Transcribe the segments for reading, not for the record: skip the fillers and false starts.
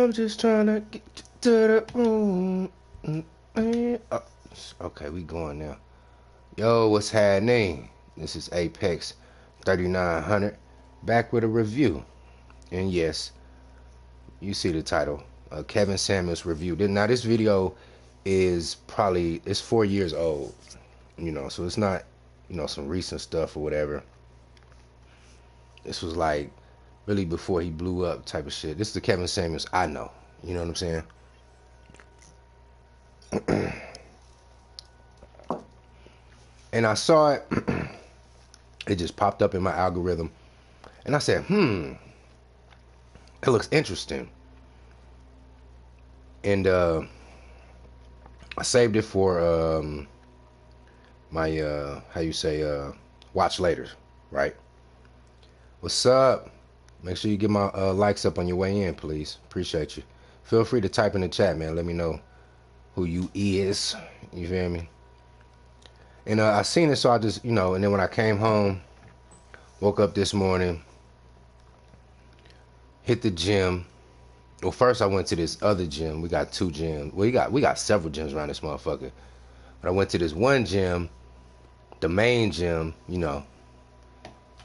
I'm just trying to get to the room. Okay, we going now. Yo, what's happening? This is Apex 3900 back with a review. And yes, you see the title, Kevin Samuels review. Now this video is probably, it's 4 years old, so it's not, some recent stuff or whatever. This was like really before he blew up type of shit. This is the Kevin Samuels I know. You know what I'm saying? And I saw it. It just popped up in my algorithm. And I said, it looks interesting. And I saved it for my, watch later, right? What's up? Make sure you get my likes up on your way in, please. Appreciate you. Feel free to type in the chat, man. Let me know who you is. You feel me? And I seen it, so I just, and then when I came home, woke up this morning, hit the gym. Well, first I went to this other gym. We got two gyms. Well, we got several gyms around this motherfucker. But I went to this one gym, the main gym,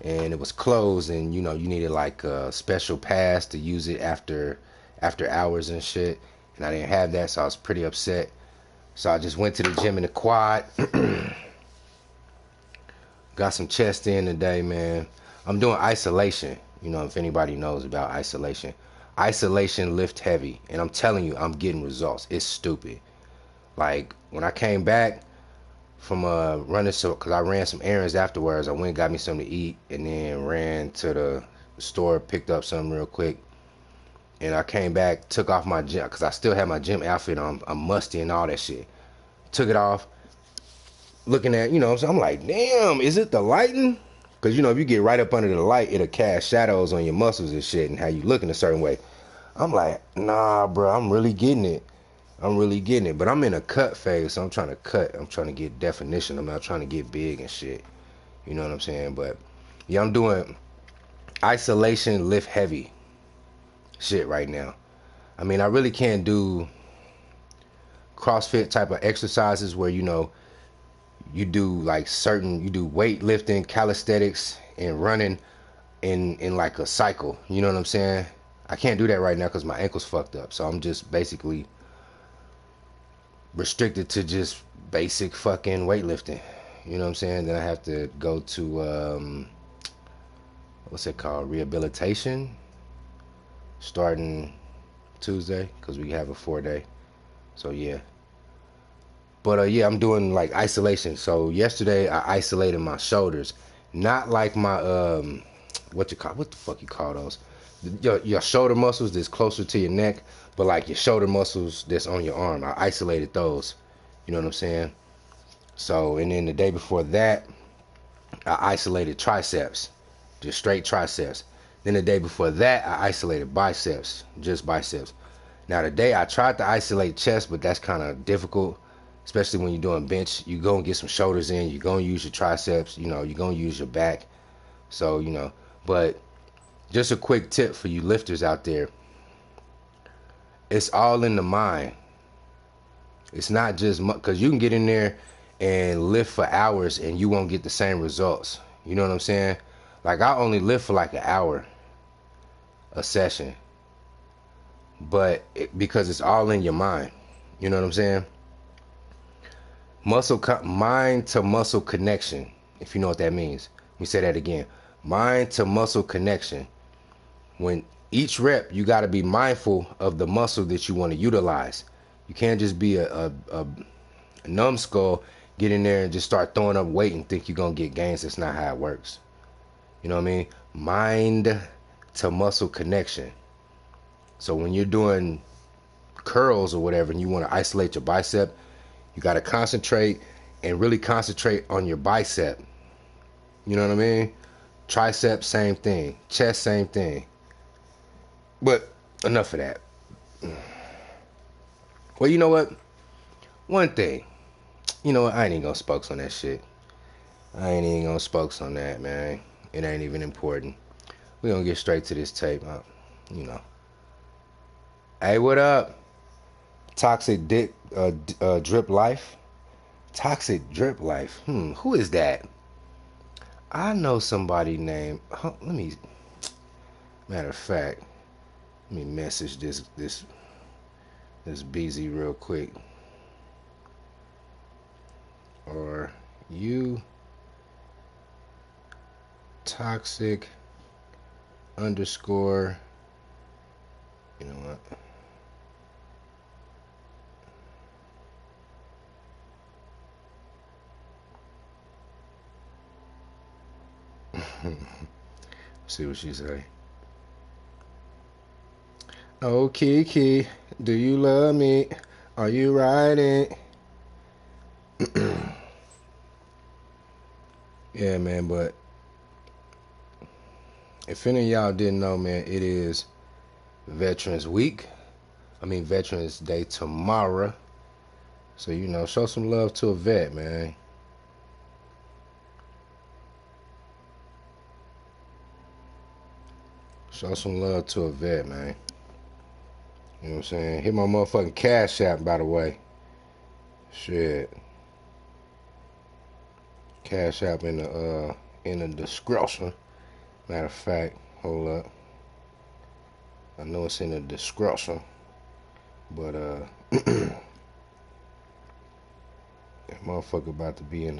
and it was closed, and you needed like a special pass to use it after hours and shit. And I didn't have that, so I was pretty upset. So I just went to the gym in the quad. Got some chest in today, man. I'm doing isolation. If anybody knows about isolation. Isolation lift heavy. And I'm telling you, I'm getting results. It's stupid. Like, when I came back from running, because I ran some errands afterwards. I went and got me something to eat, and then ran to the store, picked up something real quick. And I came back, took off my gym, because I still had my gym outfit on. I'm musty and all that shit. Took it off. Looking at, so I'm like, damn, is it the lighting? Because, if you get right up under the light, it'll cast shadows on your muscles and shit and how you look in a certain way. I'm like, nah, bro, I'm really getting it. But I'm in a cut phase, so I'm trying to cut. I'm trying to get definition. I'm not trying to get big and shit. You know what I'm saying? But, yeah, I'm doing isolation lift heavy shit right now. I mean, I really can't do CrossFit type of exercises where, you do like you do weightlifting, calisthenics, and running in like a cycle. You know what I'm saying? I can't do that right now because my ankle's fucked up. So I'm just basically restricted to just basic fucking weightlifting. You know what I'm saying? Then I have to go to what's it called? Rehabilitation, starting Tuesday, because we have a 4-day. So yeah. But yeah, I'm doing like isolation. So yesterday I isolated my shoulders, not like my what the fuck you call those? Your shoulder muscles that's closer to your neck, but like your shoulder muscles that's on your arm. I isolated those. You know what I'm saying? So, and then the day before that, I isolated triceps, just straight triceps. Then the day before that, I isolated biceps, just biceps. Now today I tried to isolate chest, but that's kind of difficult. Especially when you're doing bench, you go and get some shoulders in, you're going to use your triceps, you're going to use your back. So, but just a quick tip for you lifters out there. It's all in the mind. It's not just, because you can get in there and lift for hours and you won't get the same results. You know what I'm saying? Like, I only lift for like an hour a session. But because it's all in your mind. You know what I'm saying? Mind to muscle connection, if you know what that means. Let me say that again. Mind to muscle connection. When each rep, you got to be mindful of the muscle that you want to utilize. You can't just be a numbskull, get in there and just start throwing up weight and think you're going to get gains. That's not how it works. You know what I mean? Mind to muscle connection. So when you're doing curls or whatever and you want to isolate your bicep, you got to concentrate and really concentrate on your bicep. You know what I mean? Tricep, same thing. Chest, same thing. But enough of that. Well, you know what? One thing. You know what? I ain't even gonna spokes on that shit. I ain't even gonna spokes on that, man. It ain't even important. We're gonna get straight to this tape. You know. Hey, what up? Toxic Dick Drip Life. Toxic Drip Life. Who is that? I know somebody named. Let me. Matter of fact, let me message this BZ real quick. Or you toxic underscore. You know what? See what she say. Oh, Kiki, do you love me? Are you riding? Yeah, man, but if any of y'all didn't know, man, it is Veterans Week. I mean, Veterans Day tomorrow. So, you know, show some love to a vet, man. Show some love to a vet, man. You know what I'm saying? Hit my motherfucking Cash App, by the way. Shit. Cash App in the description. Matter of fact, hold up. I know it's in the description, but that motherfucker about to be in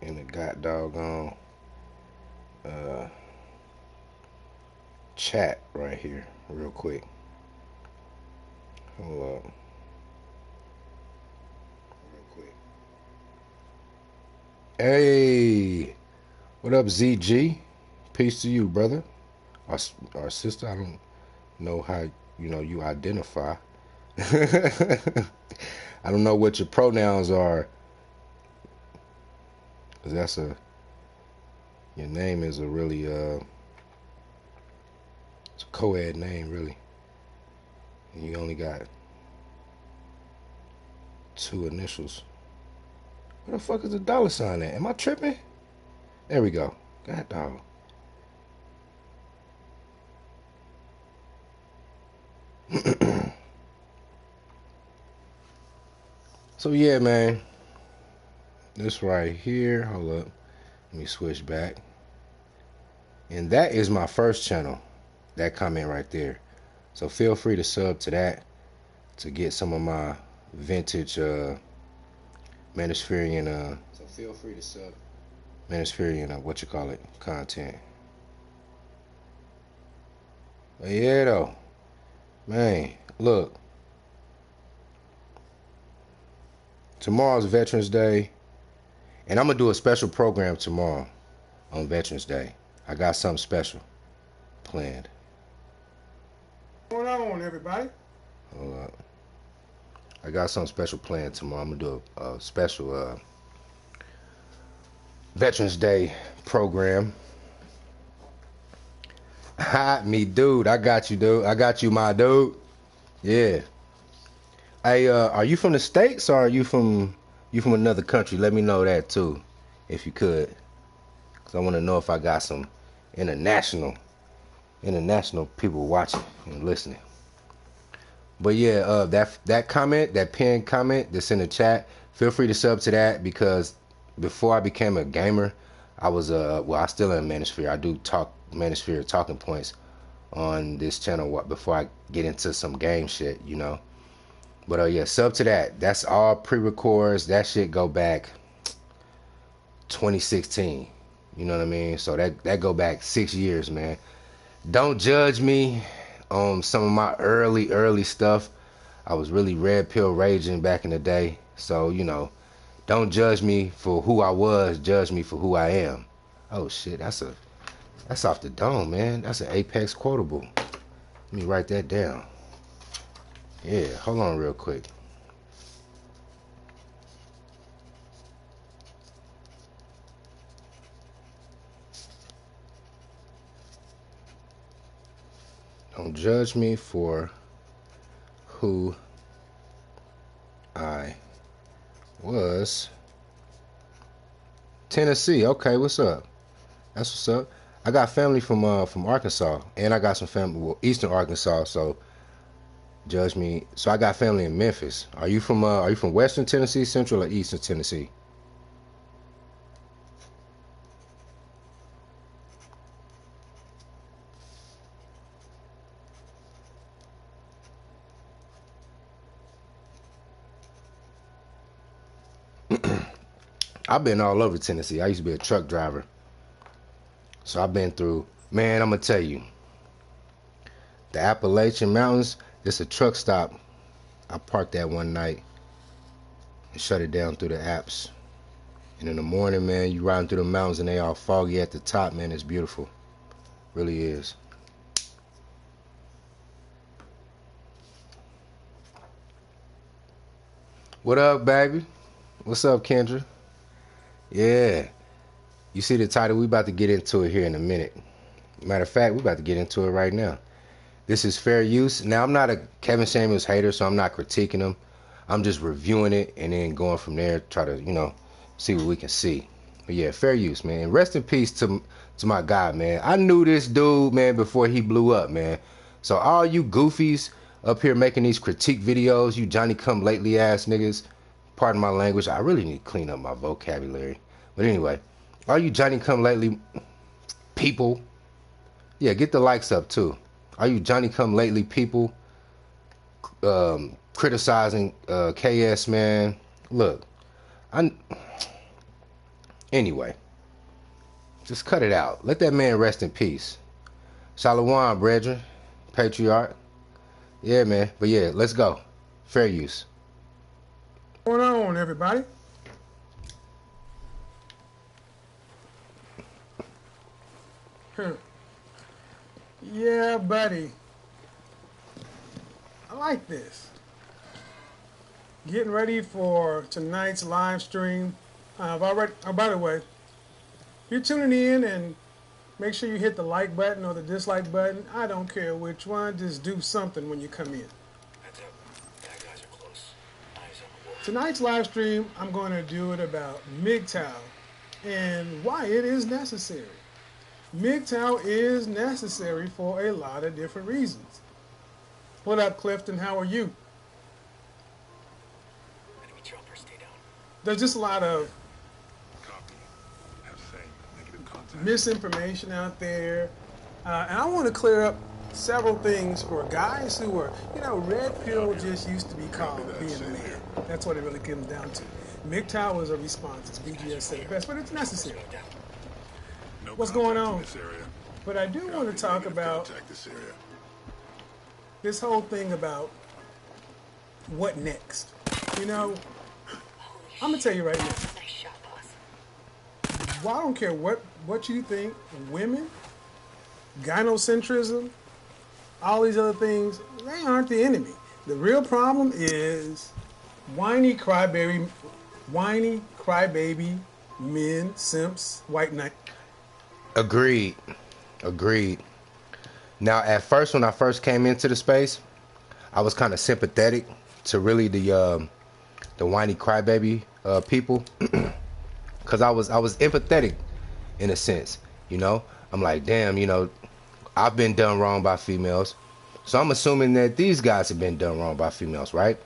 the god doggone chat right here, real quick. Hold up. Real quick. Hey, what up, ZG? Peace to you, brother. Our sister. I don't know how you identify. I don't know what your pronouns are, cause your name is a really it's a co-ed name, really, and you only got two initials. Where the fuck is the dollar sign at? Am I tripping? There we go. God dog. So yeah, man. This right here. Hold up. Let me switch back. And that is my first channel. That comment right there. So feel free to sub to that to get some of my vintage Manispherian so feel free to sub Manispherian what you call it content. But yeah though. Man, look. Tomorrow's Veterans Day. And I'm gonna do a special program tomorrow on Veterans Day. I got something special planned. What's going on, everybody? Hold up. I got something special planned tomorrow. I'm gonna do a special Veterans Day program. Ha, me, dude. I got you, dude. I got you, my dude. Yeah. Hey, are you from the States or are you from another country? Let me know that too, if you could, cause I want to know if I got some international people watching and listening. But yeah, that comment, that pinned comment that's in the chat, feel free to sub to that because before I became a gamer, I was I still am Manosphere. I do talk Manosphere talking points on this channel before I get into some game shit, you know. But yeah, sub to that. That's all pre-records. That shit go back 2016. You know what I mean? So that go back 6 years, man. Don't judge me on some of my early stuff. I was really red pill raging back in the day. So, you know, don't judge me for who I was, judge me for who I am. Oh shit, that's off the dome, man. That's an Apex quotable. Let me write that down. Yeah, hold on real quick. Don't judge me for who I was. Tennessee, okay, what's up? That's what's up. I got family from Arkansas, and I got some family, well, Eastern Arkansas. So Judge me. So I got family in Memphis. Are you from Western Tennessee, Central or Eastern Tennessee? I've been all over Tennessee. I used to be a truck driver. So I've been through, man, I'm gonna tell you, the Appalachian Mountains, it's a truck stop. I parked that one night and shut it down through the apps. And in the morning, man, you riding through the mountains and they all foggy at the top, man. It's beautiful. Really is. What up, baby? What's up, Kendra? Yeah. You see the title? We about to get into it here in a minute. Matter of fact, we about to get into it right now. This is fair use. Now, I'm not a Kevin Samuels hater, so I'm not critiquing him. I'm just reviewing it and then going from there, try to, see what we can see. But yeah, fair use, man. Rest in peace to my guy, man. I knew this dude, man, before he blew up, man. So all you goofies up here making these critique videos, you Johnny come lately ass niggas, pardon my language, I really need to clean up my vocabulary. But anyway, all you Johnny come lately people, yeah, get the likes up too. All you Johnny come lately people criticizing KS, man. Look, anyway, just cut it out. Let that man rest in peace. Shalom, brethren, patriarch. Yeah, man. But yeah, let's go. Fair use. What's going on, everybody? Yeah, buddy. I like this. Getting ready for tonight's live stream. By the way, if you're tuning in, and make sure you hit the like button or the dislike button. I don't care which one. Just do something when you come in. Tonight's live stream, I'm going to do it about MGTOW and why it is necessary. MGTOW is necessary for a lot of different reasons. What up, Clifton? How are you? There's just a lot of misinformation out there. And I want to clear up several things for guys who are, red pill just used to be called being a man. That's what it really comes down to. MGTOW was a response, as BGS said it best, but it's necessary. What's going on? But I do want to talk about this whole thing about what next. I'm going to tell you right now. Well, I don't care what you think, women, gynocentrism, all these other things, they aren't the enemy. The real problem is whiny crybaby men, simps, white knight. Agreed. Now, at first, when I first came into the space, I was kind of sympathetic to really the whiny crybaby people, because I was empathetic in a sense. I'm like, damn, I've been done wrong by females, so I'm assuming that these guys have been done wrong by females, right?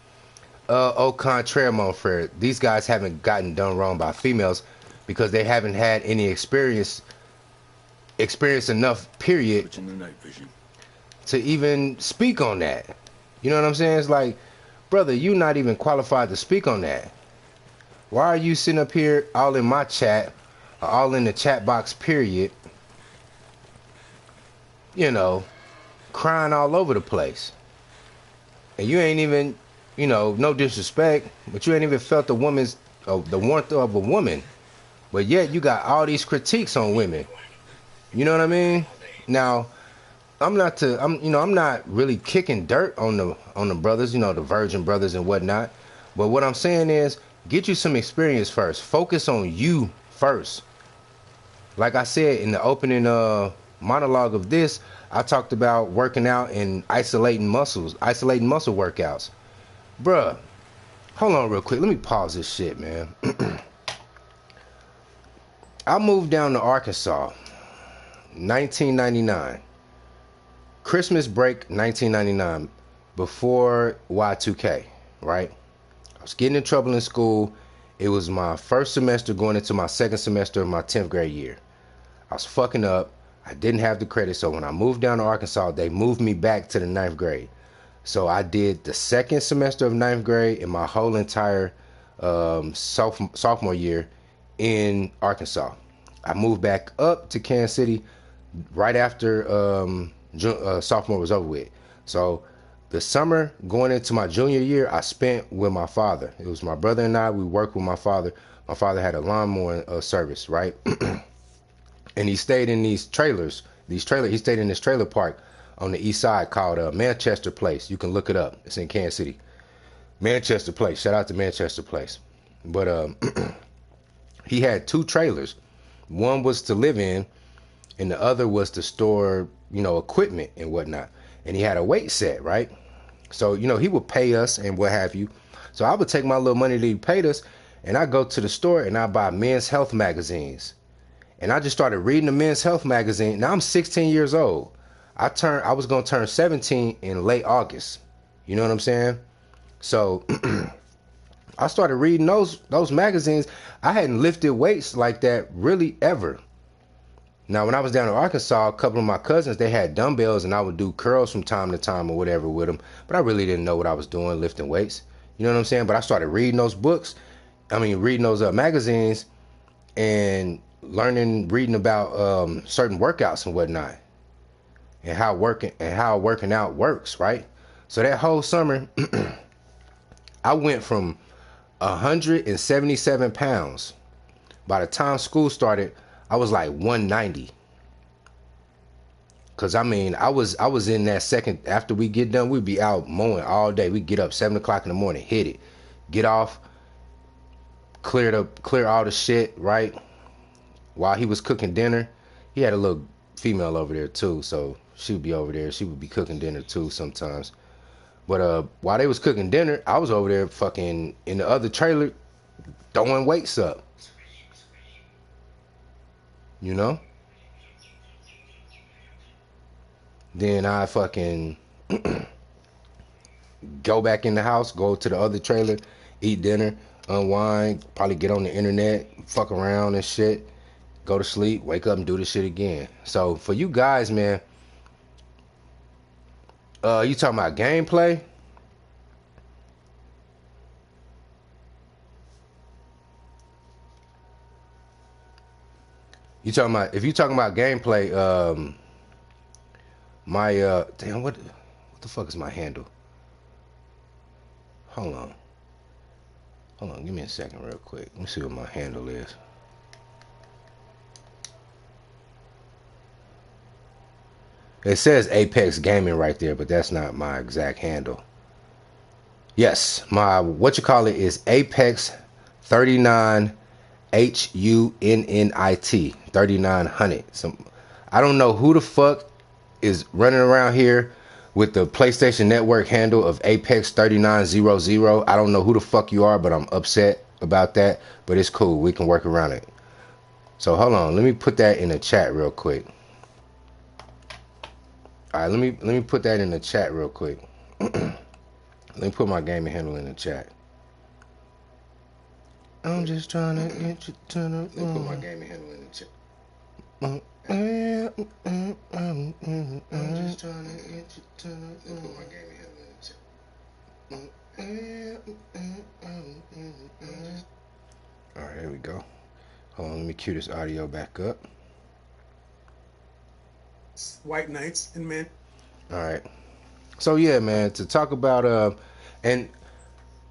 Au contraire, mon frere, these guys haven't gotten done wrong by females because they haven't had any experience enough, period, to even speak on that. You know what I'm saying? It's like, brother, you not even qualified to speak on that. Why are you sitting up here all in my chat, or all in the chat box, period, crying all over the place? And you ain't even, no disrespect, but you ain't even felt the warmth of a woman. But yet you got all these critiques on women. You know what I mean? Now, I'm not really kicking dirt on the brothers, the virgin brothers and whatnot. But what I'm saying is, get you some experience first. Focus on you first. Like I said in the opening monologue of this, I talked about working out and isolating muscle workouts. Bruh, hold on real quick. Let me pause this shit, man. I moved down to Arkansas, 1999. Christmas break, 1999. before Y2K, right? I was getting in trouble in school. It was my first semester going into my second semester of my 10th grade year. I was fucking up. I didn't have the credit, so when I moved down to Arkansas, they moved me back to the ninth grade. So I did the second semester of ninth grade and my whole entire sophomore year in Arkansas. I moved back up to Kansas City right after sophomore was over with. So the summer going into my junior year, I spent with my father. It was my brother and I. We worked with my father. My father had a lawnmower service, right? And he stayed in these trailers. He stayed in this trailer park on the east side called Manchester Place. You can look it up. It's in Kansas City. Manchester Place. Shout out to Manchester Place. But he had two trailers. One was to live in, and the other was to store, equipment and whatnot. And he had a weight set, right? So, he would pay us and what have you. So I would take my little money that he paid us, and I go to the store and I buy men's health magazines. And I just started reading the men's health magazine. Now I'm 16 years old. I was gonna turn 17 in late August. You know what I'm saying? So I started reading those magazines. I hadn't lifted weights like that really ever. Now, when I was down in Arkansas, a couple of my cousins, they had dumbbells and I would do curls from time to time or whatever with them. But I really didn't know what I was doing lifting weights. You know what I'm saying? But I started reading those books. Reading those magazines and reading about certain workouts and whatnot and how working out works, right? So that whole summer, I went from 177 pounds. By the time school started, I was like 190. Cause I was in that second. After we get done, we'd be out mowing all day. We get up 7 o'clock in the morning, hit it, get off, clear all the shit, right? While he was cooking dinner, he had a little female over there too, so she would be over there. She would be cooking dinner too sometimes. But while they was cooking dinner, I was over there fucking in the other trailer throwing weights up. You know? Then I fucking go back in the house, go to the other trailer, eat dinner, unwind, probably get on the internet, fuck around and shit, go to sleep, wake up and do this shit again. So for you guys, man, you talking about gameplay? If you talking about gameplay, my damn, what the fuck is my handle? Hold on, give me a second real quick. Let me see what my handle is. It says Apex Gaming right there, but that's not my exact handle. Yes, my is Apex 39 HUNNIT 3900. I don't know who the fuck is running around here with the PlayStation Network handle of Apex 3900. I don't know who the fuck you are, but I'm upset about that. But it's cool. We can work around it. So hold on. Let me put that in the chat real quick. All right, let me put that in the chat real quick. Let me put my gaming handle in the chat. I'm just trying to get you to the. Let me put my gaming handle in the chat. I'm just trying to get you to the. Let me put my gaming handle in the chat. All right, here we go. Hold on, let me cue this audio back up. White knights and men. All right. So yeah, man, to talk about and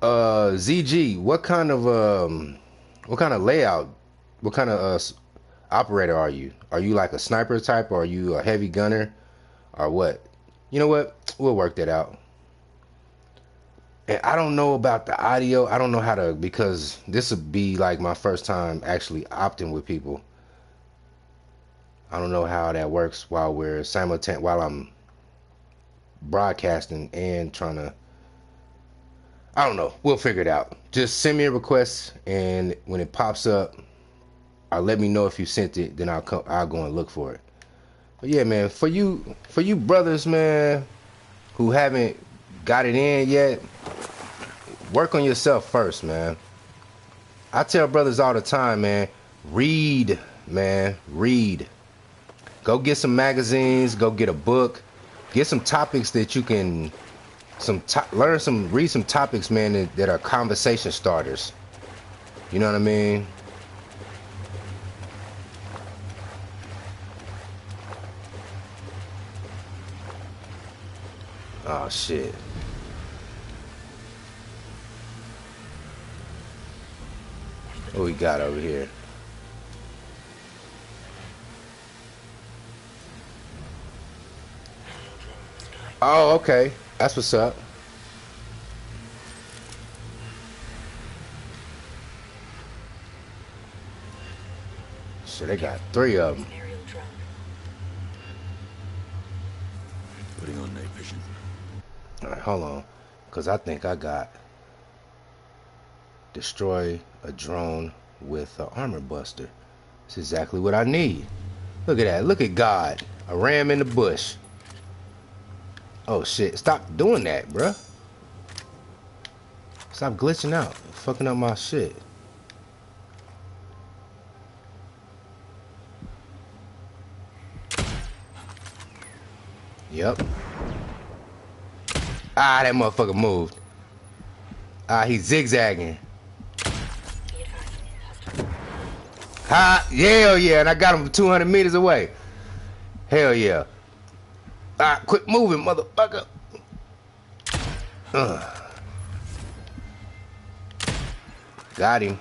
ZG, what kind of layout, what kind of operator are you? Are you like a sniper type, or are you a heavy gunner, or what? You know what? We'll work that out. And I don't know about the audio. I don't know how to, because this would be like my first time actually opting with people. I don't know how that works while while I'm broadcasting and trying to. I don't know. We'll figure it out. Just send me a request, and when it pops up, let me know if you sent it. Then I'll go and look for it. But yeah, man, for you brothers, man, who haven't got it in yet, work on yourself first, man. I tell brothers all the time, man, read, man, read. Go get some magazines, go get a book, get some topics that you can, read some topics, man, that are conversation starters. You know what I mean? Oh, shit. What we got over here? Oh, okay. That's what's up. Shit, they got 3 of them. Putting on night vision. All right, hold on. Because I think I got destroy a drone with an armor buster. That's exactly what I need. Look at that. Look at God. A ram in the bush. Oh, shit. Stop doing that, bruh. Stop glitching out. Fucking up my shit. Yep. Ah, that motherfucker moved. Ah, he's zigzagging. Ha! Hell yeah, and I got him 200 meters away. Hell yeah. Ah, quit moving, motherfucker. Got him.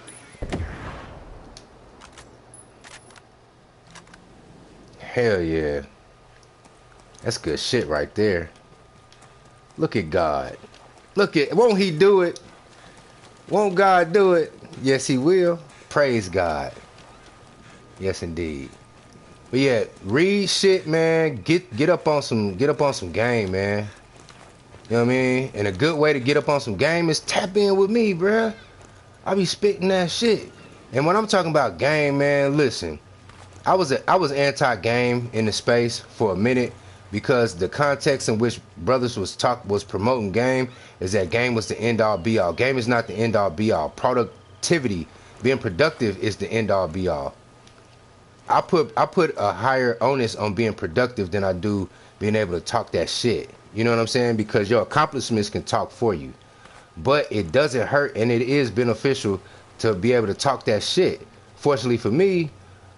Hell yeah. That's good shit right there. Look at God. Look at, won't he do it? Won't God do it? Yes, he will. Praise God. Yes, indeed. But yeah, read shit, man. Get up on some game, man. You know what I mean? And a good way to get up on some game is tap in with me, bruh. I be spitting that shit. And when I'm talking about game, man, listen. I was anti-game in the space for a minute because the context in which brothers was promoting game is that game was the end all be all. Game is not the end all be all. Productivity, being productive is the end all be all. I put a higher onus on being productive than I do being able to talk that shit. You know what I'm saying? Because your accomplishments can talk for you. But it doesn't hurt, and it is beneficial to be able to talk that shit. Fortunately for me,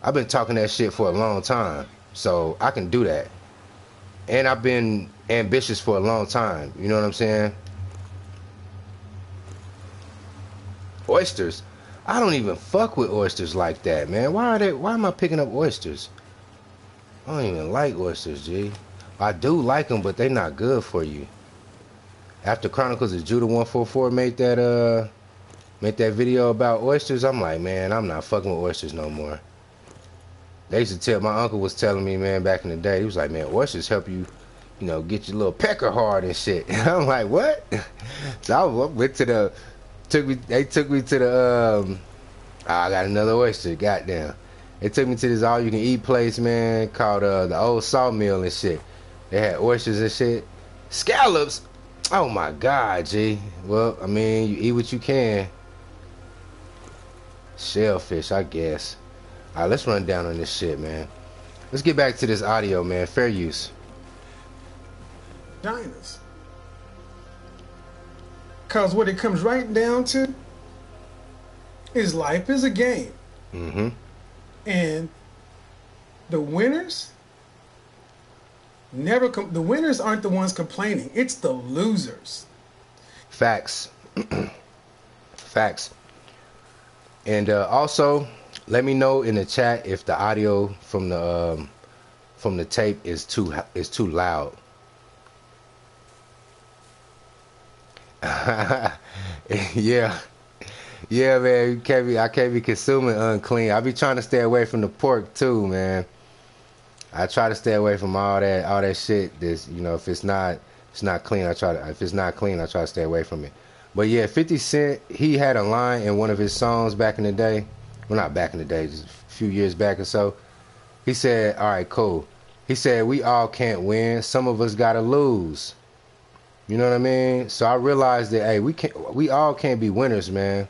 I've been talking that shit for a long time, so I can do that. And I've been ambitious for a long time. You know what I'm saying? Oysters. I don't even fuck with oysters like that, man. Why am I picking up oysters? I don't even like oysters, G. I do like them, but they not good for you. After Chronicles of Judah 144 made that video about oysters, I'm like, man, I'm not fucking with oysters no more. They used to tell, my uncle was telling me, man, back in the day, he was like, man, oysters help you, you know, get your little pecker hard and shit. And I'm like, what? So I went to the, they took me to the, I got another oyster, goddamn. They took me to this all-you-can-eat place, man, called the Old Sawmill and shit. They had oysters and shit. Scallops? Oh my God, G. Well, I mean, you eat what you can. Shellfish, I guess. All right, let's run down on this shit, man. Let's get back to this audio, man. Fair use. Vaginas. Because what it comes right down to is life is a game. Mm-hmm. And the winners the winners aren't the ones complaining. It's the losers. Facts. Facts. And also, let me know in the chat if the audio from the tape is too loud. Yeah. Yeah, man, I can't be consuming unclean. I be trying to stay away from the pork too, man. I try to stay away from all that shit. This, you know, if it's not clean, if it's not clean, I try to stay away from it. But yeah, 50 Cent, he had a line in one of his songs back in the day. Well, not back in the day, just a few years back or so. He said, all right, cool. He said, we all can't win. Some of us gotta lose. You know what I mean? So I realized that, hey, we all can't be winners, man.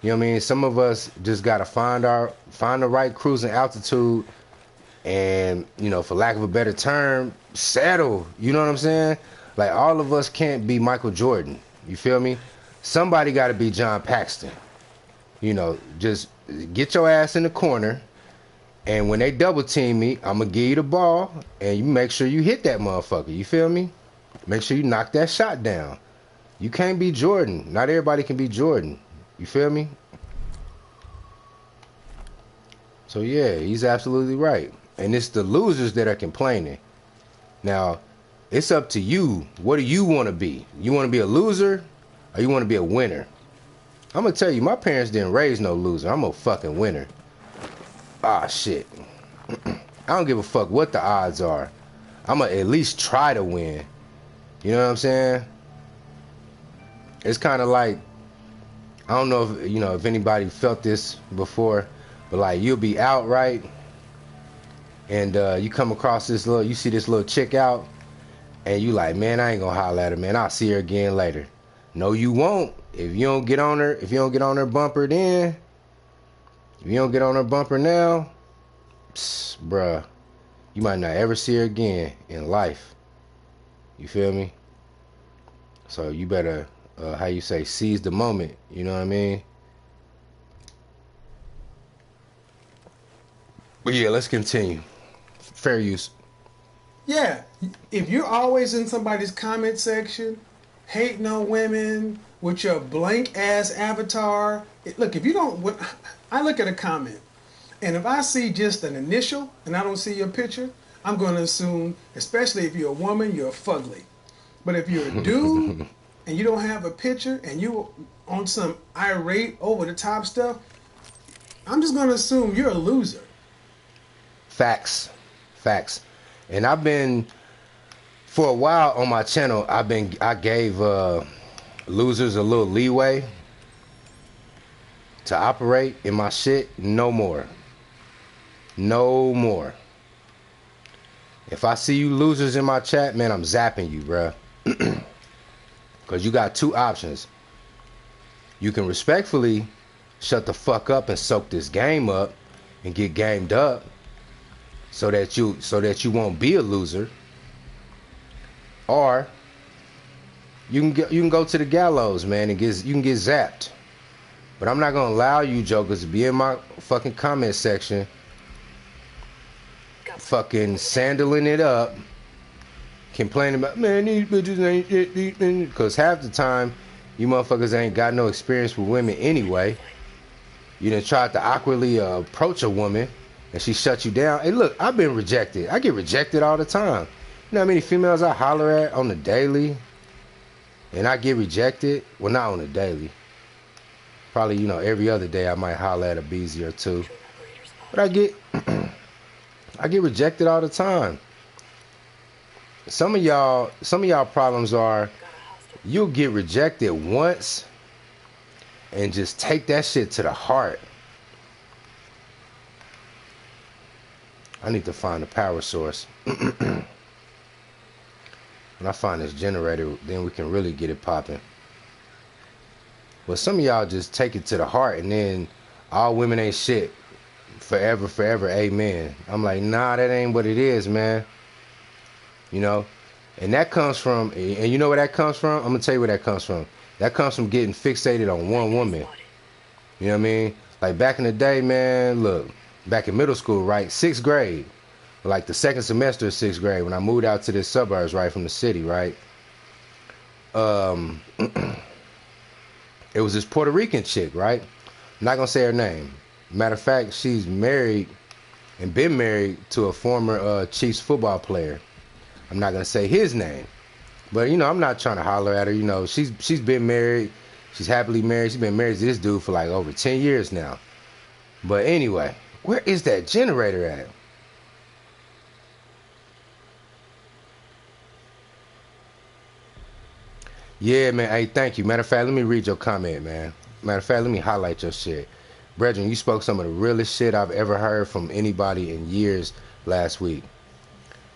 You know what I mean? Some of us just gotta find the right cruising altitude, and for lack of a better term, settle. You know what I'm saying? Like, all of us can't be Michael Jordan. You feel me? Somebody got to be John Paxton. Just get your ass in the corner, and when they double team me, I'm gonna give you the ball, and you make sure you hit that motherfucker. You feel me? Make sure you knock that shot down. You can't be Jordan. Not everybody can be Jordan. You feel me? So yeah, he's absolutely right. And it's the losers that are complaining. Now, it's up to you. What do you want to be? You want to be a loser, or you want to be a winner? I'm gonna tell you, my parents didn't raise no loser. I'm a fucking winner. Ah, shit. I don't give a fuck what the odds are. I'm gonna at least try to win. You know what I'm saying? It's kind of like, I don't know if anybody felt this before, but like, you'll be out, right? And you come across you see this little chick out, and you like, man, I ain't gonna holler at her, man. I'll see her again later. No, you won't. If you don't get on her bumper then, if you don't get on her bumper now, bruh, you might not ever see her again in life. You feel me? So you better, how you say, seize the moment. You know what I mean? But yeah, let's continue. Fair use. Yeah, if you're always in somebody's comment section, hating on women with your blank ass avatar. Look, if you don't, I look at a comment, and if I see just an initial and I don't see your picture, I'm going to assume, especially if you're a woman, you're fugly. But if you're a dude and you don't have a picture and you on some irate, over the top stuff, I'm just going to assume you're a loser. Facts. And I've been, for a while on my channel, I gave losers a little leeway to operate in my shit. No more. If I see you losers in my chat, man, I'm zapping you, bruh. Because you got two options. You can respectfully shut the fuck up and soak this game up and get gamed up, so that you won't be a loser, or you can go to the gallows, man, and you can get zapped. But I'm not gonna allow you jokers to be in my fucking comment section, fucking sandaling it up, complaining about, man, these bitches ain't shit, because half the time you motherfuckers ain't got no experience with women anyway. You done tried to awkwardly approach a woman, and she shut you down. Hey, look, I've been rejected. I get rejected all the time. You know how many females I holler at on the daily, and I get rejected? Well, not on the daily. Probably, every other day I might holler at a beezy or two. But I get rejected all the time. Some of y'all problems are, you'll get rejected once and just take that shit to the heart. I need to find a power source. When I find this generator, then we can really get it popping. But some of y'all just take it to the heart, and then all women ain't shit. Forever, amen. I'm like, nah, that ain't what it is, man. And that comes from, and you know where that comes from? I'm gonna tell you where that comes from. That comes from getting fixated on one woman. You know what I mean? Like back in the day, man, look, back in middle school, right? 6th grade, like the second semester of 6th grade, when I moved out to the suburbs, right, from the city, right? It was this Puerto Rican chick, right? I'm not gonna say her name. Matter of fact, she's married and been married to a former Chiefs football player. I'm not gonna say his name, but I'm not trying to holler at her. She's been married. She's happily married. She's been married to this dude for like over 10 years now. But anyway, where is that generator at? Yeah, man. Hey, thank you. Matter of fact, let me read your comment, man. Matter of fact, let me highlight your shit. Brethren, you spoke some of the realest shit I've ever heard from anybody in years last week.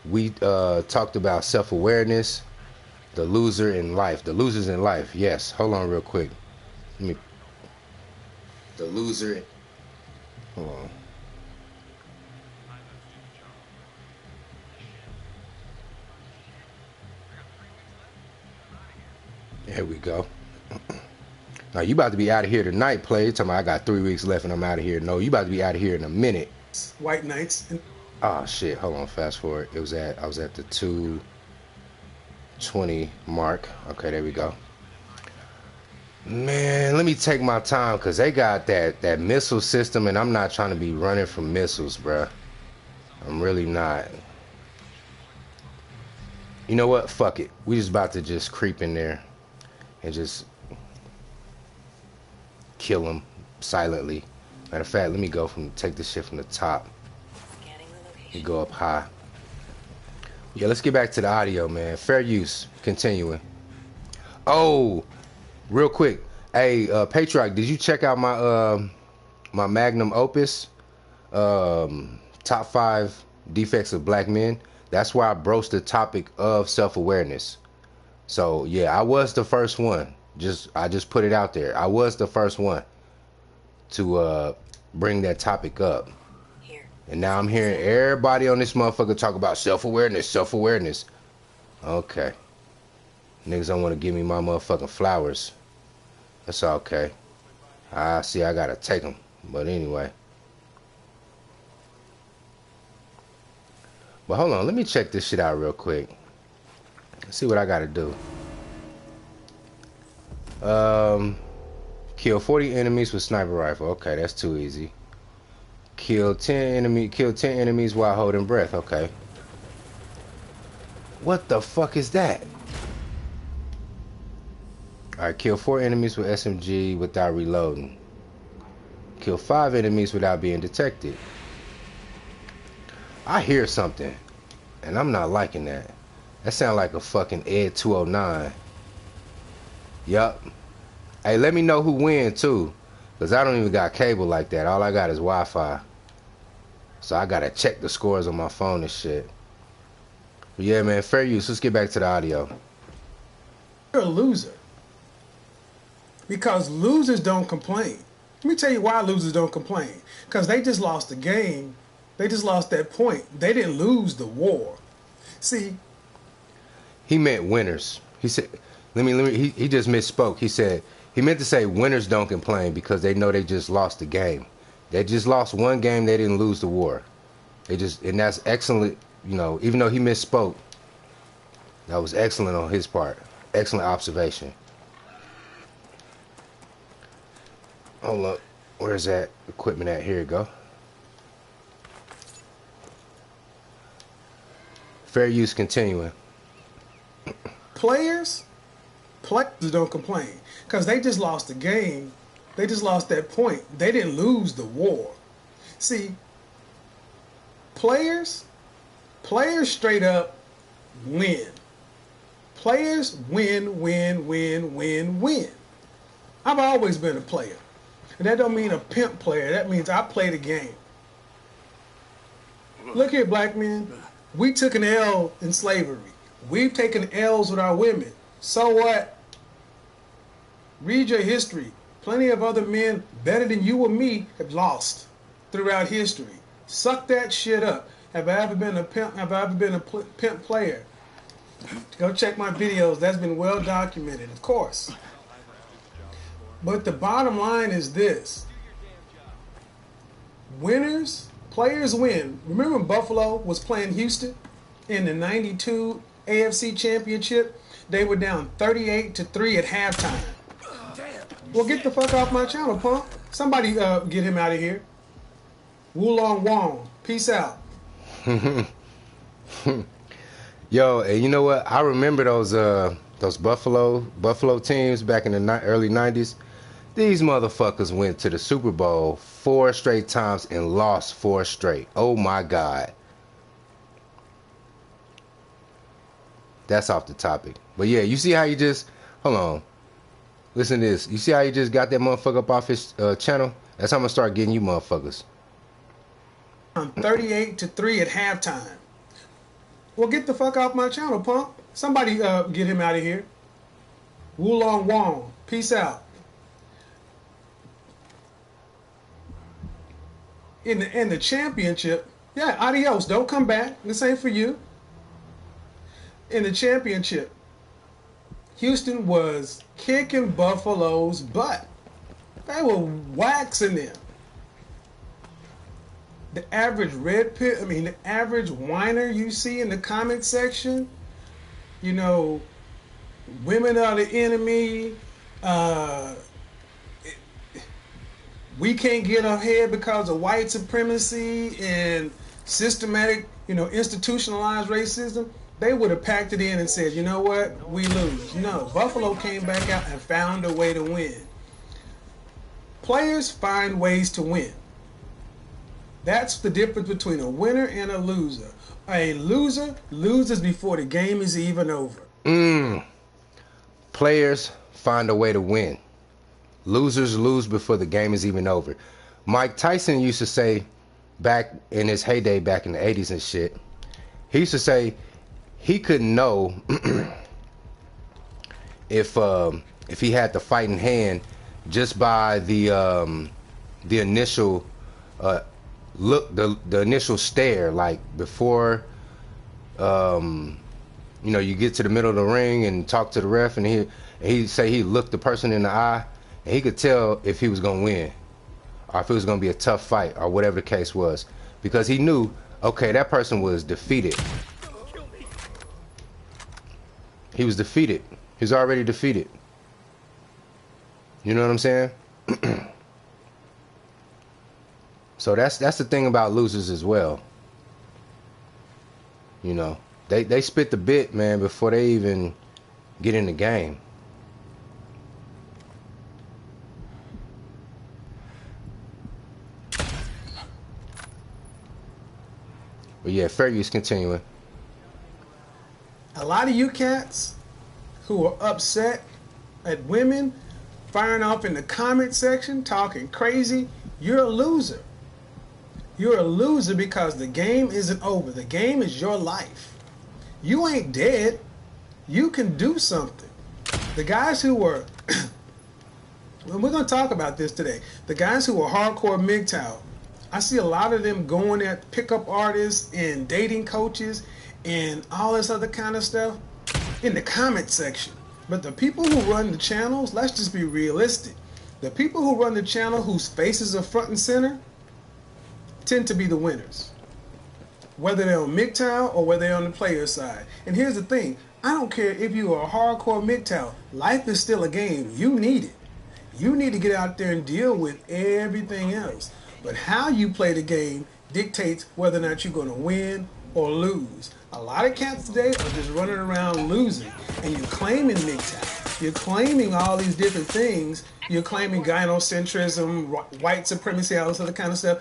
We talked about self-awareness. The loser in life. The losers in life. Yes. Hold on real quick. Let me. The loser. Hold on. There we go. Now you about to be out of here tonight, play. You're talking about I got 3 weeks left and I'm out of here. No, you about to be out of here in a minute. White Knights. Oh shit. Hold on. Fast forward. I was at the 2:20 mark. Okay, there we go. Man, let me take my time because they got that missile system and I'm not trying to be running from missiles, bruh. I'm really not. You know what? Fuck it. We just about to just creep in there and just kill them silently. Matter of fact, let me take this shit from the top. Let me go up high. Yeah, let's get back to the audio, man. Fair use. Continuing. Oh, real quick. Hey, Patriarch, did you check out my my magnum opus? Top 5 defects of black men. That's why I broached the topic of self-awareness. So yeah, I was the first one. I just put it out there. I was the first one to bring that topic up. And now I'm hearing everybody on this motherfucker talk about self-awareness, self-awareness. Okay. Niggas don't want to give me my motherfucking flowers. That's okay. I see I gotta take them. But anyway. But hold on, let me check this shit out real quick. Let's see what I gotta do. Kill 40 enemies with sniper rifle. Okay, that's too easy. Kill 10 enemies while holding breath. Okay. What the fuck is that? Alright, kill 4 enemies with SMG without reloading. Kill 5 enemies without being detected. I hear something, and I'm not liking that. That sounds like a fucking Ed 209. Yup. Hey, let me know who win too, because I don't even got cable like that. All I got is Wi-Fi. So I gotta check the scores on my phone and shit. But yeah, man, fair use. Let's get back to the audio. You're a loser. Because losers don't complain. Let me tell you why losers don't complain. Because they just lost the game. They just lost that point. They didn't lose the war. See, he meant winners. He said, he just misspoke. He meant to say winners don't complain because they know they just lost the game. They just lost one game, they didn't lose the war. And that's excellent, you know, even though he misspoke, that was excellent on his part. Excellent observation. Hold up. Where's that equipment at? Here you go. Fair use continuing. players don't complain. Because they just lost the game. They just lost that point. They didn't lose the war. See, players straight up win. Players win, win, win, win, win. I've always been a player. And that don't mean a pimp player. That means I play the game. Look here, black men. We took an L in slavery. We've taken L's with our women. So what? Read your history. Plenty of other men better than you or me have lost throughout history. Suck that shit up. Have I ever been a pimp? Have I ever been a pimp player? Go check my videos. That's been well documented, of course. But the bottom line is this. Players win. Remember when Buffalo was playing Houston in the 92 AFC Championship? They were down 38-3 at halftime. Well, get the fuck off my channel, punk. Somebody get him out of here. Wulong Wong. Peace out. Yo, and you know what? I remember those Buffalo teams back in the early 90s. These motherfuckers went to the Super Bowl 4 straight times and lost 4 straight. Oh my God. That's off the topic. But yeah, you see how you just... Hold on. Listen to this. You see how you just got that motherfucker up off his channel? That's how I'm going to start getting you motherfuckers. I'm 38-3 at halftime. Well, get the fuck off my channel, punk. Somebody get him out of here. Wulong Wong. Peace out. In the championship, yeah, adios. Don't come back. This ain't for you. In the championship, Houston was kicking Buffalo's butt. They were waxing them. The average the average whiner you see in the comment section, you know, women are the enemy. We can't get ahead because of white supremacy and systematic, institutionalized racism. They would have packed it in and said, you know what, we lose. No, Buffalo came back out and found a way to win. Players find ways to win. That's the difference between a winner and a loser. A loser loses before the game is even over. Players find a way to win. Losers lose before the game is even over. Mike Tyson used to say, back in his heyday, back in the 80s and shit, he used to say he couldn't know if he had the fighting hand just by the initial look, the initial stare, like before you get to the middle of the ring and talk to the ref, and he say he looked the person in the eye, and he could tell if he was gonna win or if it was gonna be a tough fight or whatever the case was, because he knew, okay, that person was defeated. He was defeated. He's already defeated. You know what I'm saying? So that's the thing about losers as well. You know, they spit the bit, man, before they even get in the game. But yeah, fair use continuing. A lot of you cats who are upset at women firing off in the comment section, talking crazy, you're a loser. You're a loser because the game isn't over. The game is your life. You ain't dead. You can do something. The guys who were, and we're going to talk about this today, the guys who were hardcore MGTOW, I see a lot of them going at pickup artists and dating coaches and all this other kind of stuff in the comment section. But the people who run the channels, let's just be realistic. The people who run the channel whose faces are front and center tend to be the winners. Whether they're on MGTOW or whether they're on the player side. And here's the thing. I don't care if you are a hardcore MGTOW. Life is still a game. You need it. You need to get out there and deal with everything else. But how you play the game dictates whether or not you're going to win or lose. A lot of cats today are just running around losing, and you're claiming MGTOW. You're claiming all these different things. You're claiming gynocentrism, white supremacy, all this other kind of stuff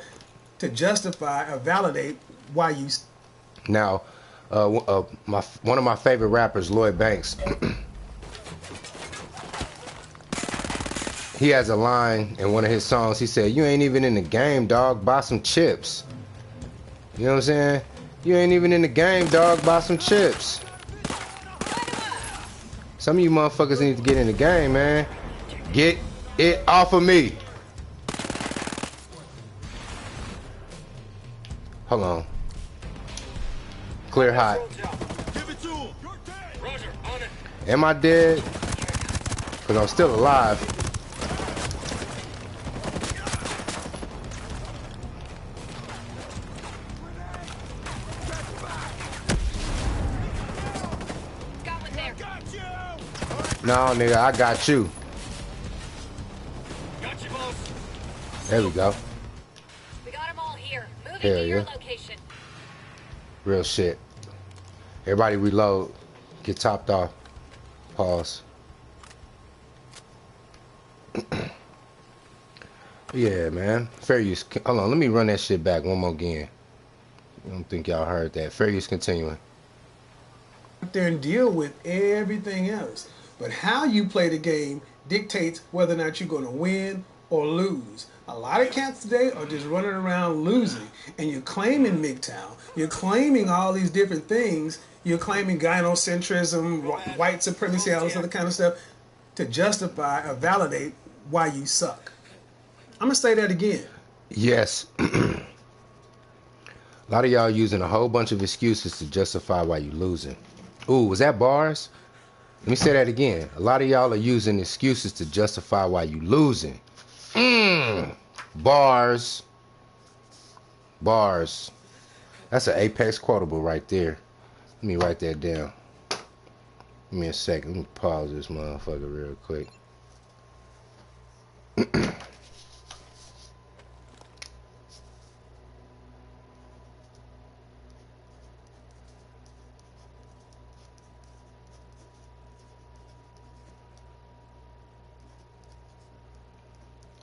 to justify or validate why you. Now, one of my favorite rappers, Lloyd Banks, he has a line in one of his songs. He said, "You ain't even in the game, dog. Buy some chips." You know what I'm saying? You ain't even in the game, dog. Buy some chips. Some of you motherfuckers need to get in the game, man. Get it off of me. Hold on. Clear hot. Am I dead? Because I'm still alive. No, nigga, I got you. There we go. We got them all here. Moving Hell to your yeah. location. Real shit. Everybody reload. Get topped off. Pause. Yeah, man. Fair use. Hold on, let me run that shit back one more again. I don't think y'all heard that. Fair use continuing. Out there and deal with everything else. But how you play the game dictates whether or not you're going to win or lose. A lot of cats today are just running around losing, and you're claiming MGTOW. You're claiming all these different things. You're claiming gynocentrism, white supremacy, all this other kind of stuff to justify or validate why you suck. I'm gonna say that again. Yes. A lot of y'all using a whole bunch of excuses to justify why you losing. Ooh, was that bars? Let me say that again. A lot of y'all are using excuses to justify why you losing. Bars. Bars. That's an Apex quotable right there. Let me write that down. Give me a second. Let me pause this motherfucker real quick.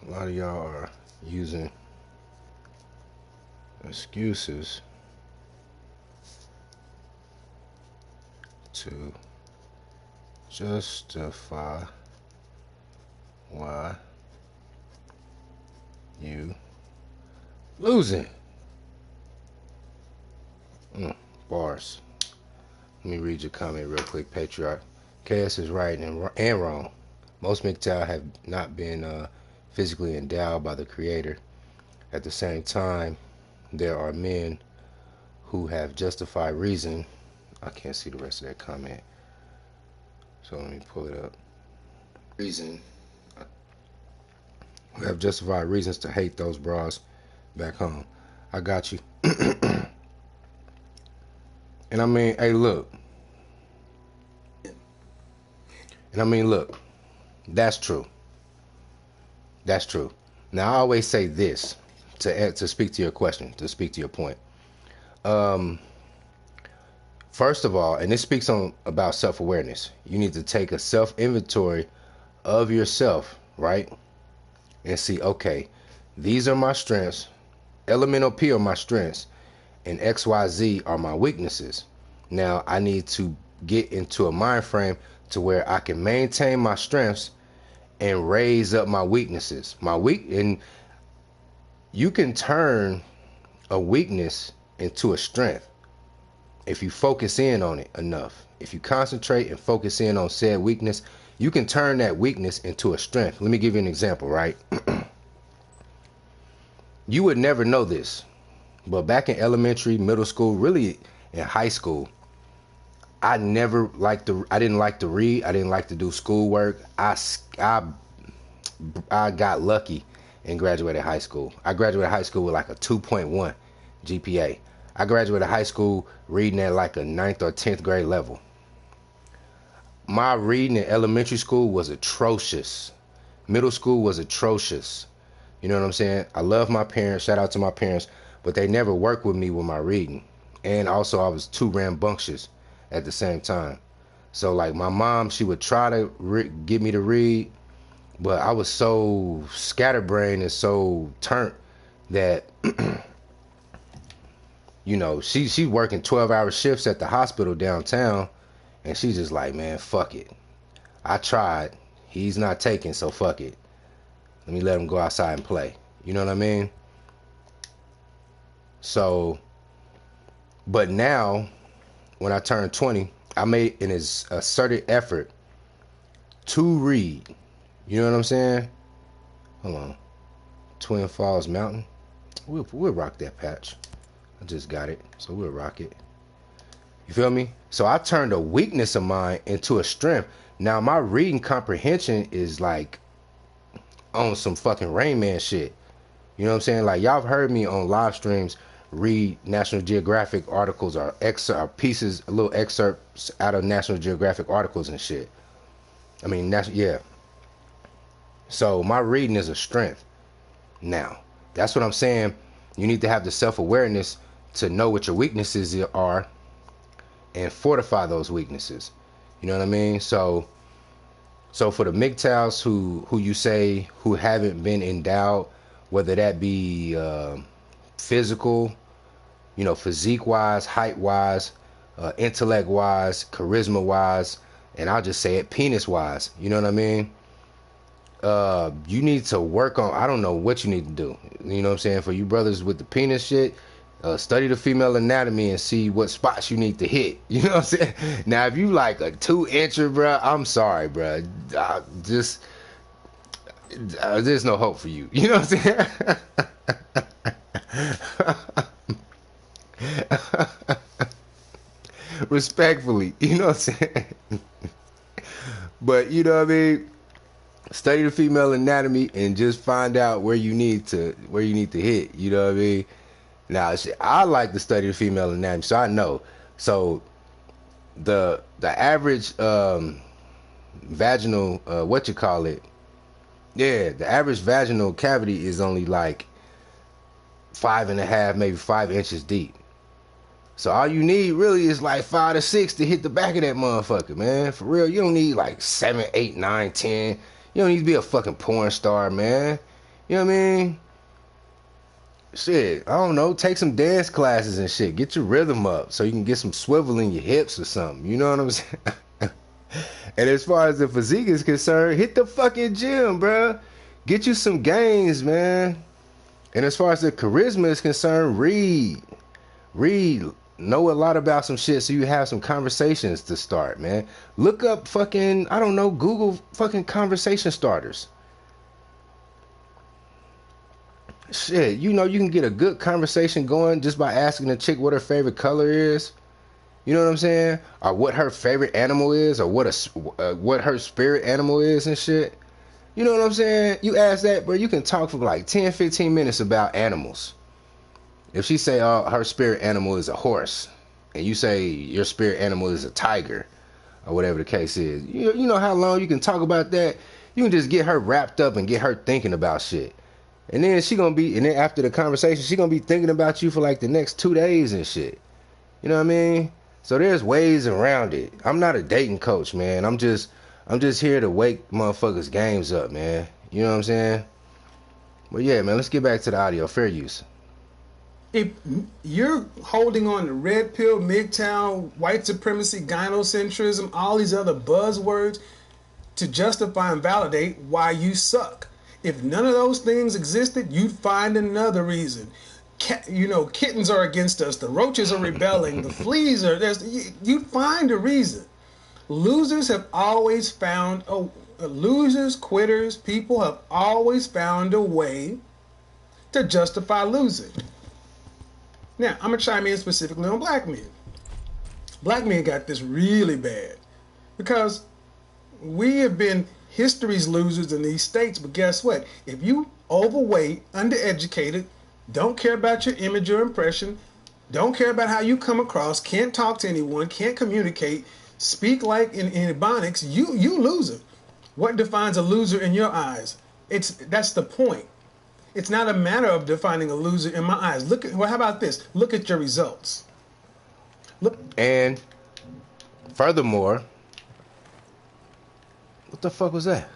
A lot of y'all are using excuses to justify why you losing. Bars. Let me read your comment real quick, Patriarch. KS is right and wrong. Most MGTOW have not been physically endowed by the Creator. At the same time, there are men who have justified reason. I can't see the rest of that comment, so let me pull it up. Reason. Who have justified reasons to hate those bras back home. I got you. And I mean, hey, look. And I mean, look. That's true. That's true. Now, I always say this to speak to your question, to speak to your point. First of all, and this speaks on about self-awareness. You need to take a self-inventory of yourself, right? And see, okay, these are my strengths. Elemental P are my strengths, and XYZ are my weaknesses. Now, I need to get into a mind frame to where I can maintain my strengths and raise up my weaknesses. And you can turn a weakness into a strength if you focus in on it enough. If you concentrate and focus in on said weakness, you can turn that weakness into a strength. Let me give you an example, right? You would never know this, but back in elementary, middle school, really in high school, I didn't like to read. I didn't like to do schoolwork. I got lucky and graduated high school. I graduated high school with like a 2.1 GPA. I graduated high school reading at like a 9th or 10th grade level. My reading in elementary school was atrocious. Middle school was atrocious. You know what I'm saying? I love my parents. Shout out to my parents. But they never worked with me with my reading. And also I was too rambunctious at the same time. So like my mom, she would try to get me to read. But I was so scatterbrained and so turnt that, you know, she working 12-hour shifts at the hospital downtown. And she's just like, man, fuck it. I tried. He's not taking, so fuck it. Let me let him go outside and play. You know what I mean? So, but now, when I turned 20, I made an asserted effort to read. You know what I'm saying? Hold on. Twin Falls Mountain. We'll rock that patch. I just got it, so we'll rock it. You feel me? So I turned a weakness of mine into a strength. Now my reading comprehension is like on some fucking Rain Man shit. You know what I'm saying? Like y'all have heard me on live streams read National Geographic articles or pieces, little excerpts out of National Geographic articles and shit. I mean, yeah. So my reading is a strength. Now, that's what I'm saying. You need to have the self-awareness to know what your weaknesses are and fortify those weaknesses. You know what I mean? So for the MGTOWs who you say who haven't been endowed, whether that be physical, you know, physique-wise, height-wise, intellect-wise, charisma-wise, and I'll just say it, penis-wise. You know what I mean? you need to work on, I don't know what you need to do. You know what I'm saying? For you brothers with the penis shit, study the female anatomy and see what spots you need to hit. You know what I'm saying? Now, if you like a 2-incher, bruh, I'm sorry, bruh. There's no hope for you. You know what I'm saying? Respectfully, you know what I'm saying? But you know what I mean? Study the female anatomy and just find out where you need to hit. You know what I mean? Now, I like to study the female anatomy, so I know. So the average vaginal what you call it? Yeah, the average vaginal cavity is only like 5.5, maybe 5 inches deep. So all you need really is like 5 to 6 to hit the back of that motherfucker, man. For real, you don't need like 7, 8, 9, 10. You don't need to be a fucking porn star, man. You know what I mean? Shit, I don't know. Take some dance classes and shit. Get your rhythm up so you can get some swivel in your hips or something. You know what I'm saying? And as far as the physique is concerned, hit the fucking gym, bruh. Get you some gains, man. And as far as the charisma is concerned, read. Know a lot about some shit so you have some conversations to start, man. Look up fucking, I don't know, Google fucking conversation starters. Shit, you know you can get a good conversation going just by asking a chick what her favorite color is. You know what I'm saying? Or what her favorite animal is, or what her spirit animal is and shit. You know what I'm saying? You ask that, bro, you can talk for like 10, 15 minutes about animals. If she say, oh, her spirit animal is a horse, and you say your spirit animal is a tiger, or whatever the case is, you know how long you can talk about that? You can just get her wrapped up and get her thinking about shit. And then and then after the conversation, she gonna be thinking about you for like the next 2 days and shit. You know what I mean? So there's ways around it. I'm not a dating coach, man. I'm just here to wake motherfuckers' games up, man. You know what I'm saying? But yeah, man, let's get back to the audio. Fair use. If you're holding on to red pill, MGTOW, white supremacy, gynocentrism, all these other buzzwords to justify and validate why you suck. If none of those things existed, you'd find another reason. Kittens are against us. The roaches are rebelling. The fleas are. You'd find a reason. Losers have always found losers, quitters, people have always found a way to justify losing. Now, I'm going to chime in specifically on black men. Black men got this really bad because we have been history's losers in these states, but guess what? If you overweight, undereducated, don't care about your image or impression, don't care about how you come across, can't talk to anyone, can't communicate, speak like in Ebonics, you loser. What defines a loser in your eyes? That's the point. It's not a matter of defining a loser in my eyes. How about this? Look at your results. Look. And furthermore, what the fuck was that?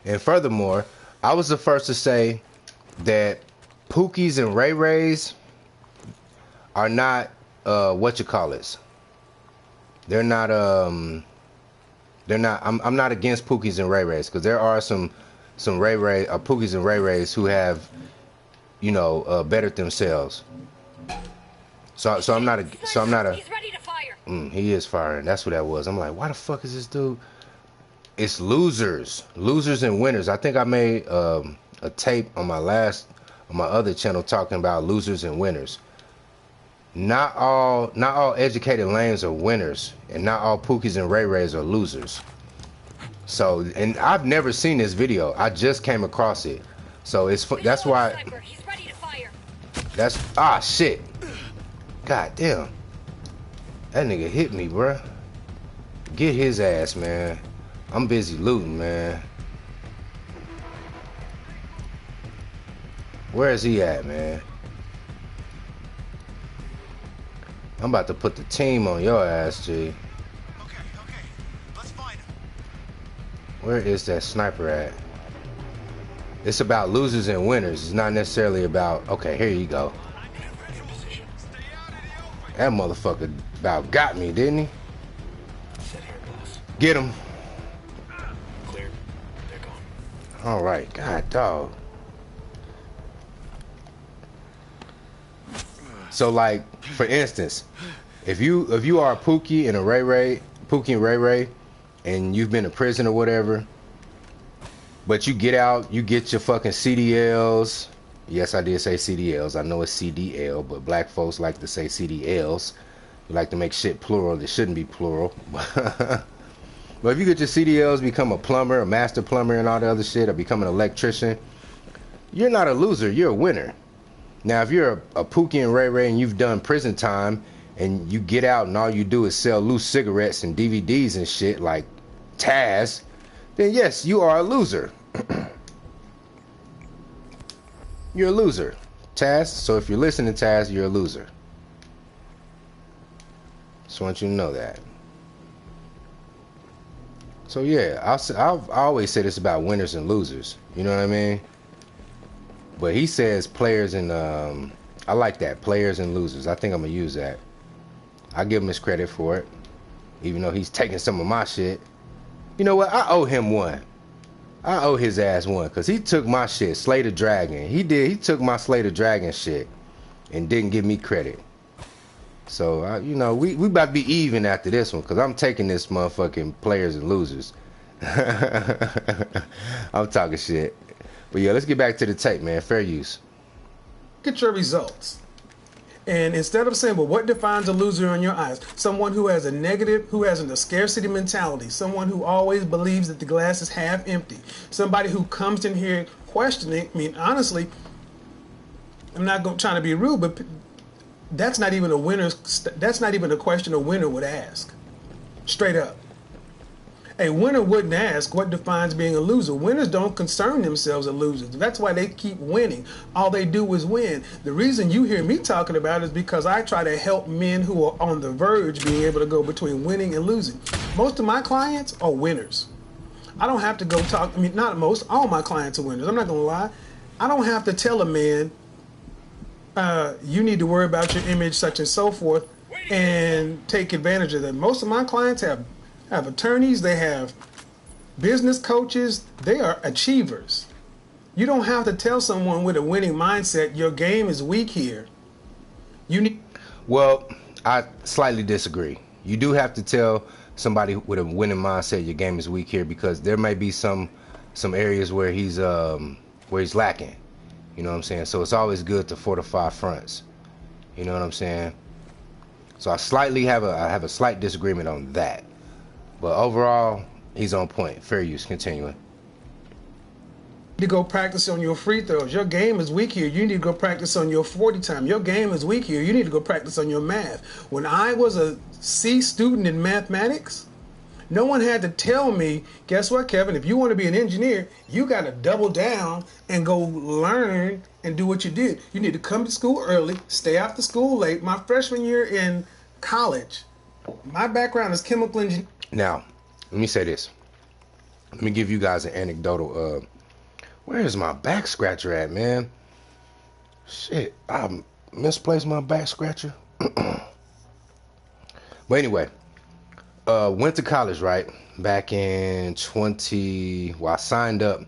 And furthermore, I was the first to say that Pookies and Ray Rays are not what you call it. They're not I'm not against Pookies and Ray Rays, because there are some Pookies and Ray Rays who have, bettered themselves. So I'm not a He's ready to fire. He is firing. That's what that was. I'm like, why the fuck is this dude? It's losers and winners. I think I made a tape on my other channel talking about losers and winners. Not all educated lames are winners, and not all Pookies and Ray Rays are losers. So, and I've never seen this video. I just came across it. So that's why. He's ready to fire. Shit. God damn. That nigga hit me, bruh. Get his ass, man. I'm busy looting, man. Where is he at, man? I'm about to put the team on your ass, G. Okay. Let's find him. Where is that sniper at? It's about losers and winners. It's not necessarily about, okay, here you go. That motherfucker about got me, didn't he? Get him. Clear. They're gone. All right. God, dog. So, like, for instance, if you are a Pookie and a Pookie and Ray Ray, and you've been to prison or whatever, but you get out, you get your fucking CDLs. Yes, I did say CDLs. I know it's CDL, but black folks like to say CDLs. We like to make shit plural. It shouldn't be plural. But if you get your CDLs, become a plumber, a master plumber, and all the other shit, or become an electrician, you're not a loser. You're a winner. Now, if you're a Pookie and Ray Ray and you've done prison time and you get out and all you do is sell loose cigarettes and DVDs and shit like Taz, then yes, you are a loser. You're a loser, Taz. So if you're listening, Taz, you're a loser. Just want you to know that. So yeah, I always say this about winners and losers. You know what I mean? But he says players and I like that, players and losers. I think I'm gonna use that. I give him his credit for it, even though he's taking some of my shit. You know what? I owe him one. I owe his ass one, cause he took my shit, Slay the Dragon. He did. He took my Slay the Dragon shit and didn't give me credit. So you know, we about to be even after this one, cause I'm taking this motherfucking players and losers. I'm talking shit. But yeah, let's get back to the tape, man. Fair use. Look at your results. And instead of saying, well, what defines a loser in your eyes? Someone who has a negative, who has a scarcity mentality. Someone who always believes that the glass is half empty. Somebody who comes in here questioning. I mean, honestly, I'm not trying to be rude, but that's not even a question a winner would ask. Straight up. A winner wouldn't ask what defines being a loser. Winners don't concern themselves as losers. That's why they keep winning. All they do is win. The reason you hear me talking about it is because I try to help men who are on the verge being able to go between winning and losing. Most of my clients are winners. I don't have to go talk. I mean, not most. All my clients are winners. I'm not going to lie. I don't have to tell a man, you need to worry about your image, such and so forth, and take advantage of that. Most of my clients have attorneys, they have business coaches, they are achievers. You don't have to tell someone with a winning mindset, your game is weak here. Well, I slightly disagree. You do have to tell somebody with a winning mindset your game is weak here, because there may be some areas where he's lacking. You know what I'm saying? So it's always good to fortify fronts. You know what I'm saying? So I have a slight disagreement on that. But overall, he's on point. Fair use. Continuing. You need to go practice on your free throws. Your game is weak here. You need to go practice on your 40 time. Your game is weak here. You need to go practice on your math. When I was a C student in mathematics, no one had to tell me, guess what, Kevin? If you want to be an engineer, you got to double down and go learn and do what you did. You need to come to school early, stay after school late. My freshman year in college, my background is chemical engineering. Now, let me say this. Let me give you guys an anecdotal. Where is my back scratcher at, man? Shit, I misplaced my back scratcher. But anyway, went to college, right? Back in I signed up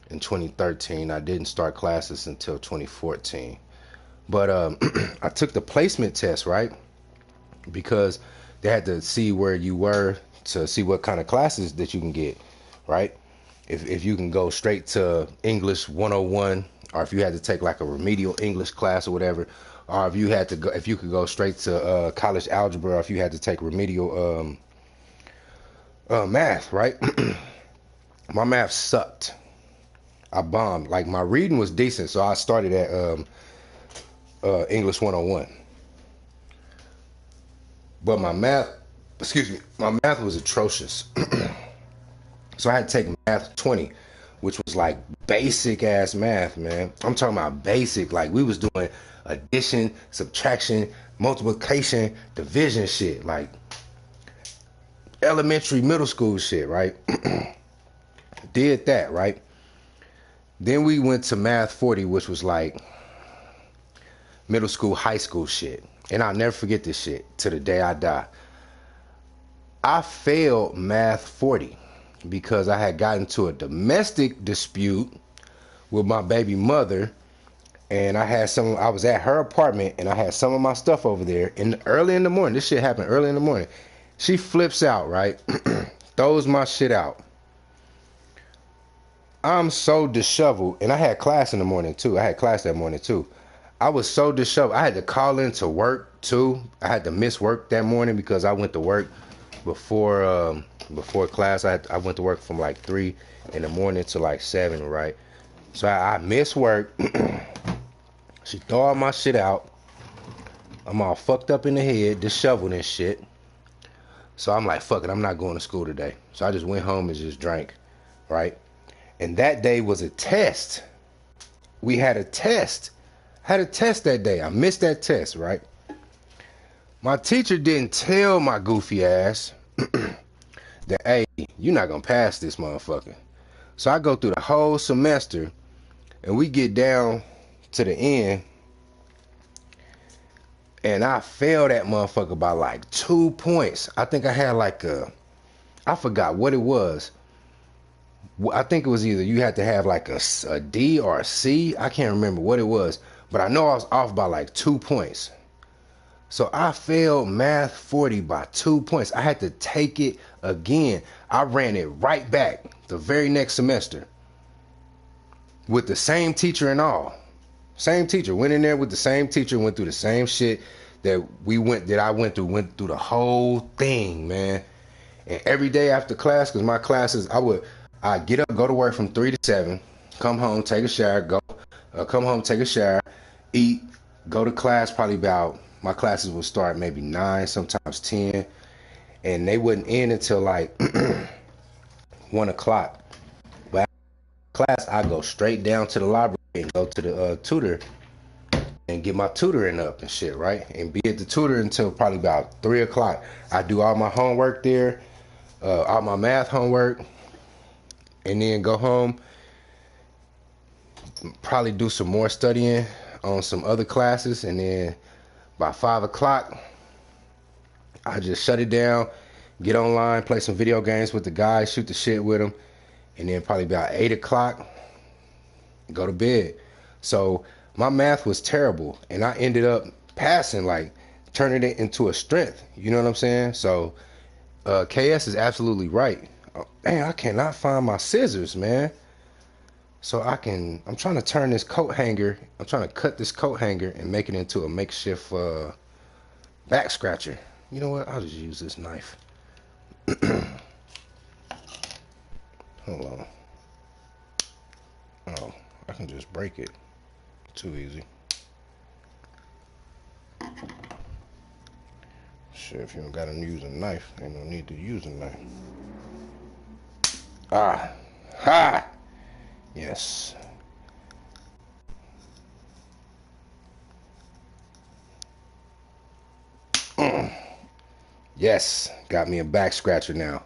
in 2013. I didn't start classes until 2014. But I took the placement test, right? Because they had to see where you were to see what kind of classes that you can get, right? If you can go straight to English 101, or if you had to take like a remedial English class or whatever, or if you could go straight to college algebra, or if you had to take remedial math, right? My math sucked. I bombed. Like, my reading was decent, so I started at English 101. But my math was atrocious. So I had to take math 20, which was like basic ass math, man. I'm talking about basic. Like, we was doing addition, subtraction, multiplication, division shit. Like elementary, middle school shit, right? Did that, right? Then we went to math 40, which was like middle school, high school shit. And I'll never forget this shit to the day I die. I failed Math 40 because I had gotten to a domestic dispute with my baby mother, and I was at her apartment, and I had some of my stuff over there early in the morning. This shit happened early in the morning. She flips out, right? Throws my shit out. I'm so disheveled, and I had class in the morning too. I had class that morning too. I was so disheveled. I had to call in to work too. I had to miss work that morning because I went to work before class. I went to work from like 3 in the morning to like 7, right? So I missed work. She throw all my shit out. I'm all fucked up in the head, disheveled and shit. So I'm like, fuck it, I'm not going to school today. So I just went home and just drank, right? And that day was a test. We had a test. Had a test that day. I missed that test, right? My teacher didn't tell my goofy ass that, hey, you're not gonna pass this motherfucker. So I go through the whole semester, and we get down to the end, and I failed that motherfucker by like 2 points. I think I had I forgot what it was. I think it was either you had to have like a D or a C. I can't remember what it was, but I know I was off by like 2 points. So I failed Math 40 by 2 points. I had to take it again. I ran it right back the very next semester with the same teacher and all. Same teacher. Went in there with the same teacher, went through the same shit that I went through the whole thing, man. And every day after class, because my classes, I'd get up, go to work from 3 to 7, come home, take a shower, come home, take a shower, eat, go to class my classes would start maybe 9, sometimes 10, and they wouldn't end until like 1 o'clock. But after class, I go straight down to the library and go to the tutor and get my tutoring up and shit, right? And be at the tutor until probably about 3 o'clock. I do all my homework there, all my math homework, and then go home, probably do some more studying on some other classes, and then by 5 o'clock, I just shut it down, get online, play some video games with the guys, shoot the shit with them, and then probably about 8 o'clock, go to bed. So my math was terrible, and I ended up passing, like turning it into a strength. You know what I'm saying? So KS is absolutely right. Man, I cannot find my scissors, man. So I'm trying to turn this coat hanger. I'm trying to cut this coat hanger and make it into a makeshift back scratcher. You know what? I'll just use this knife. Hold on. Oh, I can just break it. Too easy. Shit, if you don't gotta use a knife, ain't no need to use a knife. Ah. Ha! Yes. Yes. Got me a back scratcher now.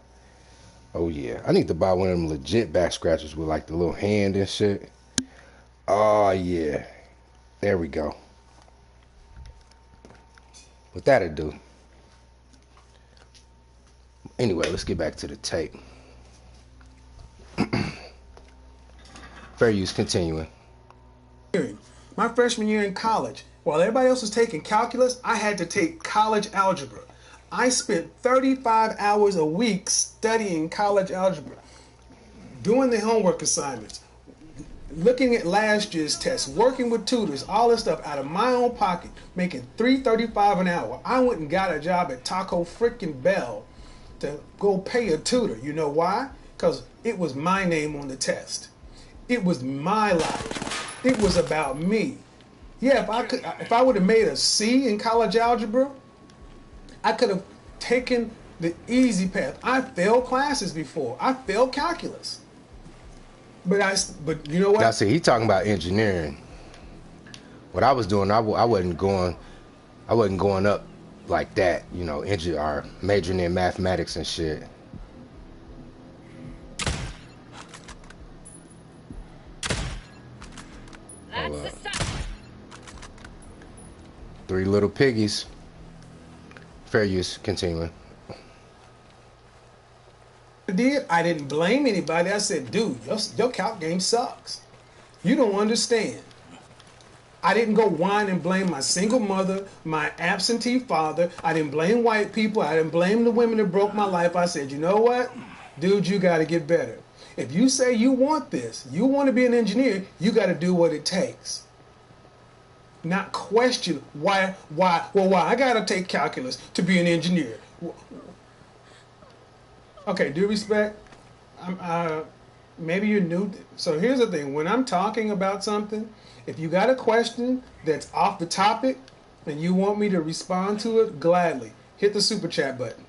Oh yeah. I need to buy one of them legit back scratchers with like the little hand and shit. Oh yeah. There we go. What that'll do. Anyway, let's get back to the tape. Fair use continuing. My freshman year in college, while everybody else was taking calculus, I had to take college algebra. I spent 35 hours a week studying college algebra, doing the homework assignments, looking at last year's tests, working with tutors, all this stuff out of my own pocket, making $3.35 an hour. I went and got a job at Taco freaking Bell to go pay a tutor. You know why? Because it was my name on the test. It was my life. It was about me. Yeah, if I would have made a C in college algebra, I could have taken the easy path. I failed classes before. I failed calculus. But you know what? Now see, he talking about engineering. What I was doing, I wasn't going up like that, you know, or majoring in mathematics and shit. That's the stuff. 3 little piggies. Fair use, continuing. I didn't blame anybody. I said, dude, your calc game sucks. You don't understand. I didn't go whine and blame my single mother, my absentee father. I didn't blame white people. I didn't blame the women that broke my life. I said, you know what? Dude, you got to get better. If you say you want this, you want to be an engineer, you got to do what it takes. Not question why, I got to take calculus to be an engineer. Okay, due respect, maybe you're new. So here's the thing. When I'm talking about something, if you got a question that's off the topic and you want me to respond to it, gladly hit the super chat button.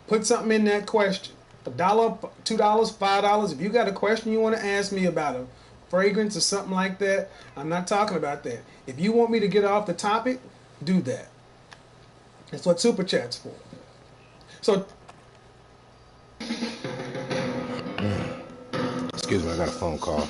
Put something in that question. $1, $2, $5. If you got a question you want to ask me about a fragrance or something like that, I'm not talking about that. If you want me to get off the topic, do that. That's what super chat's for. So Excuse me, I got a phone call.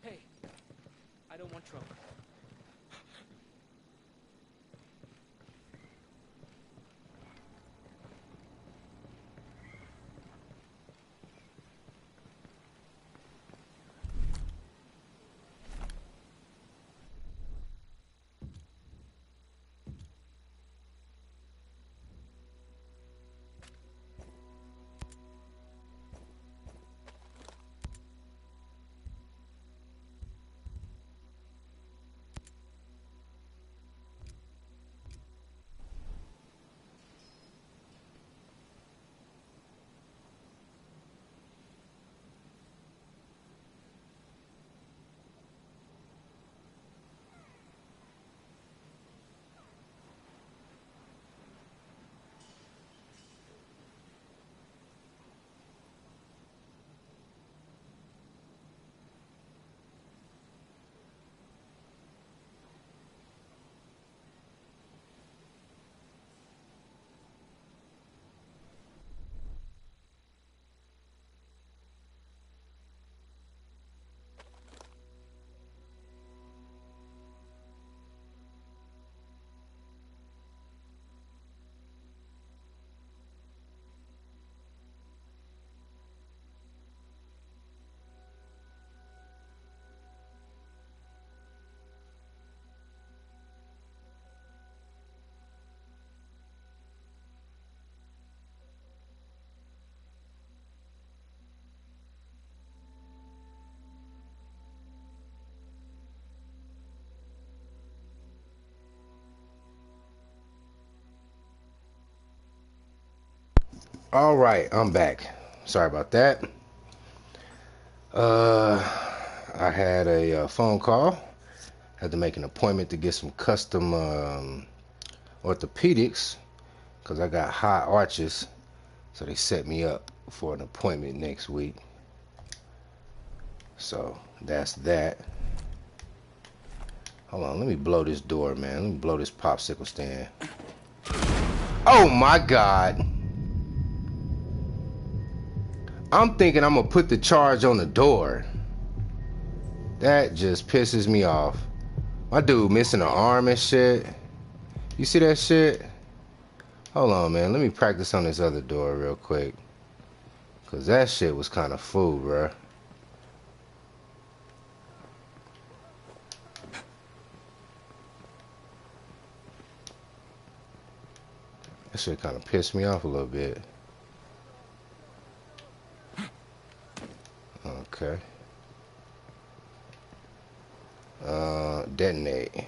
Hey, I don't want trouble. All right, I'm back. Sorry about that. Uh, I had a phone call. Had to make an appointment to get some custom orthopedics because I got high arches. So they set me up for an appointment next week. So that's that. Hold on, let me blow this door, man. Let me blow this popsicle stand. Oh my God. I'm thinking I'm gonna put the charge on the door. That just pisses me off. My dude missing an arm and shit. You see that shit? Hold on, man. Let me practice on this other door real quick. Cause that shit was kind of fool, bruh. That shit kind of pissed me off a little bit. Okay. Detonate.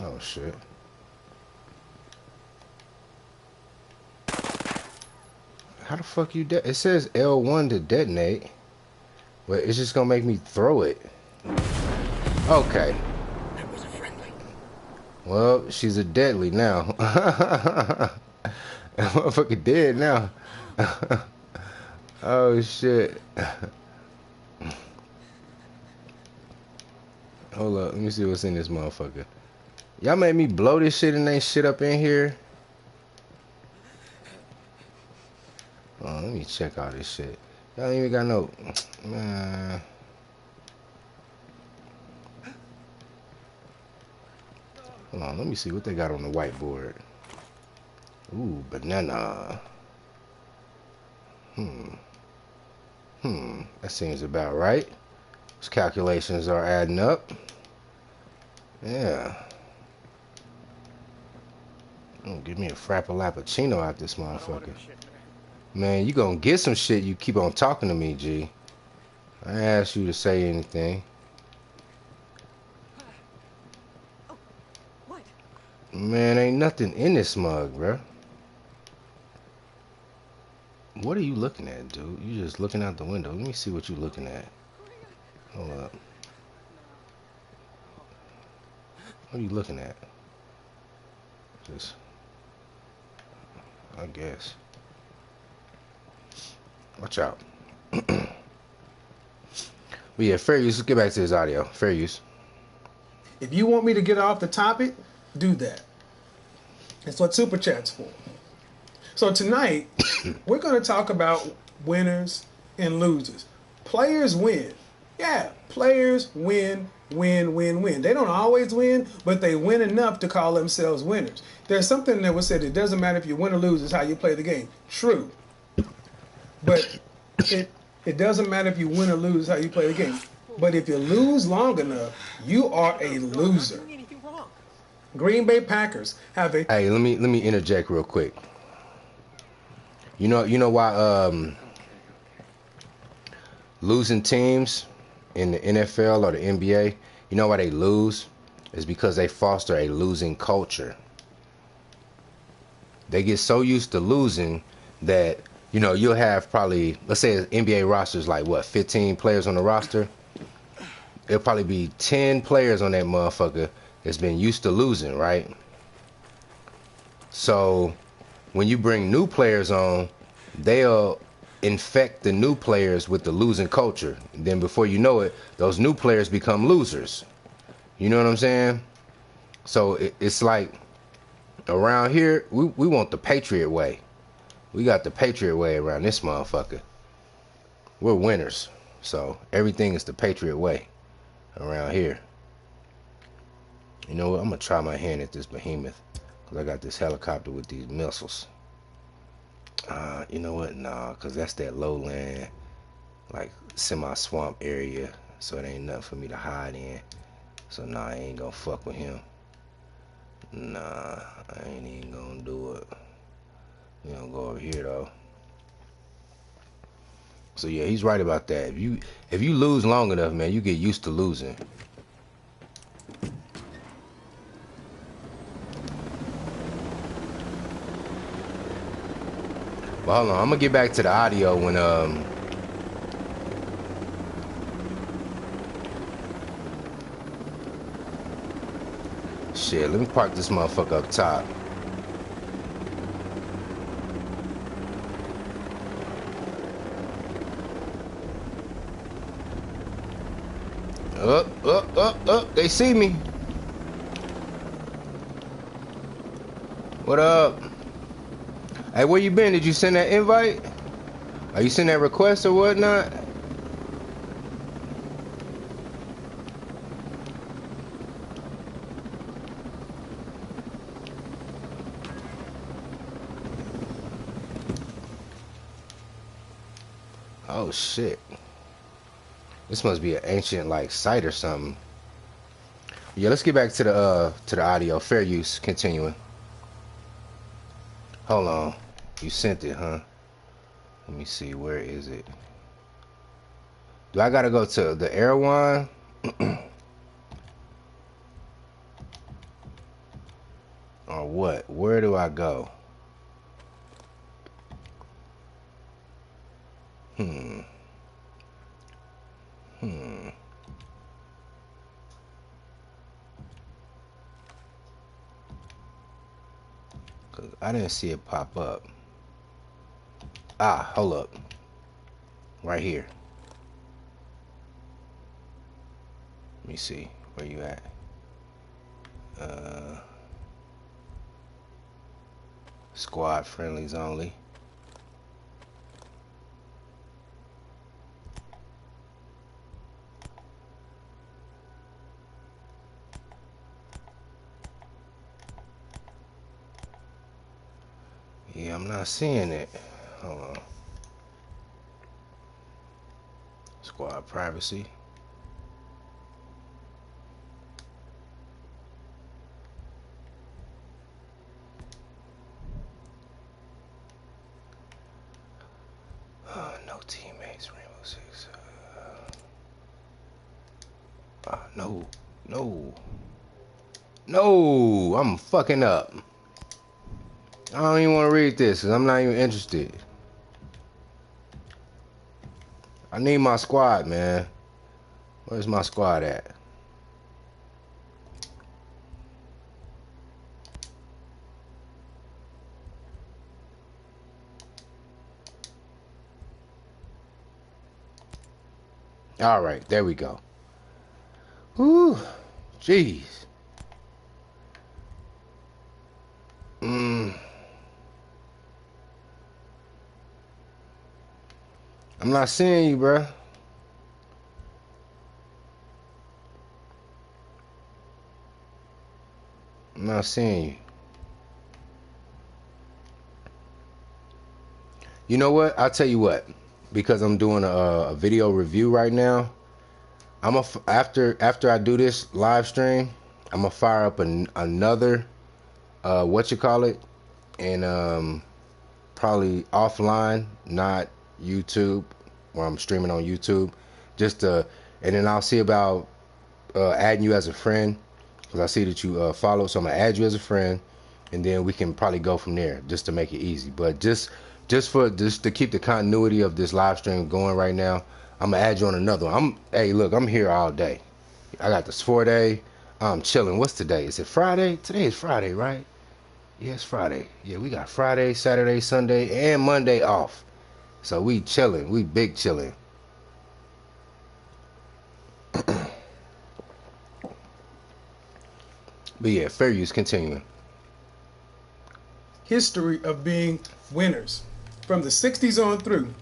Oh shit. How the fuck you it says L1 to detonate, but it's just gonna make me throw it. Okay. That was a friendly. Well, she's a deadly now. That motherfucker dead now. Oh shit. Hold up, let me see what's in this motherfucker. Y'all made me blow this shit and ain't shit up in here. Oh, let me check all this shit. Y'all ain't even got no... Man. Hold on, let me see what they got on the whiteboard. Ooh, banana. That seems about right. Those calculations are adding up. Yeah. Oh, give me a frappuccino out this motherfucker. Man, you gonna get some shit, you keep on talking to me, G. I ain't asked you to say anything. Oh, what? Man, ain't nothing in this mug, bruh. What are you looking at, dude? You just looking out the window. Let me see what you looking at. Hold up. What are you looking at? Just... I guess. Watch out. But yeah, fair use. Let's get back to this audio. Fair use. If you want me to get off the topic, do that. That's what Super Chat's for. So tonight, we're going to talk about winners and losers. Players win. Yeah, players win. They don't always win, but they win enough to call themselves winners. There's something that was said, it doesn't matter if you win or lose, it's how you play the game. True. But it doesn't matter if you win or lose, how you play the game. But if you lose long enough, you are a loser. I'm not doing anything wrong. Green Bay Packers have a... Hey, let me interject real quick. You know why losing teams in the NFL or the NBA, you know why they lose? Is because they foster a losing culture. They get so used to losing that, you know, you'll have probably, let's say NBA roster's like what, 15 players on the roster? It'll probably be 10 players on that motherfucker that's been used to losing, right? So when you bring new players on, they'll infect the new players with the losing culture. And then before you know it, those new players become losers. You know what I'm saying? So it's like around here, we want the Patriot way. We got the Patriot way around this motherfucker. We're winners. So everything is the Patriot way around here. You know what? I'm going to try my hand at this behemoth. Because I got this helicopter with these missiles. You know what? Nah, because that's that lowland, like semi-swamp area. So it ain't nothing for me to hide in. So nah, I ain't gonna fuck with him. Nah, I ain't even gonna do it. We gonna go over here though. So yeah, he's right about that. If you lose long enough, man, you get used to losing. But hold on, I'm gonna get back to the audio when shit, let me park this motherfucker up top. Up, they see me. What up? Hey, where you been? Did you send that invite? Are you send that request or whatnot? Oh shit. This must be an ancient like site or something. Yeah, let's get back to the audio. Fair use. Continuing. Hold on. You sent it, huh? Let me see. Where is it? Do I gotta go to the Airwine? Or what? Where do I go? Hmm. Hmm. Cause I didn't see it pop up. Ah, hold up. Right here. Let me see. Where you at? Squad friendlies only. Yeah, I'm not seeing it. Hold on. Squad privacy. No teammates. Rainbow Six. No. No. No. I'm fucking up. I don't even want to read this because I'm not even interested. I need my squad, man. Where's my squad at? All right, there we go. Whew, jeez. I'm not seeing you, bruh. I'm not seeing you. You know what? I'll tell you what. Because I'm doing a video review right now. After I do this live stream, I'm gonna fire up another what you call it, and probably offline, not YouTube, where I'm streaming on YouTube. And then I'll see about adding you as a friend, because I see that you follow. So I'm gonna add you as a friend, and then we can probably go from there, just to make it easy. But just to keep the continuity of this live stream going right now, I'm gonna add you on another one. Hey, look, I'm here all day. I got this 4-day. I'm chilling. What's today? Is it Friday? Today is Friday, right? Yeah, it's Friday. Yeah, we got Friday, Saturday, Sunday, and Monday off. So we chilling. We big chilling. But yeah, fair use. Continuing. History of being winners. From the 60s on through,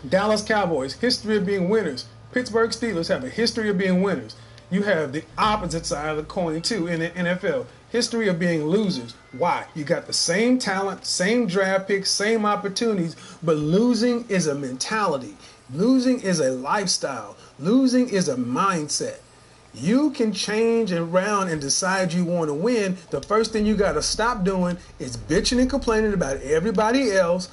Dallas Cowboys, history of being winners. Pittsburgh Steelers have a history of being winners. You have the opposite side of the coin, too, in the NFL. History of being losers. Why? You got the same talent, same draft picks, same opportunities, but losing is a mentality. Losing is a lifestyle. Losing is a mindset. You can change around and decide you want to win. The first thing you got to stop doing is bitching and complaining about everybody else,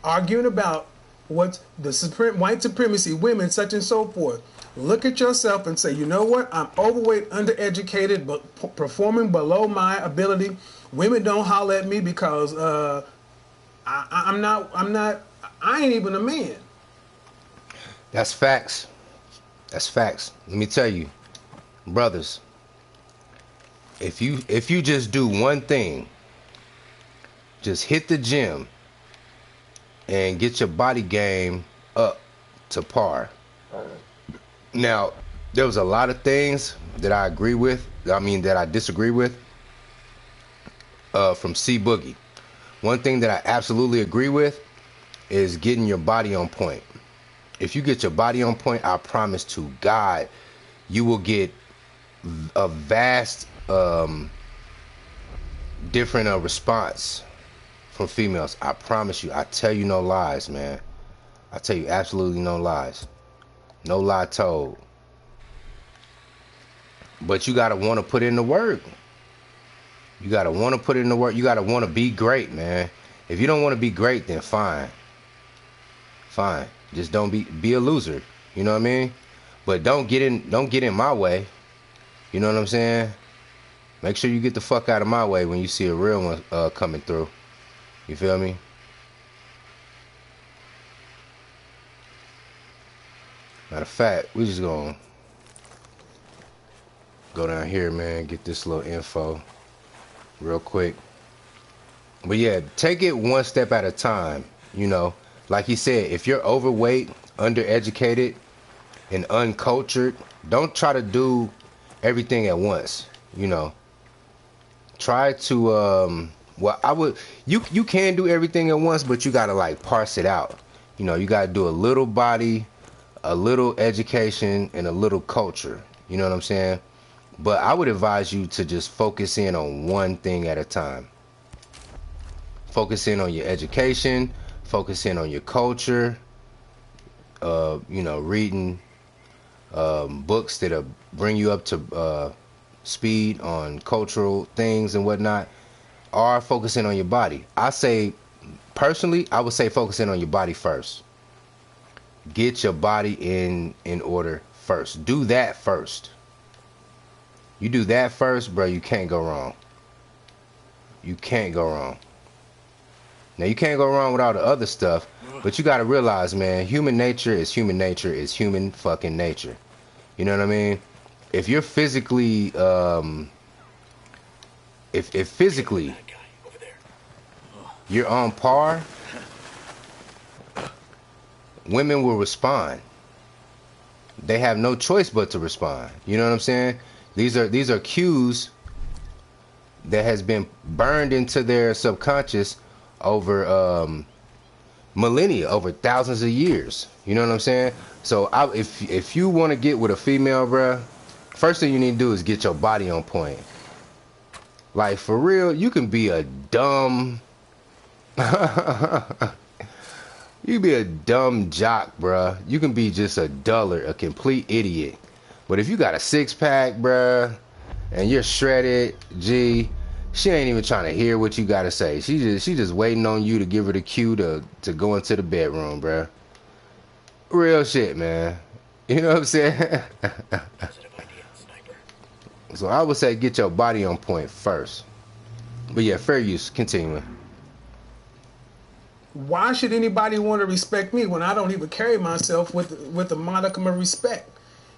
arguing about what's the white supremacy, women, such and so forth. Look at yourself and say, you know what? I'm overweight, undereducated, but performing below my ability. Women don't holler at me because I ain't even a man. That's facts. That's facts. Let me tell you, brothers, if you just do one thing, just hit the gym and get your body game up to par. Now, there was a lot of things that I agree with. I mean, that I disagree with from C Boogie. One thing that I absolutely agree with is getting your body on point. If you get your body on point, I promise to God, you will get a vast different response from females. I promise you. I tell you no lies, man. I tell you absolutely no lies. No lie told. But you gotta want to put in the work. You gotta want to put in the work. You gotta want to be great, man. If you don't want to be great, then fine. Fine. Just don't be a loser. You know what I mean? But don't get in my way. You know what I'm saying? Make sure you get the fuck out of my way when you see a real one coming through. You feel me? Matter of fact, we just gonna go down here, man, get this little info real quick. But yeah, take it one step at a time. You know, like he said, if you're overweight, undereducated, and uncultured, don't try to do everything at once. You know, try to well, I would, you can do everything at once, but you gotta like parse it out. You know, you gotta do a little body, a little education, and a little culture. You know what I'm saying? But I would advise you to just focus in on one thing at a time. Focus in on your education, focus in on your culture, you know, reading books that'll bring you up to speed on cultural things and whatnot, or focusing on your body. I say, personally, I would say focusing on your body first. Get your body in order first. Do that first. You do that first, bro, you can't go wrong. You can't go wrong. Now, you can't go wrong with all the other stuff, but you got to realize, man, human nature is human nature is human fucking nature. You know what I mean? If you're physically, if physically you're on par, women will respond. They have no choice but to respond. You know what I'm saying? These are cues that has been burned into their subconscious over millennia, over thousands of years. You know what I'm saying? So if you want to get with a female, bruh, first thing you need to do is get your body on point. Like, for real, you can be a dumb you can be a dumb jock, bruh. You can be just a dullard, a complete idiot. But if you got a six-pack, bruh, and you're shredded, G, she ain't even trying to hear what you got to say. She just waiting on you to give her the cue to go into the bedroom, bruh. Real shit, man. You know what I'm saying? So I would say get your body on point first. But yeah, fair use. Continuing. Why should anybody want to respect me when I don't even carry myself with a modicum of respect?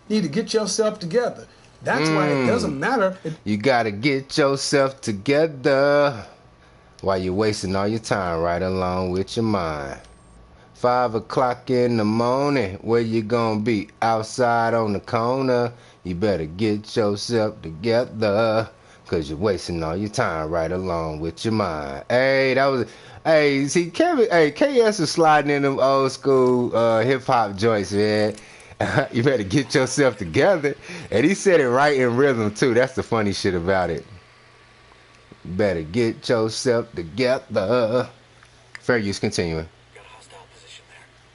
You need to get yourself together. That's why it doesn't matter. You gotta get yourself together while you're wasting all your time right along with your mind. 5 o'clock in the morning, where you gonna be? Outside on the corner. You better get yourself together, cause you're wasting all your time right along with your mind. Hey, see, KS is sliding in them old school hip hop joints, man. You better get yourself together. And he said it right in rhythm too. That's the funny shit about it. You better get yourself together. Fair use, continuing.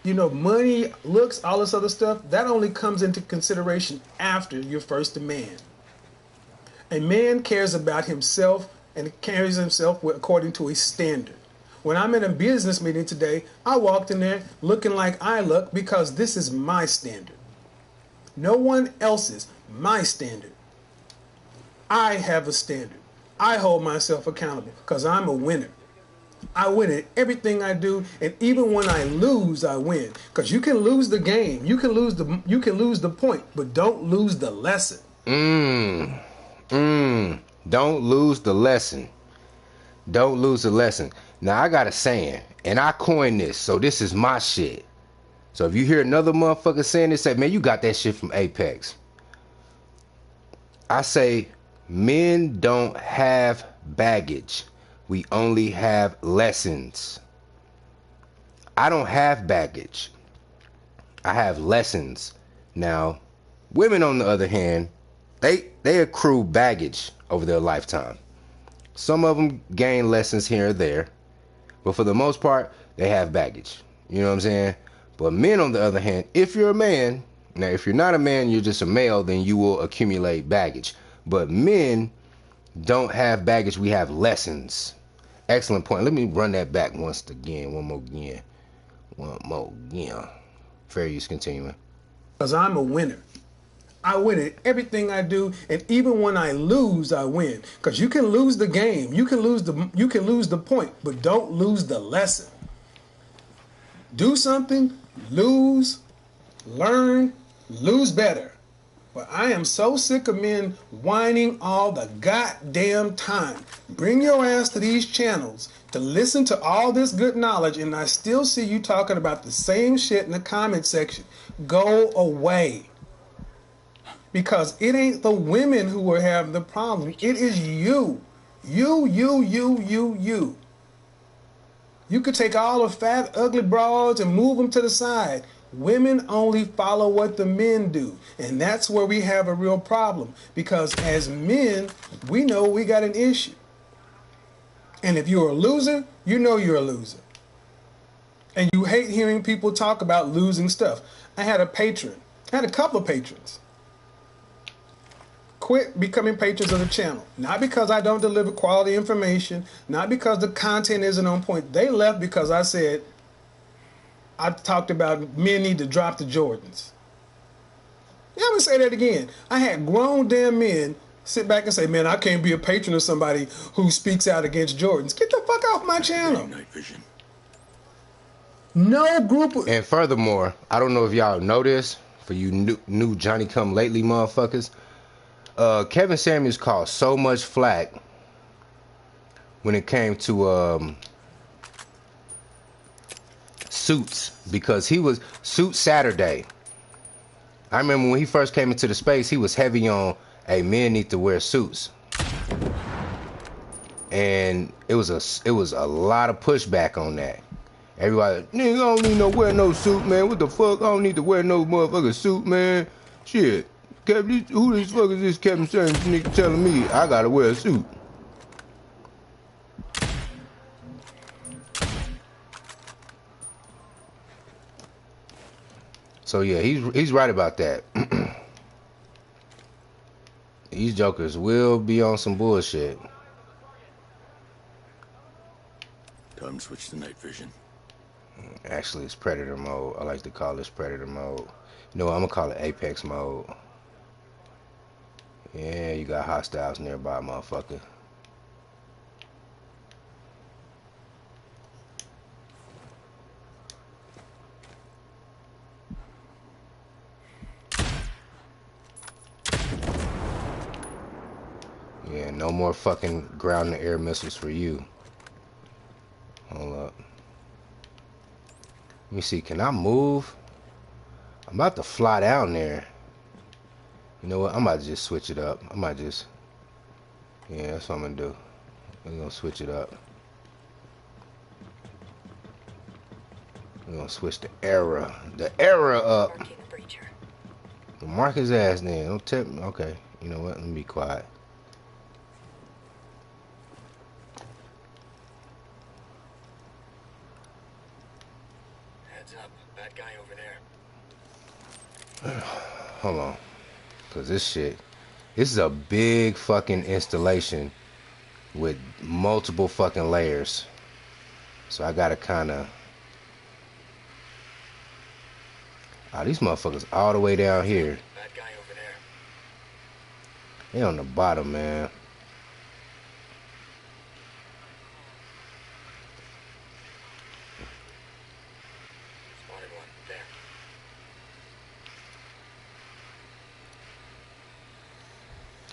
You know, money, looks, all this other stuff, that only comes into consideration after you're first a man. A man cares about himself and carries himself according to a standard. When I'm in a business meeting today, I walked in there looking like I look because this is my standard. No one else's, my standard. I have a standard. I hold myself accountable because I'm a winner. I win at everything I do, and even when I lose, I win. Because you can lose the game, you can lose the point, but don't lose the lesson. Don't lose the lesson. Don't lose the lesson. Now, I got a saying, and I coined this, so this is my shit. So if you hear another motherfucker saying this, say, man, you got that shit from Apex. I say, men don't have baggage. We only have lessons. I don't have baggage. I have lessons. Now, women, on the other hand, they accrue baggage over their lifetime. Some of them gain lessons here or there, but for the most part, they have baggage. You know what I'm saying? But men, on the other hand, if you're a man, now if you're not a man, you're just a male, then you will accumulate baggage. But men don't have baggage, we have lessons. Excellent point. Let me run that back one more again. Fair use continuing. Because I'm a winner. I win at everything I do, and even when I lose, I win. Because you can lose the game, you can lose the point, but don't lose the lesson. Do something, lose, learn, lose better. But I am so sick of men whining all the goddamn time. Bring your ass to these channels to listen to all this good knowledge, and I still see you talking about the same shit in the comment section. Go away. Because it ain't the women who will have the problem. It is you. You. You could take all the fat, ugly broads and move them to the side. Women only follow what the men do. And that's where we have a real problem. Because as men, we know we got an issue. And if you're a loser, you know you're a loser. And you hate hearing people talk about losing stuff. I had a patron. I had a couple of patrons quit becoming patrons of the channel. Not because I don't deliver quality information, not because the content isn't on point. They left because I said, I talked about men need to drop the Jordans. Yeah, I'm going to say that again. I had grown damn men sit back and say, man, I can't be a patron of somebody who speaks out against Jordans. Get the fuck off my channel. Night vision. No group of... And furthermore, I don't know if y'all know this, for you new Johnny come lately motherfuckers. Kevin Samuels caught so much flack when it came to Suits, because he was Suits Saturday. I remember when he first came into the space, he was heavy on, hey, men need to wear suits. And it was a lot of pushback on that. Everybody, nigga, I don't need no wear no suit, man. What the fuck? I don't need to wear no motherfucking suit, man. Shit. Who the fuck is this Kevin Samuels nigga telling me I gotta wear a suit? So yeah, he's right about that. These jokers will be on some bullshit. Time to switch to night vision. Actually, it's Predator mode. I like to call this Predator mode. You know what? I'm gonna call it Apex mode. Yeah, you got hostiles nearby, motherfucker. Yeah, no more fucking ground and air missiles for you. Hold up. Let me see, can I move? I'm about to fly down there. You know what? I'm about to just switch it up. I might just... Yeah, that's what I'm gonna do. We're gonna switch it up. We're gonna switch the era. The era up. Mark his ass then. Don't tip me. Okay. You know what? Let me be quiet. Heads up. Bad guy over there. Hold on. Cause this is a big fucking installation with multiple fucking layers. So I gotta kinda... Oh, these motherfuckers all the way down here. Bad guy over there. They on the bottom, man. Spotted one. There.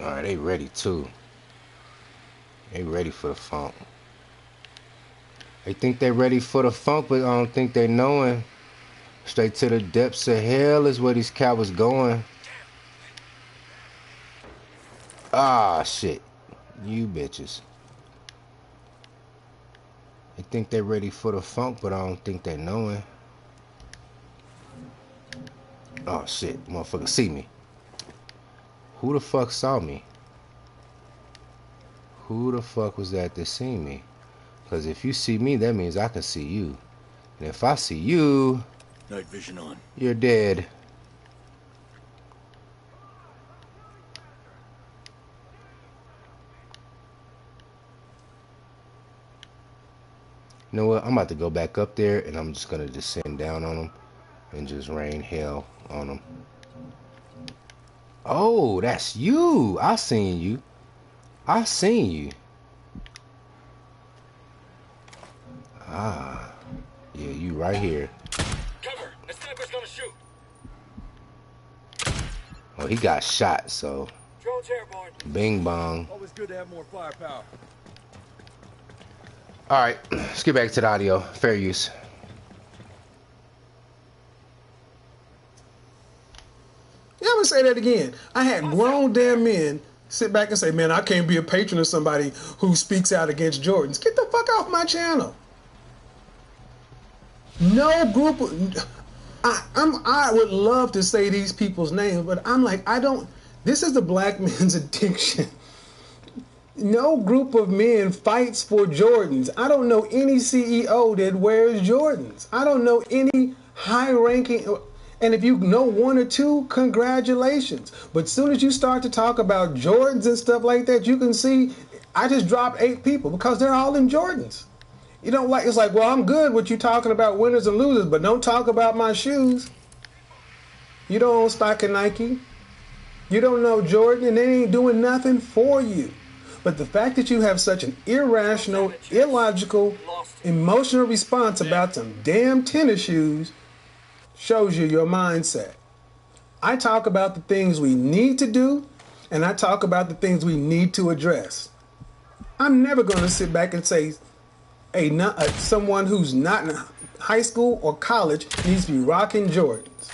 Alright, they ready too. They ready for the funk. They think they ready for the funk, but I don't think they knowing. Straight to the depths of hell is where these cowards going. Ah, shit. You bitches. They think they ready for the funk, but I don't think they knowing. Oh, shit. Motherfucker see me. Who the fuck saw me? Who the fuck was that seen me? Because if you see me, that means I can see you. And if I see you... Night vision on. You're dead. You know what? I'm about to go back up there and I'm just gonna descend down on them and just rain hell on them. Oh, that's you. I seen you. I seen you. Ah, yeah, you right here. Cover! The sniper's gonna shoot! Oh, he got shot, so Drone's airborne. bing bong. Always good to have more firepower. All right, let's get back to the audio. Fair use. Yeah, I'm gonna say that again. I had grown damn men sit back and say, man, I can't be a patron of somebody who speaks out against Jordans. Get the fuck off my channel. No group of, I would love to say these people's names, but I'm like, I don't, this is the black man's addiction. No group of men fights for Jordans. I don't know any CEO that wears Jordans. I don't know any high-ranking, and if you know one or two, congratulations. But as soon as you start to talk about Jordans and stuff like that, you can see I just dropped 8 people because they're all in Jordans. You don't like, it's like, well, I'm good with you talking about winners and losers, but don't talk about my shoes. You don't own stock in Nike. You don't know Jordan, and they ain't doing nothing for you. But the fact that you have such an irrational, illogical, emotional response about some damn tennis shoes shows you your mindset. I talk about the things we need to do, and I talk about the things we need to address. I'm never going to sit back and say, someone who's not in high school or college needs to be rocking Jordans.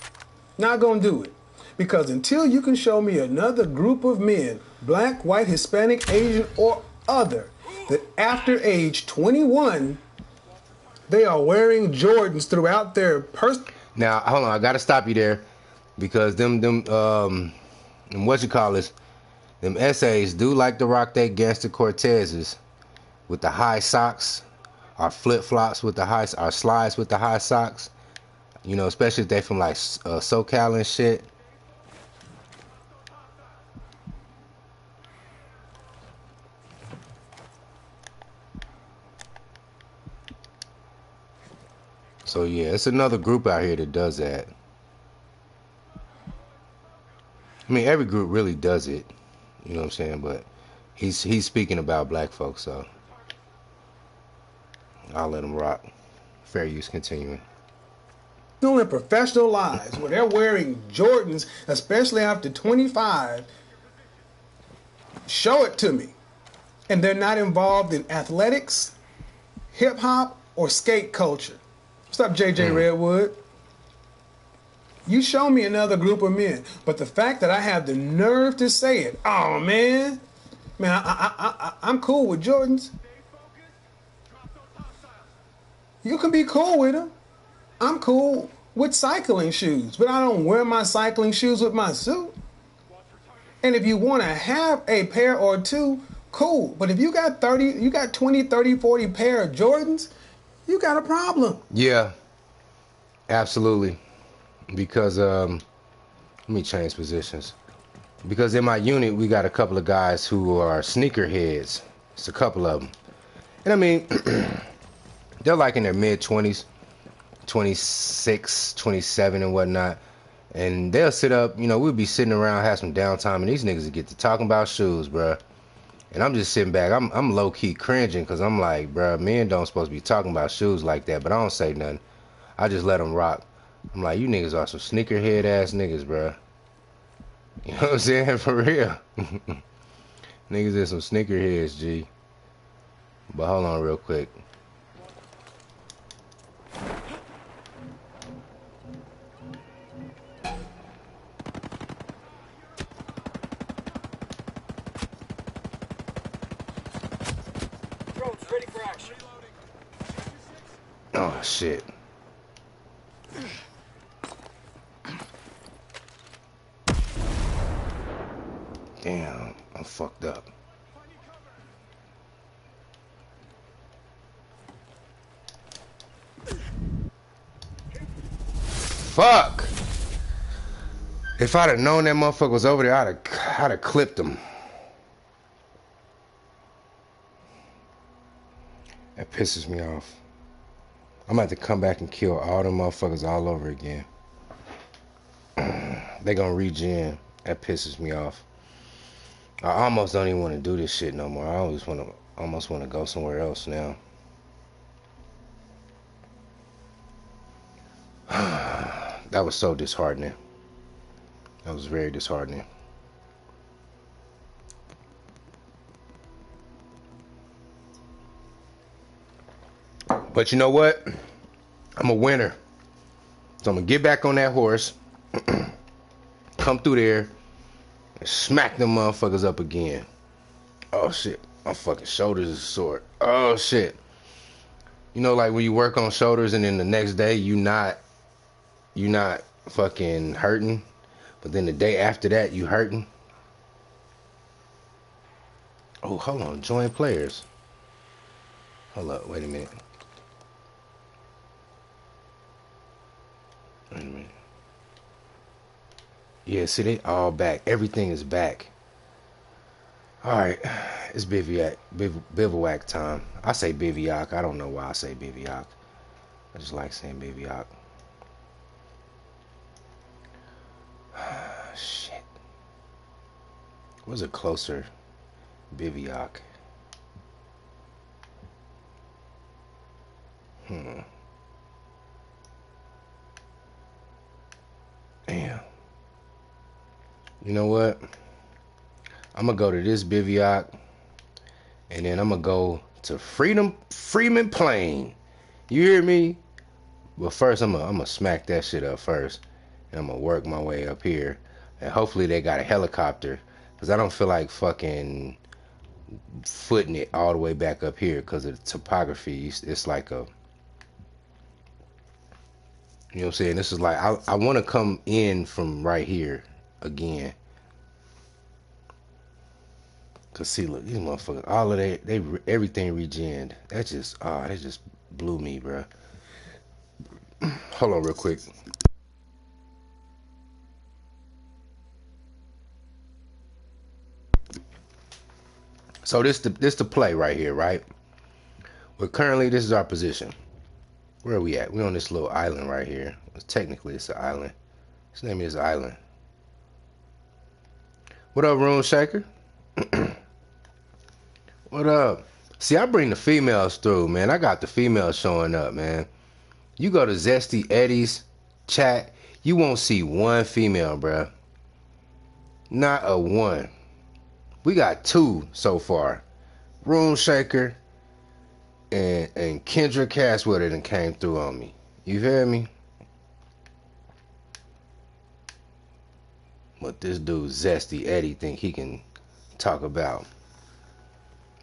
Not going to do it. Because until you can show me another group of men, black, white, Hispanic, Asian, or other, that after age 21, they are wearing Jordans throughout their Now, hold on, I gotta stop you there, because them what you call this, them essays do like to rock that Gangster Cortezes with the high socks, or flip flops with the high, or slides with the high socks. You know, especially if they from like SoCal and shit. So yeah, it's another group out here that does that. I mean, every group really does it. You know what I'm saying? But he's speaking about black folks, so I'll let him rock. Fair use continuing. in professional lives where they're wearing Jordans, especially after 25. Show it to me. And they're not involved in athletics, hip hop, or skate culture. What's up, JJ Redwood? You show me another group of men, but the fact that I have the nerve to say it, oh man, I'm cool with Jordans. You can be cool with them. I'm cool with cycling shoes, but I don't wear my cycling shoes with my suit. And if you want to have a pair or two, cool. But if you got 20, 30, 40 pair of Jordans, you got a problem. Yeah, absolutely. Because let me change positions. Because in my unit we got a couple of guys who are sneakerheads. It's a couple of them, and I mean they're like in their mid-20s, 26, 27 and whatnot. And they'll sit up, you know, we'll be sitting around, have some downtime, and these niggas will get to talking about shoes, bruh. And I'm just sitting back, I'm low-key cringing, because I'm like, bruh, men don't supposed to be talking about shoes like that, but I don't say nothing. I just let them rock. I'm like, you niggas are some sneakerhead ass niggas, bruh. You know what I'm saying? For real. Niggas is some sneakerheads, G. But hold on real quick. Drones ready for action. Oh, shit. Damn, I'm fucked up. Fuck! If I'd have known that motherfucker was over there, I'd have clipped him. That pisses me off. I'm about to come back and kill all them motherfuckers all over again. They gonna regen. That pisses me off. I almost don't even want to do this shit no more. I almost want to go somewhere else now. That was so disheartening. That was very disheartening. But you know what? I'm a winner. So I'm going to get back on that horse, come through there, and smack them motherfuckers up again. Oh, shit. My fucking shoulders is sore. Oh, shit. You know, like when you work on shoulders and then the next day you not fucking hurting, but then the day after that you hurting. Oh, hold on. Join players. Hold up. Wait a minute. Wait a minute. Yeah, see, they all back. Everything is back. All right. It's bivouac time. I say bivouac. I don't know why I say bivouac. I just like saying bivouac. Shit. What's a closer bivouac? Damn. You know what? I'm gonna go to this bivouac, and then I'm gonna go to Freeman Plain. You hear me? But first, I'm gonna smack that shit up first, and I'm gonna work my way up here, and hopefully they got a helicopter, cause I don't feel like fucking footing it all the way back up here, cause of the topography. It's like a, you know what I'm saying? This is like I want to come in from right here again. Cause see, look, these motherfuckers, all of they everything regened. That just blew me, bro. Hold on, real quick. So this the play right here, right? Well, currently this is our position. Where are we at? We're on this little island right here. Technically, it's an island. His name is Island. What up, Rune Shaker? What up? See, I bring the females through, man. I got the females showing up, man. You go to Zesty Eddie's chat, you won't see one female, bruh. Not a one. We got two so far. Rune Shaker and Kendra Caswell that came through on me. You hear me? But this dude, Zesty Eddie, think he can talk about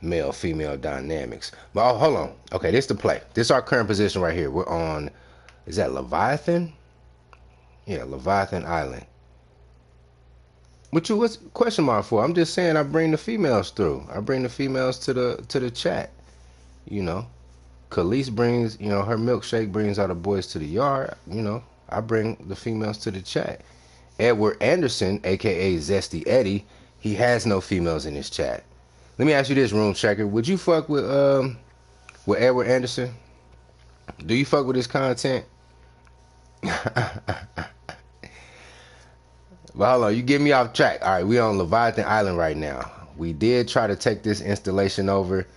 male-female dynamics. But oh, hold on. Okay, this the play. This is our current position right here. We're on, is that Leviathan? Yeah, Leviathan Island. What's question mark for? I'm just saying I bring the females through. I bring the females to the chat. You know. Khalees brings, you know, her milkshake brings all the boys to the yard. You know, I bring the females to the chat. Edward Anderson, aka Zesty Eddie, he has no females in his chat. Let me ask you this, Room Checker. Would you fuck with Edward Anderson? Do you fuck with his content? But hold on, you get me off track. All right, we on Leviathan Island right now. We did try to take this installation over.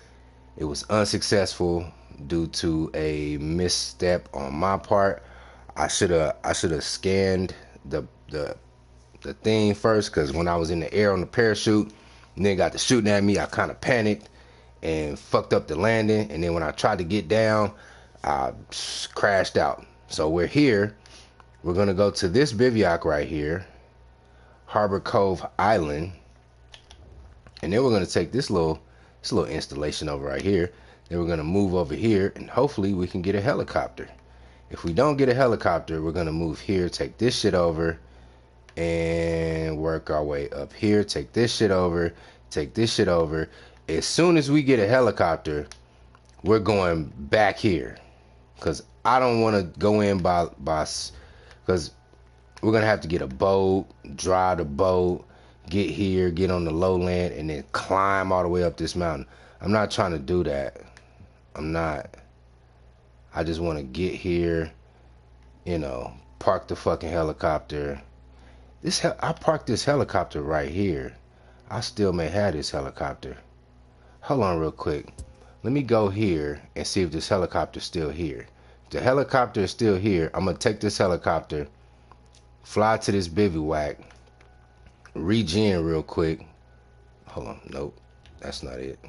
It was unsuccessful due to a misstep on my part. I should have scanned the thing first, because when I was in the air on the parachute, and then got to shooting at me, I kind of panicked and fucked up the landing. And then when I tried to get down, I crashed out. So we're here. We're gonna go to this bivouac right here, Harbor Cove Island, and then we're gonna take this little installation over right here. Then we're gonna move over here, and hopefully we can get a helicopter. If we don't get a helicopter, we're gonna move here, take this shit over, and work our way up here. Take this shit over, take this shit over. As soon as we get a helicopter, we're going back here, because I don't want to go in by Because we're going to have to get a boat, drive the boat, get here, get on the lowland, and then climb all the way up this mountain. I'm not trying to do that. I'm not. I just want to get here, you know, park the fucking helicopter. I parked this helicopter right here. I still may have this helicopter. Hold on real quick. Let me go here and see if this helicopter's still here. If the helicopter is still here, I'm going to take this helicopter, fly to this bivouac, regen real quick. Hold on. Nope. That's not it.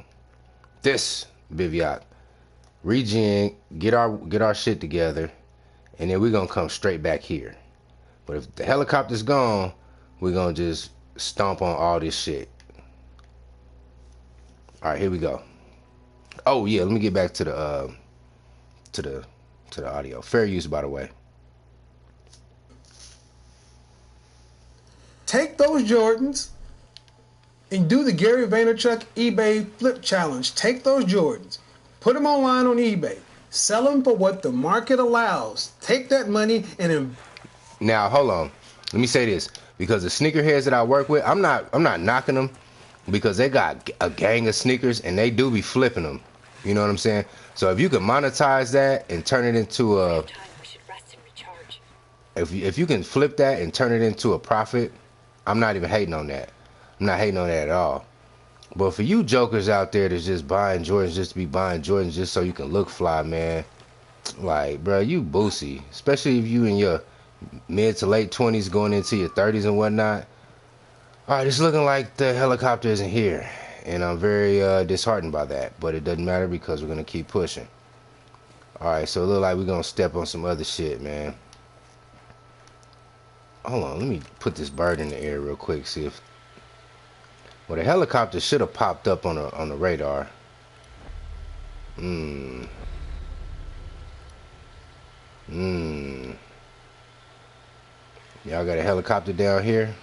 This bivouac. Regen, get our shit together, and then we're going to come straight back here. But if the helicopter's gone, we're going to just stomp on all this shit. All right, here we go. Oh yeah, let me get back to the audio. Fair use, by the way. Take those Jordans and do the Gary Vaynerchuk eBay flip challenge. Take those Jordans, put them online on eBay, sell them for what the market allows. Take that money and Now hold on. Let me say this, because the sneakerheads that I work with, I'm not knocking them, because they got a gang of sneakers and they do be flipping them. You know what I'm saying? So if you can monetize that and turn it into a, if you can flip that and turn it into a profit, I'm not even hating on that. I'm not hating on that at all. But for you jokers out there that's just buying Jordans just to be buying Jordans just so you can look fly, man, like, bro, you boosie. Especially if you in your mid to late 20s going into your 30s and whatnot. All right, it's looking like the helicopter isn't here, and I'm very disheartened by that, but it doesn't matter because we're going to keep pushing. All right, so it looks like we're going to step on some other shit, man. Hold on, let me put this bird in the air real quick, see if... Well, the helicopter should have popped up on the radar. Y'all got a helicopter down here?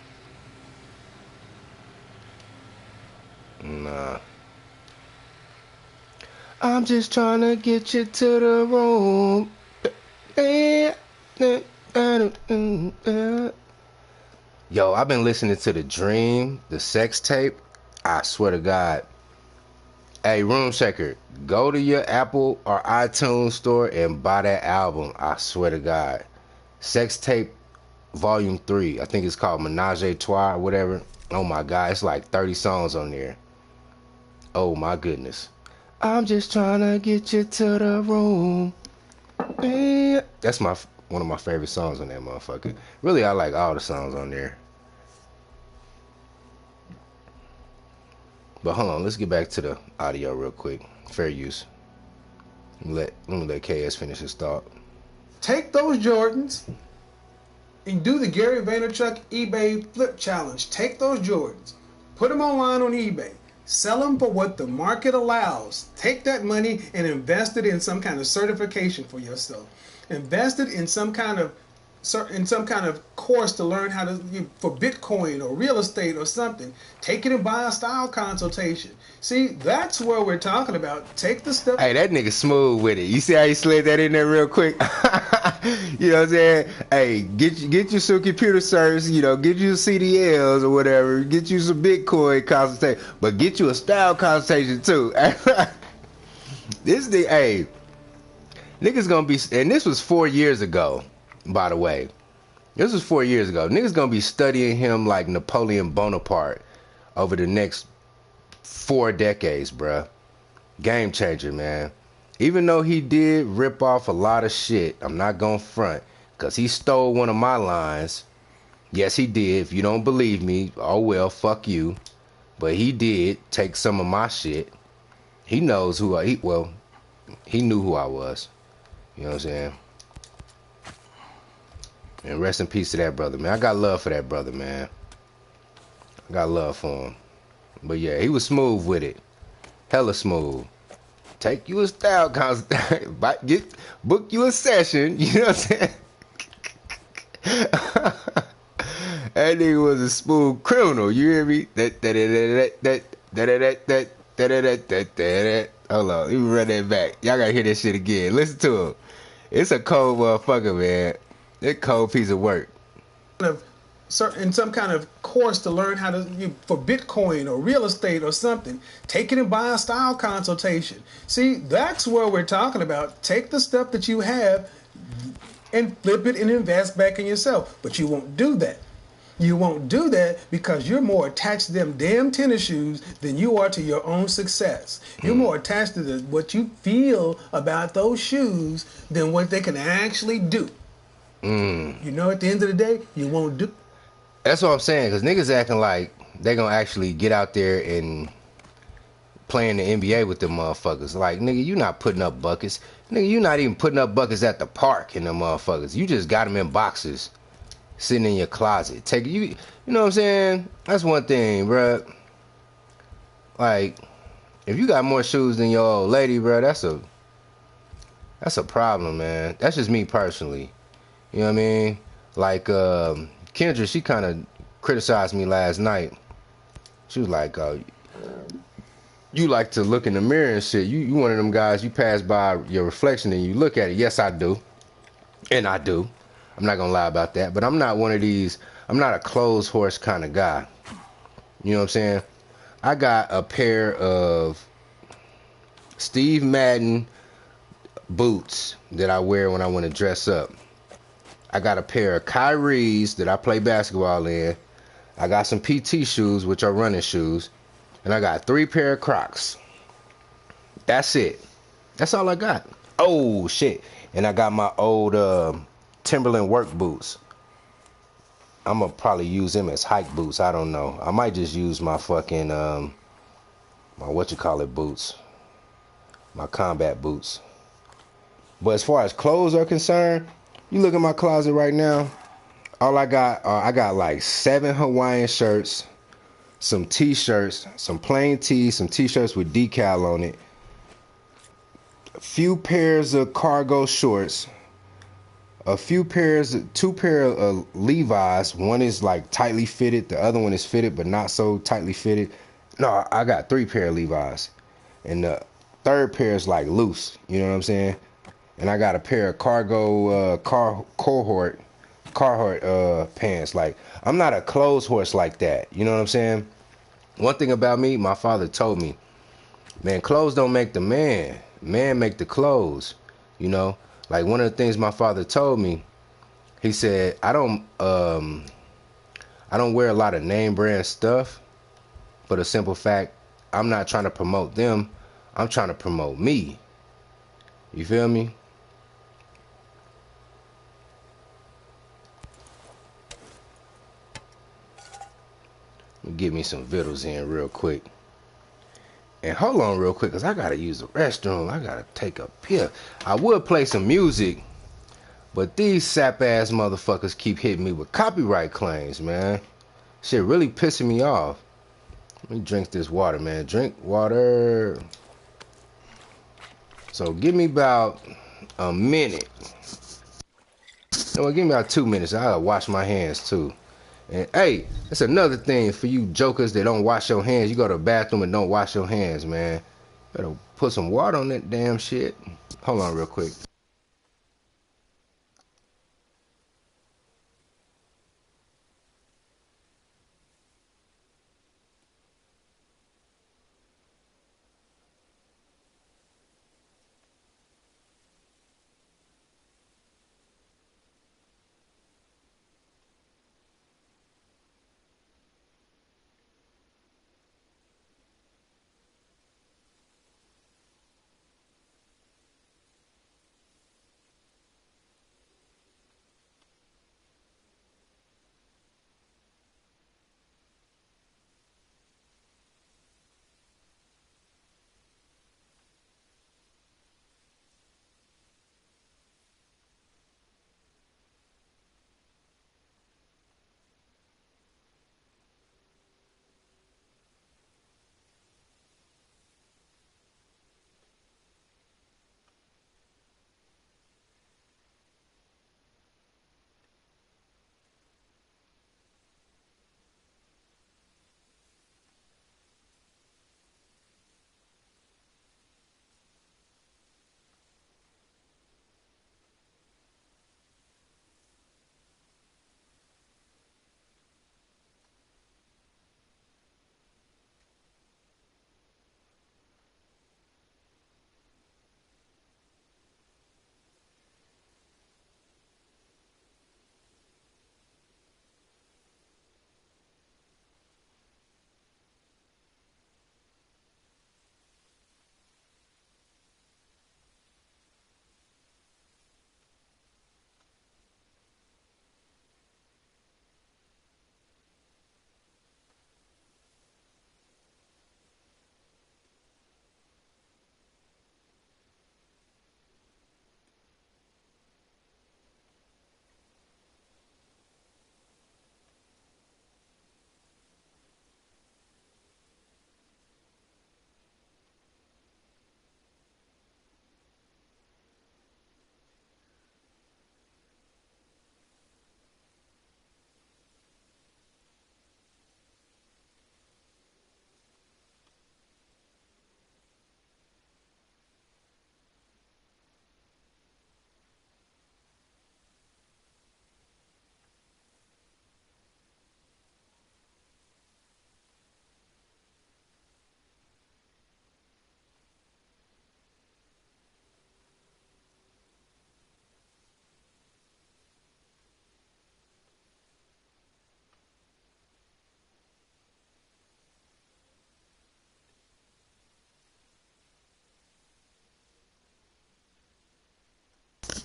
Nah. I'm just trying to get you to the room. Yo, I've been listening to The Dream, the sex tape. I swear to God. Hey, Room Shaker, go to your Apple or iTunes store and buy that album. I swear to God. Sex tape volume 3. I think it's called Menage a Trois or whatever. Oh my God, it's like 30 songs on there. Oh my goodness. I'm just trying to get you to the room. That's one of my favorite songs on that motherfucker. Really, I like all the songs on there. But hold on, let's get back to the audio real quick. Fair use. Let me let KS finish his thought. take those Jordans and do the Gary Vaynerchuk eBay flip challenge. Take those Jordans, put them online on eBay, sell them for what the market allows. Take that money and invest it in some kind of certification for yourself. Invest it in some kind of course to learn how to, for Bitcoin or real estate or something. Take it and buy a style consultation. See, that's where we're talking about. Take the stuff. Hey, that nigga smooth with it. You see how he slid that in there real quick? You know what I'm saying? Hey, get you some computer service, get you CDLs or whatever, get you some Bitcoin consultation, but get you a style consultation too. This thing, hey, niggas gonna be, and this was 4 years ago, by the way. This was 4 years ago. Niggas gonna be studying him like Napoleon Bonaparte over the next 4 decades, bruh. Game changer, man. Even though he did rip off a lot of shit, I'm not gonna front, because he stole one of my lines. Yes, he did. If you don't believe me, oh well, fuck you. But he did take some of my shit. He knows who he knew who I was. You know what I'm saying? And rest in peace to that brother, man. I got love for that brother, man. I got love for him. But yeah, he was smooth with it. Hella smooth. Take you a style consult. Book you a session. You know what I'm saying? That nigga was a smooth criminal. You hear me? Hold on. Let me run that back. Y'all gotta hear that shit again. Listen to him. It's a cold motherfucker, man. That cold piece of work. of in some kind of course to learn how to for Bitcoin or real estate or something. Take it and buy a style consultation. See, that's where we're talking about. Take the stuff that you have and flip it and invest back in yourself. But you won't do that. You won't do that because you're more attached to them damn tennis shoes than you are to your own success. You're more attached to what you feel about those shoes than what they can actually do. You know, at the end of the day, you won't do. That's what I'm saying, because niggas acting like they gonna actually get out there and play in the NBA with them motherfuckers. Like, nigga, you not putting up buckets. Nigga, you not even putting up buckets at the park in them motherfuckers. You just got them in boxes sitting in your closet. You know what I'm saying? That's one thing, bruh. Like, if you got more shoes than your old lady, bruh, that's a problem, man. That's just me personally. You know what I mean? Like, Kendra, she kind of criticized me last night. She was like, you like to look in the mirror and shit. You one of them guys, you pass by your reflection and you look at it. Yes, I do. And I do. I'm not going to lie about that. But I'm not one of these, I'm not a clothes horse kind of guy. You know what I'm saying? I got a pair of Steve Madden boots that I wear when I want to dress up. I got a pair of Kyrie's that I play basketball in. I got some PT shoes, which are running shoes. And I got 3 pair of Crocs. That's it. That's all I got. Oh, shit. And I got my old Timberland work boots. I'm going to probably use them as hike boots. I don't know. I might just use my fucking, my boots. My combat boots. But as far as clothes are concerned, you look at my closet right now, all I got like 7 Hawaiian shirts, some t-shirts, some plain tees, some t-shirts with decal on it, a few pairs of cargo shorts, two pair of Levi's. One is like tightly fitted, the other one is fitted but not so tightly fitted. No, I got 3 pair of Levi's, and the third pair is like loose. You know what I'm saying? And I got a pair of cargo Carhartt pants. Like, I'm not a clothes horse like that. You know what I'm saying? One thing about me, my father told me, man, clothes don't make the man. Man make the clothes. You know? Like, one of the things my father told me, he said, I don't wear a lot of name brand stuff for the simple fact I'm not trying to promote them. I'm trying to promote me. You feel me? Get me some vittles in real quick. And hold on real quick, because I got to use the restroom. I got to take a piss. I would play some music, but these sap-ass motherfuckers keep hitting me with copyright claims, man. Shit really pissing me off. Let me drink this water, man. Drink water. So give me about a minute. No, give me about 2 minutes. I gotta wash my hands, too. And hey, that's another thing for you jokers that don't wash your hands. You go to the bathroom and don't wash your hands, man. Better put some water on that damn shit. Hold on real quick.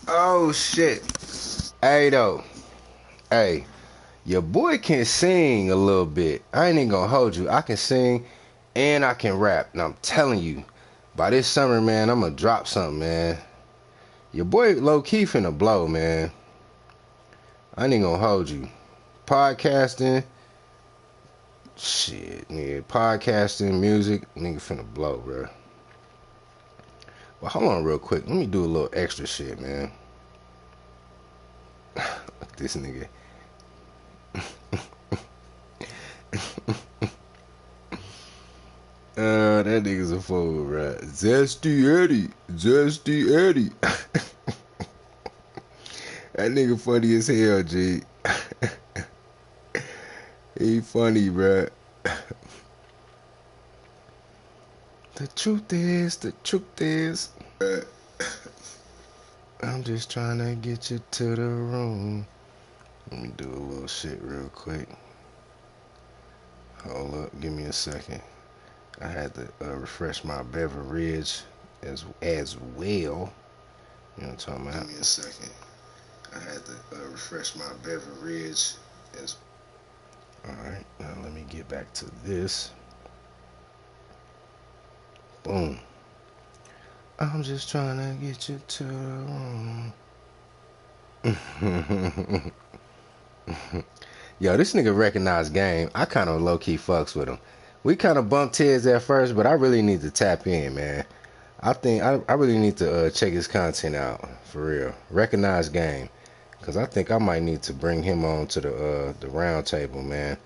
Oh shit. Hey though. Hey, your boy can sing a little bit. I ain't even gonna hold you. I can sing and I can rap. And I'm telling you, by this summer, man, I'm gonna drop something, man. Your boy low key finna blow, man. I ain't even gonna hold you. Podcasting, shit, nigga. Podcasting, music, nigga finna blow, bro. Well, hold on real quick. Let me do a little extra shit, man. This nigga. That nigga's a fool, right? Zesty Eddie. Zesty Eddie. That nigga funny as hell, G. He funny, bruh. The truth is, I'm just trying to get you to the room. Let me do a little shit real quick. Hold up, give me a second. I had to refresh my beverage as well. You know what I'm talking about? Give me a second. I had to refresh my beverage as. Alright, now let me get back to this. Boom. I'm just trying to get you to the room. Yo, this nigga recognized game. I kind of low-key fucks with him. We kind of bumped heads at first, but I really need to tap in, man. I think I really need to check his content out, for real. Recognize game. Because I think I might need to bring him on to the round table, man.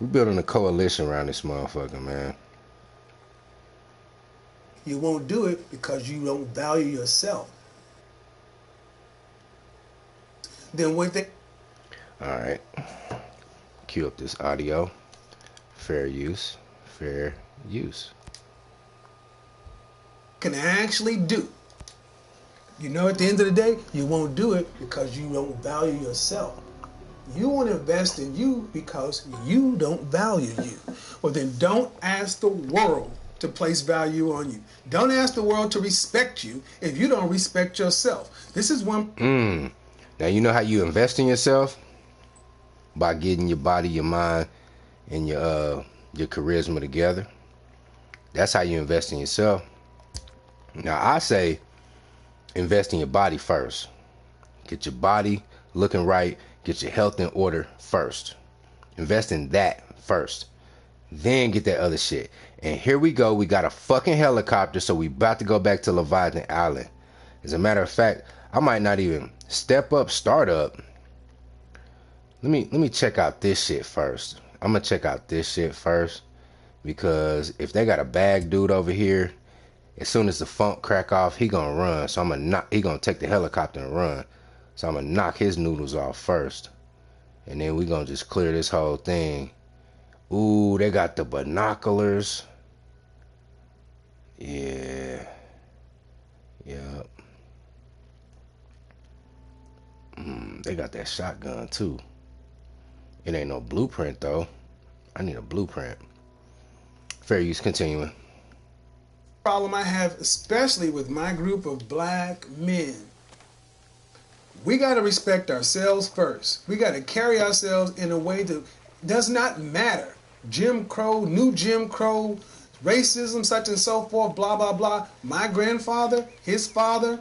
We building a coalition around this motherfucker, man. You won't do it because you don't value yourself. Then what they... Alright. Cue up this audio. Fair use. Fair use. can actually do. You know, at the end of the day, you won't do it because you don't value yourself. You want to invest in you because you don't value you. Well, then don't ask the world to place value on you. Don't ask the world to respect you if you don't respect yourself. This is one... Now, you know how you invest in yourself? By getting your body, your mind, and your charisma together. That's how you invest in yourself. Now, I say invest in your body first. Get your body looking right. Get your health in order first. Invest in that first. Then get that other shit. And here we go. We got a fucking helicopter, so we about to go back to Leviathan Island. As a matter of fact, I might not even start up. Let me check out this shit first. I'm gonna check out this shit first, because if they got a bag dude over here, as soon as the funk crack off, he gonna run. So he gonna take the helicopter and run. So I'm gonna knock his noodles off first, and then we gonna just clear this whole thing. Ooh, they got the binoculars. Yeah. Yep. They got that shotgun too. It ain't no blueprint though. I need a blueprint. Fair use, continuing. problem I have, especially with my group of black men. We got to respect ourselves first. We got to carry ourselves in a way that does not matter. Jim Crow, new Jim Crow, racism, such and so forth, blah, blah, blah. My grandfather, his father,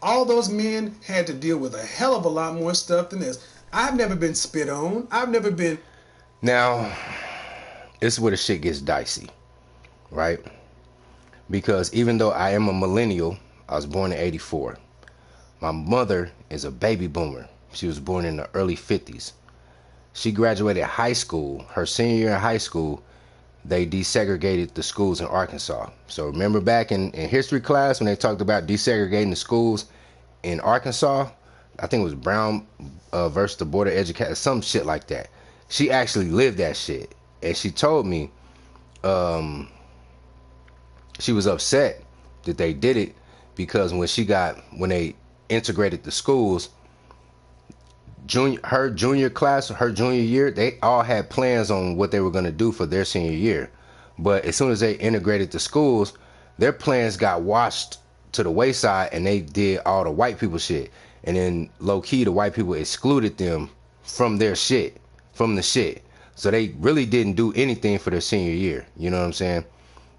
all those men had to deal with a hell of a lot more stuff than this. I've never been spit on. I've never been... Now, this is where the shit gets dicey, right? Because even though I am a millennial, I was born in 84. My mother is a baby boomer. She was born in the early 50s. She graduated high school. Her senior year in high school, they desegregated the schools in Arkansas. So remember back in history class when they talked about desegregating the schools in Arkansas? I think it was Brown versus the Board of Education, some shit like that. She actually lived that shit. And she told me she was upset that they did it because when they integrated the schools, her junior year, they all had plans on what they were going to do for their senior year. But as soon as they integrated the schools, their plans got washed to the wayside and they did all the white people shit. And then low key the white people excluded them from their shit, from the shit. So they really didn't do anything for their senior year. You know what I'm saying?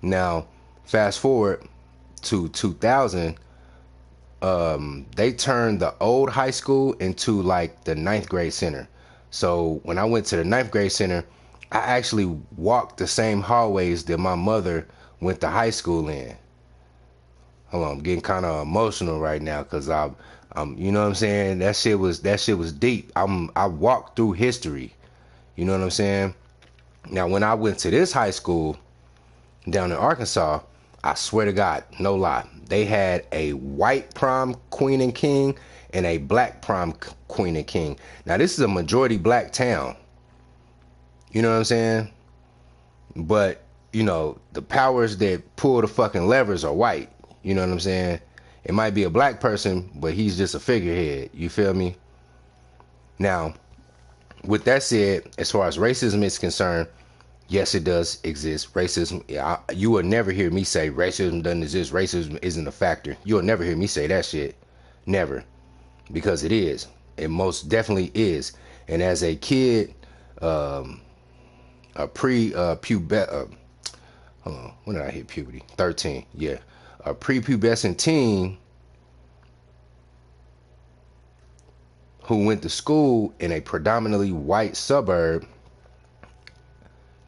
Now, fast forward to 2000, they turned the old high school into like the ninth grade center. So when I went to the ninth grade center, I actually walked the same hallways that my mother went to high school in. Hold on, I'm getting kind of emotional right now because I'm, you know what I'm saying? That shit was deep. I walked through history. You know what I'm saying? Now, when I went to this high school down in Arkansas, I swear to God, no lie, they had a white prom queen and king and a black prom queen and king. Now, this is a majority black town. You know what I'm saying? But, you know, the powers that pull the fucking levers are white. You know what I'm saying? It might be a black person, but he's just a figurehead. You feel me? Now, with that said, as far as racism is concerned, yes, it does exist. Racism, you will never hear me say racism doesn't exist. Racism isn't a factor. You will never hear me say that shit. Never. Because it is. It most definitely is. And as a kid, a pre-pubescent, hold on, when did I hit puberty? 13, yeah. A prepubescent teen who went to school in a predominantly white suburb.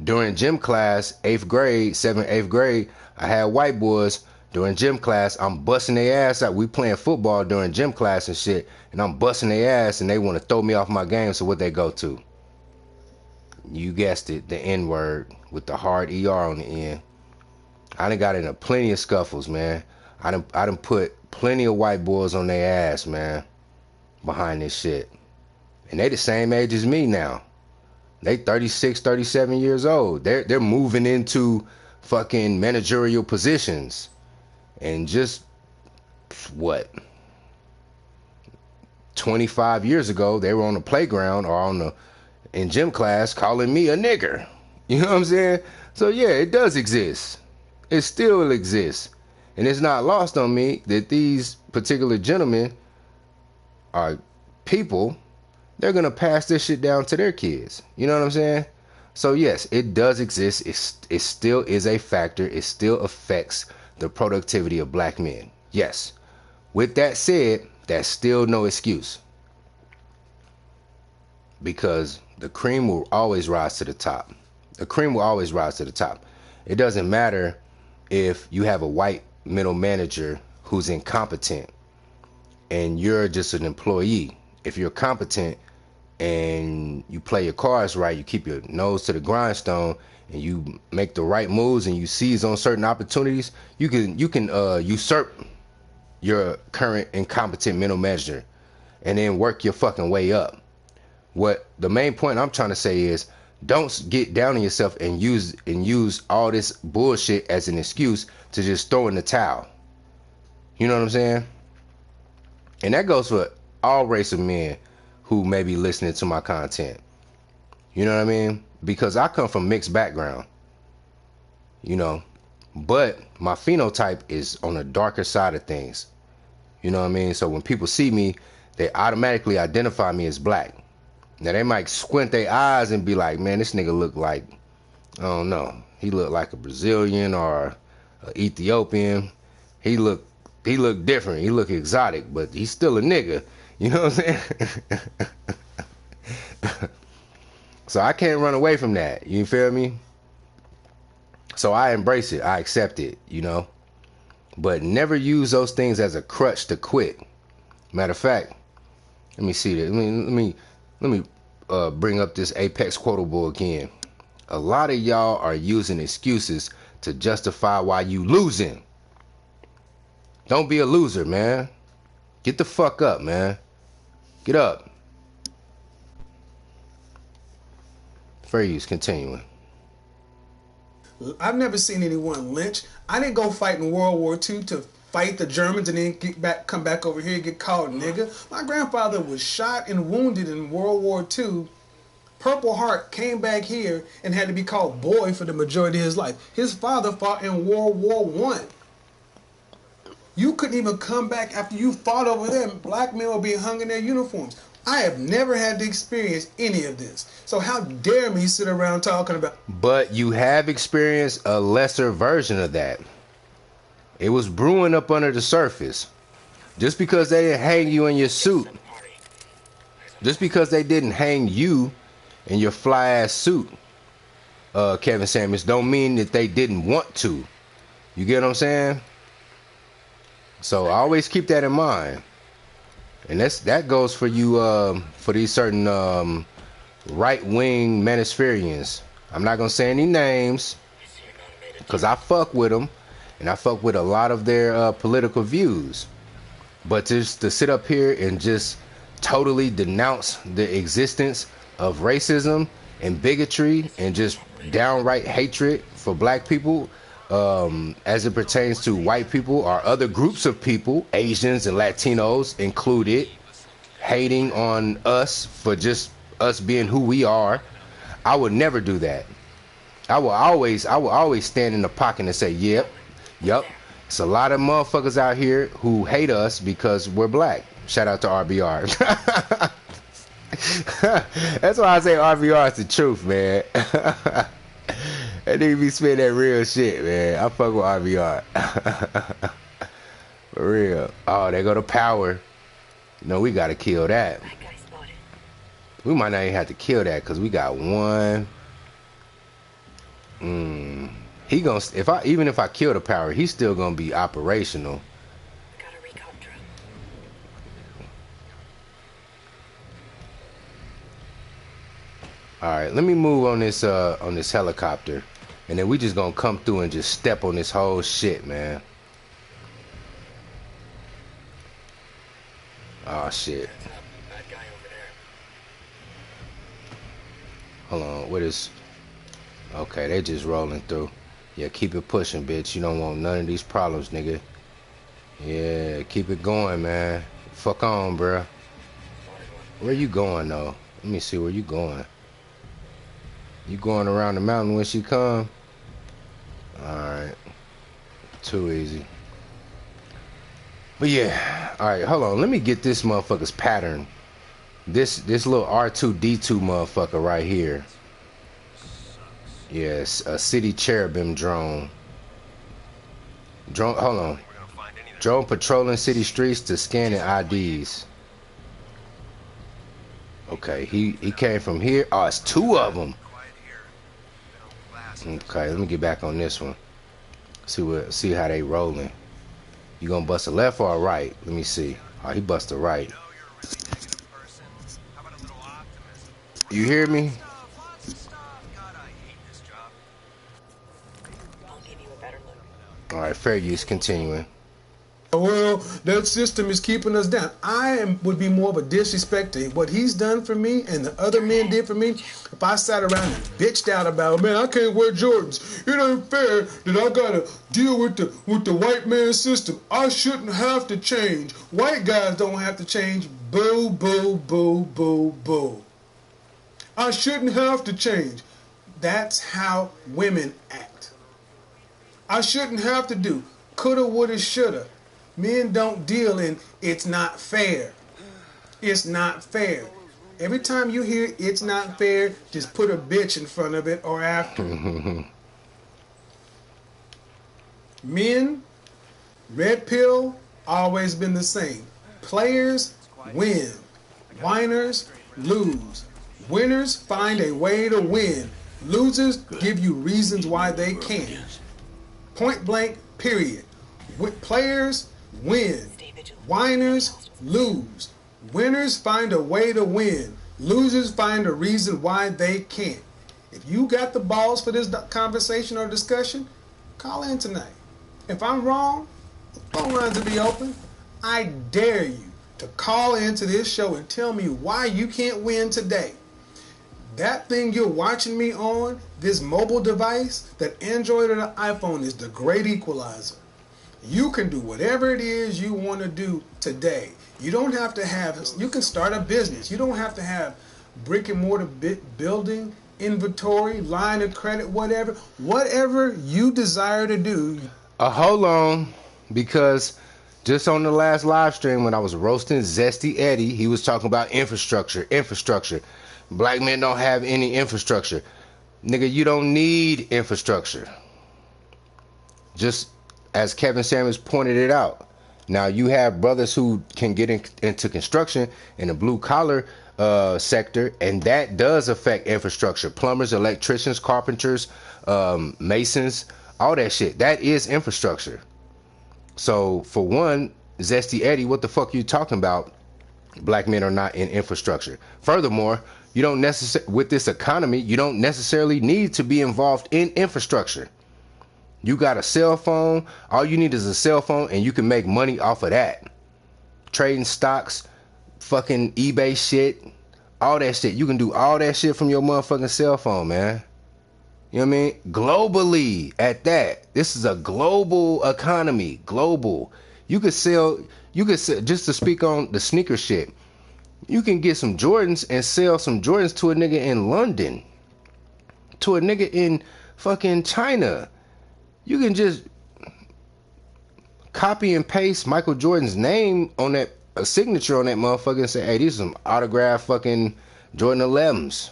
During gym class, 8th grade, 7th, 8th grade, I had white boys. During gym class, I'm busting their ass out. We playing football during gym class and shit, and I'm busting their ass, and they want to throw me off my game, so what they go to? You guessed it, the N-word with the hard ER on the end. I done got into plenty of scuffles, man. I done put plenty of white boys on their ass, man, behind this shit. And they the same age as me now. They 36, 37 years old. They're moving into fucking managerial positions. And just, what, 25 years ago, they were on the playground or in gym class calling me a nigger. You know what I'm saying? So yeah, it does exist. It still exists. And it's not lost on me that these particular gentlemen are people. They're going to pass this shit down to their kids. You know what I'm saying? So yes, it does exist. It still is a factor. It still affects the productivity of black men. Yes. With that said, that's still no excuse. Because the cream will always rise to the top. The cream will always rise to the top. It doesn't matter if you have a white middle manager who's incompetent and you're just an employee. If you're competent and you play your cards right, you keep your nose to the grindstone and you make the right moves and you seize on certain opportunities, you can usurp your current incompetent middle manager and then work your fucking way up. What the main point I'm trying to say is, don't get down on yourself and use all this bullshit as an excuse to just throw in the towel. You know what I'm saying? And that goes for all race of men who may be listening to my content. You know what I mean? Because I come from mixed background. You know, but my phenotype is on the darker side of things. You know what I mean? So when people see me, they automatically identify me as black. Now they might squint their eyes and be like, man, this nigga look like, I don't know, he look like a Brazilian or an Ethiopian. He look different. He look exotic, but he's still a nigga. You know what I'm saying? So I can't run away from that. You feel me? So I embrace it. I accept it, you know. But never use those things as a crutch to quit. Matter of fact, let me see that. Let me bring up this Apex quotable again. A lot of y'all are using excuses to justify why you losing. Don't be a loser, man. Get the fuck up, man. Get up. Fair use, continuing. I've never seen anyone lynched. I didn't go fight in World War II to fight the Germans and then come back over here and get called nigga. My grandfather was shot and wounded in World War II. Purple Heart came back here and had to be called boy for the majority of his life. His father fought in World War I. You couldn't even come back after you fought over them. Black men were being hung in their uniforms. I have never had to experience any of this. So how dare me sit around talking about... But you have experienced a lesser version of that. It was brewing up under the surface. Just because they didn't hang you in your suit, just because they didn't hang you in your fly ass suit, Kevin Samuels, don't mean that they didn't want to. You get what I'm saying? So I always keep that in mind. And that goes for you, for these certain right-wing Manispherians. I'm not gonna say any names because I fuck with them, and I fuck with a lot of their political views. But just to sit up here and just totally denounce the existence of racism and bigotry and just downright hatred for black people, as it pertains to white people or other groups of people, Asians and Latinos included, hating on us for just us being who we are, I would never do that. I will always stand in the pocket and say, yep. It's a lot of motherfuckers out here who hate us because we're black. Shout out to RBR. That's why I say RBR is the truth, man. That nigga be spitting that real shit, man. I fuck with RBR. For real. Oh, they go to power. No, we gotta kill that. We might not even have to kill that because we got one. He gonna even if I kill the power, he's still gonna be operational. All right, let me move on this helicopter, and then we just gonna come through and just step on this whole shit, man. Oh shit. Hold on, what is? Okay, they just rolling through. Yeah, keep it pushing, bitch. You don't want none of these problems, nigga. Yeah, keep it going, man. Fuck on, bruh. Where you going, though? Let me see where you going. You going around the mountain when she come? Alright. Too easy. But yeah. Alright, hold on. Let me get this motherfucker's pattern. This little R2-D2 motherfucker right here. Yes, a city cherubim drone. Hold on. Drone patrolling city streets to scanning IDs. Okay, he came from here. Oh, it's two of them. Okay, let me get back on this one. See how they rolling. You gonna bust a left or a right? Let me see. Oh, he bust a right. You hear me? All right, fair use. Continuing. Well, that system is keeping us down. Would be more of a disrespect to what he's done for me and the other men did for me. If I sat around and bitched out about, man, I can't wear Jordans. It ain't fair that I gotta deal with the white man system. I shouldn't have to change. White guys don't have to change. Boo, boo, boo, boo, boo. I shouldn't have to change. That's how women act. I shouldn't have to do coulda, woulda, shoulda. Men don't deal in it's not fair. It's not fair. Every time you hear it's not fair, just put a bitch in front of it or after. Men, red pill, always been the same. Players win. Whiners lose. Winners find a way to win. Losers give you reasons why they can't. Point blank, period. Players win. Whiners lose. Winners find a way to win. Losers find a reason why they can't. If you got the balls for this conversation or discussion, call in tonight. If I'm wrong, the phone lines will be open. I dare you to call into this show and tell me why you can't win today. That thing you're watching me on, this mobile device, that Android or the iPhone, is the great equalizer. You can do whatever it is you want to do today. You don't have to have, you can start a business. You don't have to have brick and mortar building, inventory, line of credit, whatever. Whatever you desire to do. Hold on, because Just on the last live stream when I was roasting Zesty Eddie, he was talking about infrastructure. Black men don't have any infrastructure. Nigga, you don't need infrastructure. Just as Kevin Samuels pointed it out. Now you have brothers who can get into construction in the blue collar sector, and that does affect infrastructure. Plumbers, electricians, carpenters, masons, all that shit. That is infrastructure. So for one, Zesty Eddie, what the fuck are you talking about? Black men are not in infrastructure. Furthermore, you don't necessarily, with this economy, you don't necessarily need to be involved in infrastructure. You got a cell phone. All you need is a cell phone, and you can make money off of that. Trading stocks, fucking eBay shit, all that shit. You can do all that shit from your motherfucking cell phone, man. You know what I mean? Globally, at that. This is a global economy. Global. You could sell, just to speak on the sneaker shit, you can get some Jordans and sell some Jordans to a nigga in London, to a nigga in fucking China. You can just copy and paste Michael Jordan's name on that, a signature on that motherfucker, and say, hey, these are some autographed fucking Jordan 11s.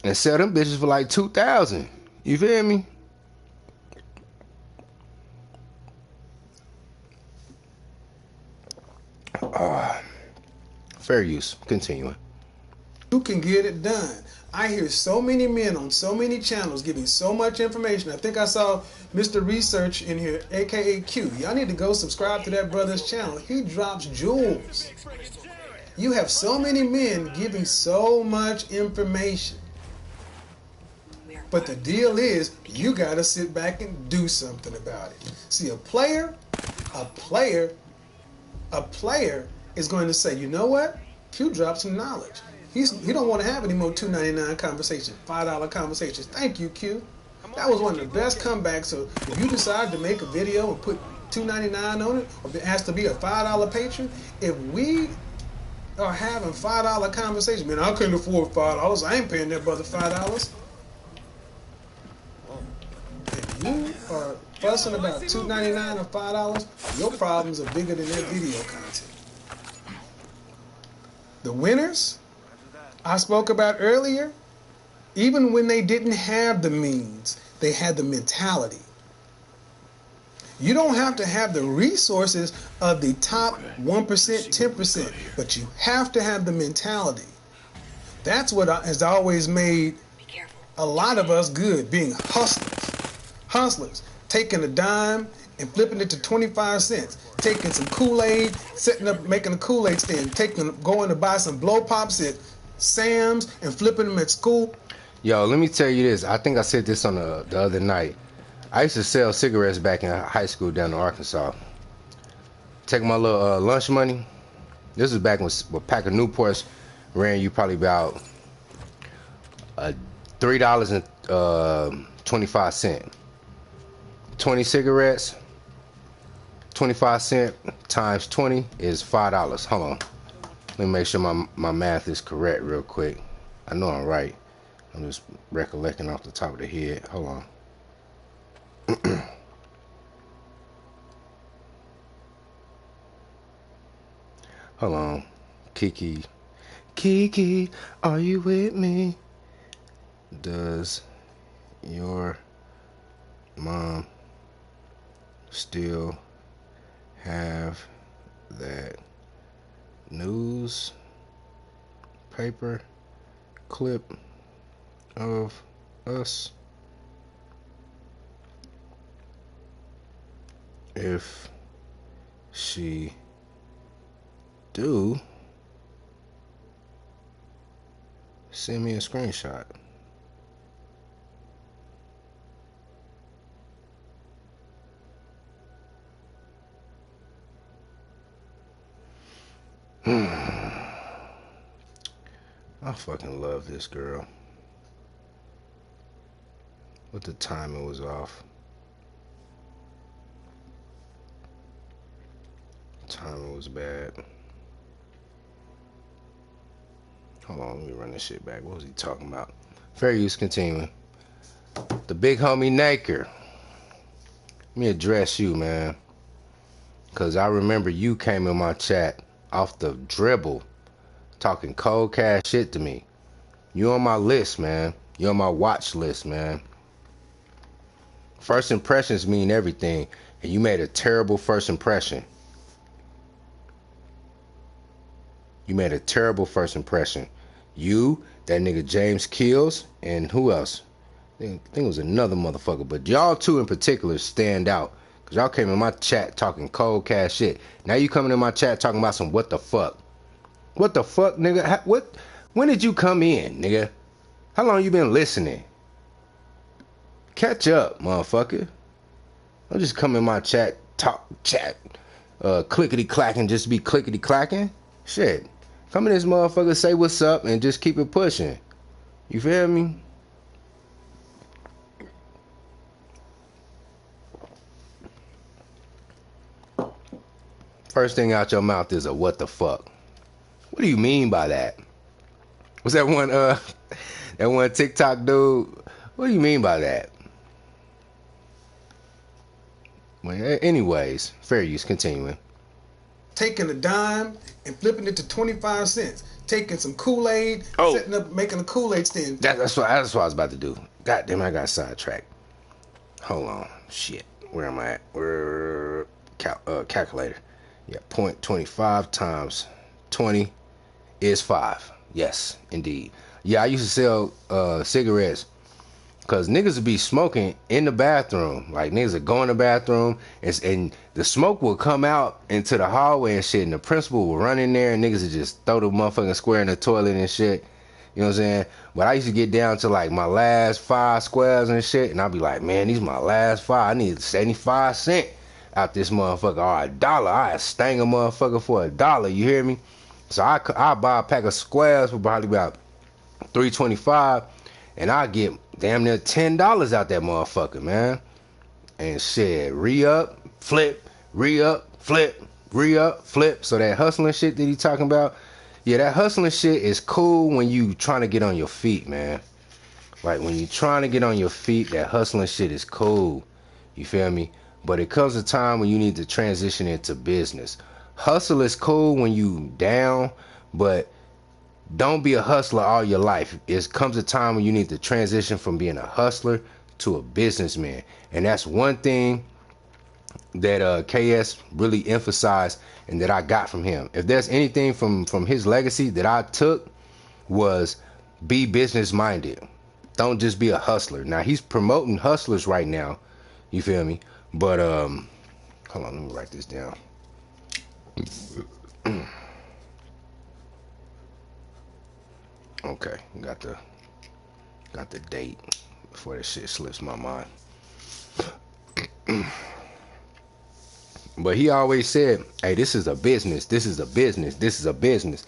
And sell them bitches for like $2,000. You feel me? Fair use. Continuing. You can get it done. I hear so many men on so many channels giving so much information. I think I saw Mr. Research in here, aka Q. Y'all need to go subscribe to that brother's channel. He drops jewels. You have so many men giving so much information. But the deal is, you got to sit back and do something about it. See, a player is going to say, you know what? Q dropped some knowledge. He don't want to have any more $2.99 conversations, $5 conversations. Thank you, Q. That was one of the best comebacks. So if you decide to make a video and put $2.99 on it, or be asked to be a $5 patron, if we are having $5 conversations, man, I couldn't afford $5. I ain't paying that brother $5. If you are fussing about $2.99 or $5, your problems are bigger than their video content. The winners I spoke about earlier, even when they didn't have the means, they had the mentality. You don't have to have the resources of the top 1%, 10%, but you have to have the mentality. That's what has always made a lot of us good, being hustlers, taking a dime and flipping it to 25 cents, taking some Kool-Aid, setting up, making a Kool-Aid stand, going to buy some blow pops at Sam's and flipping them at school. Yo, let me tell you this. I think I said this on the other night. I used to sell cigarettes back in high school down in Arkansas. Take my little lunch money. This was back when a pack of Newports ran you probably about $3.25. 20 cigarettes, 25 cents times 20 is $5. Hold on. Let me make sure my math is correct real quick. I know I'm right. I'm just recollecting off the top of the head. Hold on. Hold on. Kiki, are you with me? Does your mom still have that newspaper clip of us? If she do, send me a screenshot. I fucking love this girl. But the timing was off. Timing was bad. Hold on, let me run this shit back. What was he talking about? Fair use, continuing. The big homie Naker. Let me address you, man. Cause I remember you came in my chat off the dribble talking cold cash shit to me. You on my list, man. You on my watch list, man. First impressions mean everything, and you made a terrible first impression. You made a terrible first impression. You, that nigga James Kills, and who else? I think it was another motherfucker, but y'all two in particular stand out. Cause y'all came in my chat talking cold cash shit. Now you coming in my chat talking about some what the fuck. What the fuck, nigga? What? When did you come in, nigga? How long you been listening? Catch up, motherfucker. Don't just come in my chat, talk, chat, clickety clacking, just be clickety clacking. Shit. Come in this motherfucker, say what's up, and just keep it pushing. You feel me? First thing out your mouth is a what the fuck. What do you mean by that? Was that one TikTok dude? What do you mean by that? Well, anyways, fair use, continuing. Taking a dime and flipping it to 25 cents. Taking some Kool-Aid, setting up, making a Kool-Aid stand. That's what I was about to do. God damn, I got sidetracked. Hold on. Shit. Where am I at? Where calculator. Yeah, 0.25 times 20 is 5. Yes, indeed. Yeah, I used to sell cigarettes. Cause niggas would be smoking in the bathroom. Like niggas would go in the bathroom and the smoke will come out into the hallway and shit, and the principal will run in there and niggas would just throw the motherfucking square in the toilet and shit. You know what I'm saying? But I used to get down to like my last 5 squares and shit, and I'd be like, man, these my last 5. I need 75 cents out this motherfucker, or $1. I stang a motherfucker for $1. You hear me? So I buy a pack of squares for probably about $3.25. And I get damn near $10 out that motherfucker, man. And shit, re-up, flip, re-up, flip, re-up, flip. So that hustling shit that he talking about, yeah, that hustling shit is cool when you trying to get on your feet, man. Like when you trying to get on your feet, that hustling shit is cool. You feel me? But it comes a time when you need to transition into business. Hustle is cool when you down, but don't be a hustler all your life. It comes a time when you need to transition from being a hustler to a businessman. And that's one thing that KS really emphasized and that I got from him. If there's anything from his legacy that I took, was be business minded. Don't just be a hustler. Now he's promoting hustlers right now. You feel me? But hold on, let me write this down. Okay, got the date before this shit slips my mind. But he always said, hey, this is a business, this is a business, this is a business.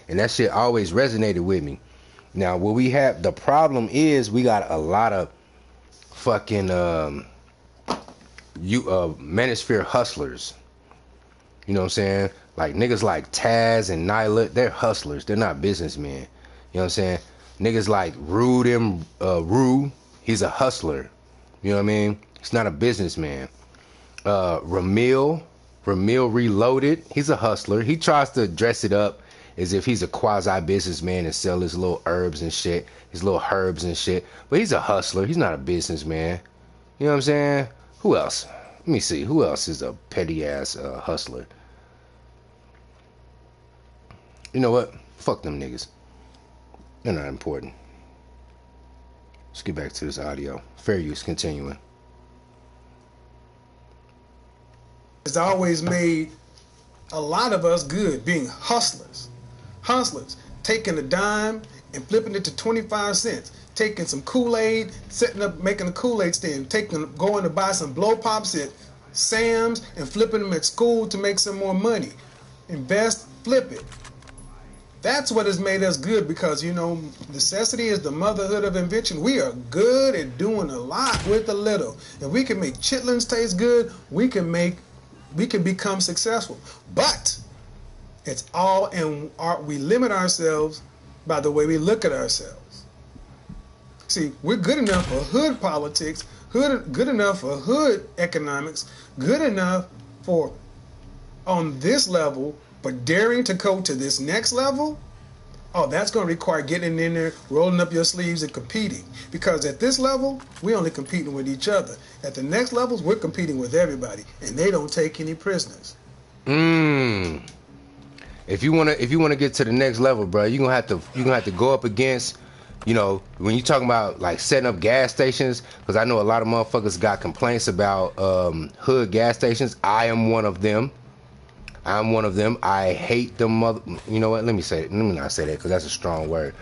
And that shit always resonated with me. Now, what we have, the problem is we got a lot of fucking manosphere hustlers. You know what I'm saying? Like niggas like Taz and Nyla, they're hustlers, they're not businessmen. You know what I'm saying? Niggas like Rue, he's a hustler. You know what I mean? He's not a businessman. Ramil Reloaded, he's a hustler. He tries to dress it up as if he's a quasi businessman and sell his little herbs and shit, his little herbs and shit. But he's a hustler. He's not a businessman. You know what I'm saying? Who else? Let me see. Who else is a petty ass hustler? You know what? Fuck them niggas. They're not important. Let's get back to this audio. Fair use, continuing. It's always made a lot of us good being hustlers. Hustlers. Taking a dime and flipping it to 25 cents. Taking some Kool-Aid, setting up, making a Kool-Aid stand. Going to buy some blow pops at Sam's and flipping them at school to make some more money. Invest, flip it. That's what has made us good because, you know, necessity is the motherhood of invention. We are good at doing a lot with a little. If we can make chitlins taste good, we can become successful. But it's all in we limit ourselves by the way we look at ourselves. See, we're good enough for hood politics, good enough for hood economics, good enough for on this level, but daring to go to this next level, oh, that's going to require getting in there, rolling up your sleeves, and competing. Because at this level, we're only competing with each other. At the next levels, we're competing with everybody, and they don't take any prisoners. If you wanna get to the next level, bro, you're gonna have to go up against, you know, when you talking about like setting up gas stations, because I know a lot of motherfuckers got complaints about hood gas stations. I am one of them. I hate them mother. You know what? Let me not say that because that's a strong word.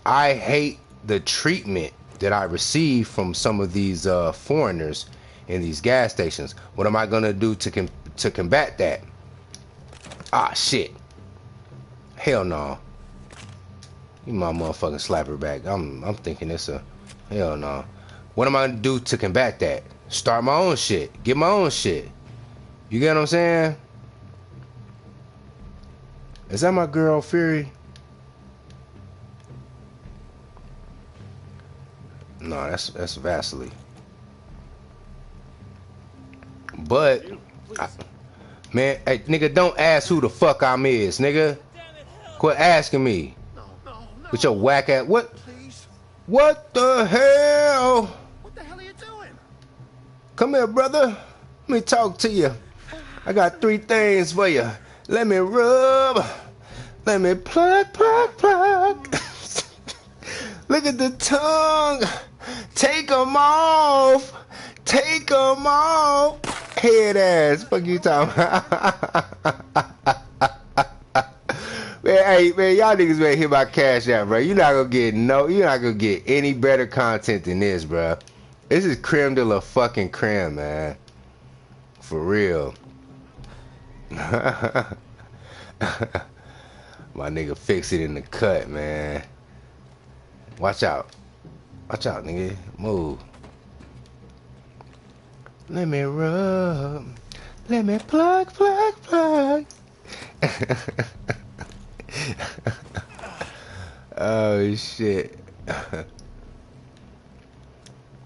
I hate the treatment that I receive from some of these foreigners in these gas stations. What am I gonna do to combat that? Ah, shit. Hell no. You my motherfucking slapper back. I'm thinking it's a hell no. What am I gonna do to combat that? Start my own shit. Get my own shit. You get what I'm saying? Is that my girl Fury? No, that's Vasily. But man, hey, nigga, don't ask who the fuck I'm is, nigga. Quit asking me. With your whack ass. What? What the hell? What the hell are you doing? Come here, brother. Let me talk to you. I got 3 things for you. Let me rub. Let me pluck. Look at the tongue. Take 'em off. Take 'em off. Head ass. Fuck you talking about? Man, hey, man, y'all niggas better hit my cash out, bro. You're not gonna get any better content than this, bro. This is creme de la fucking creme, man. For real. My nigga fix it in the cut, man. Watch out. Watch out, nigga. Move. Let me rub. Let me plug. Oh shit.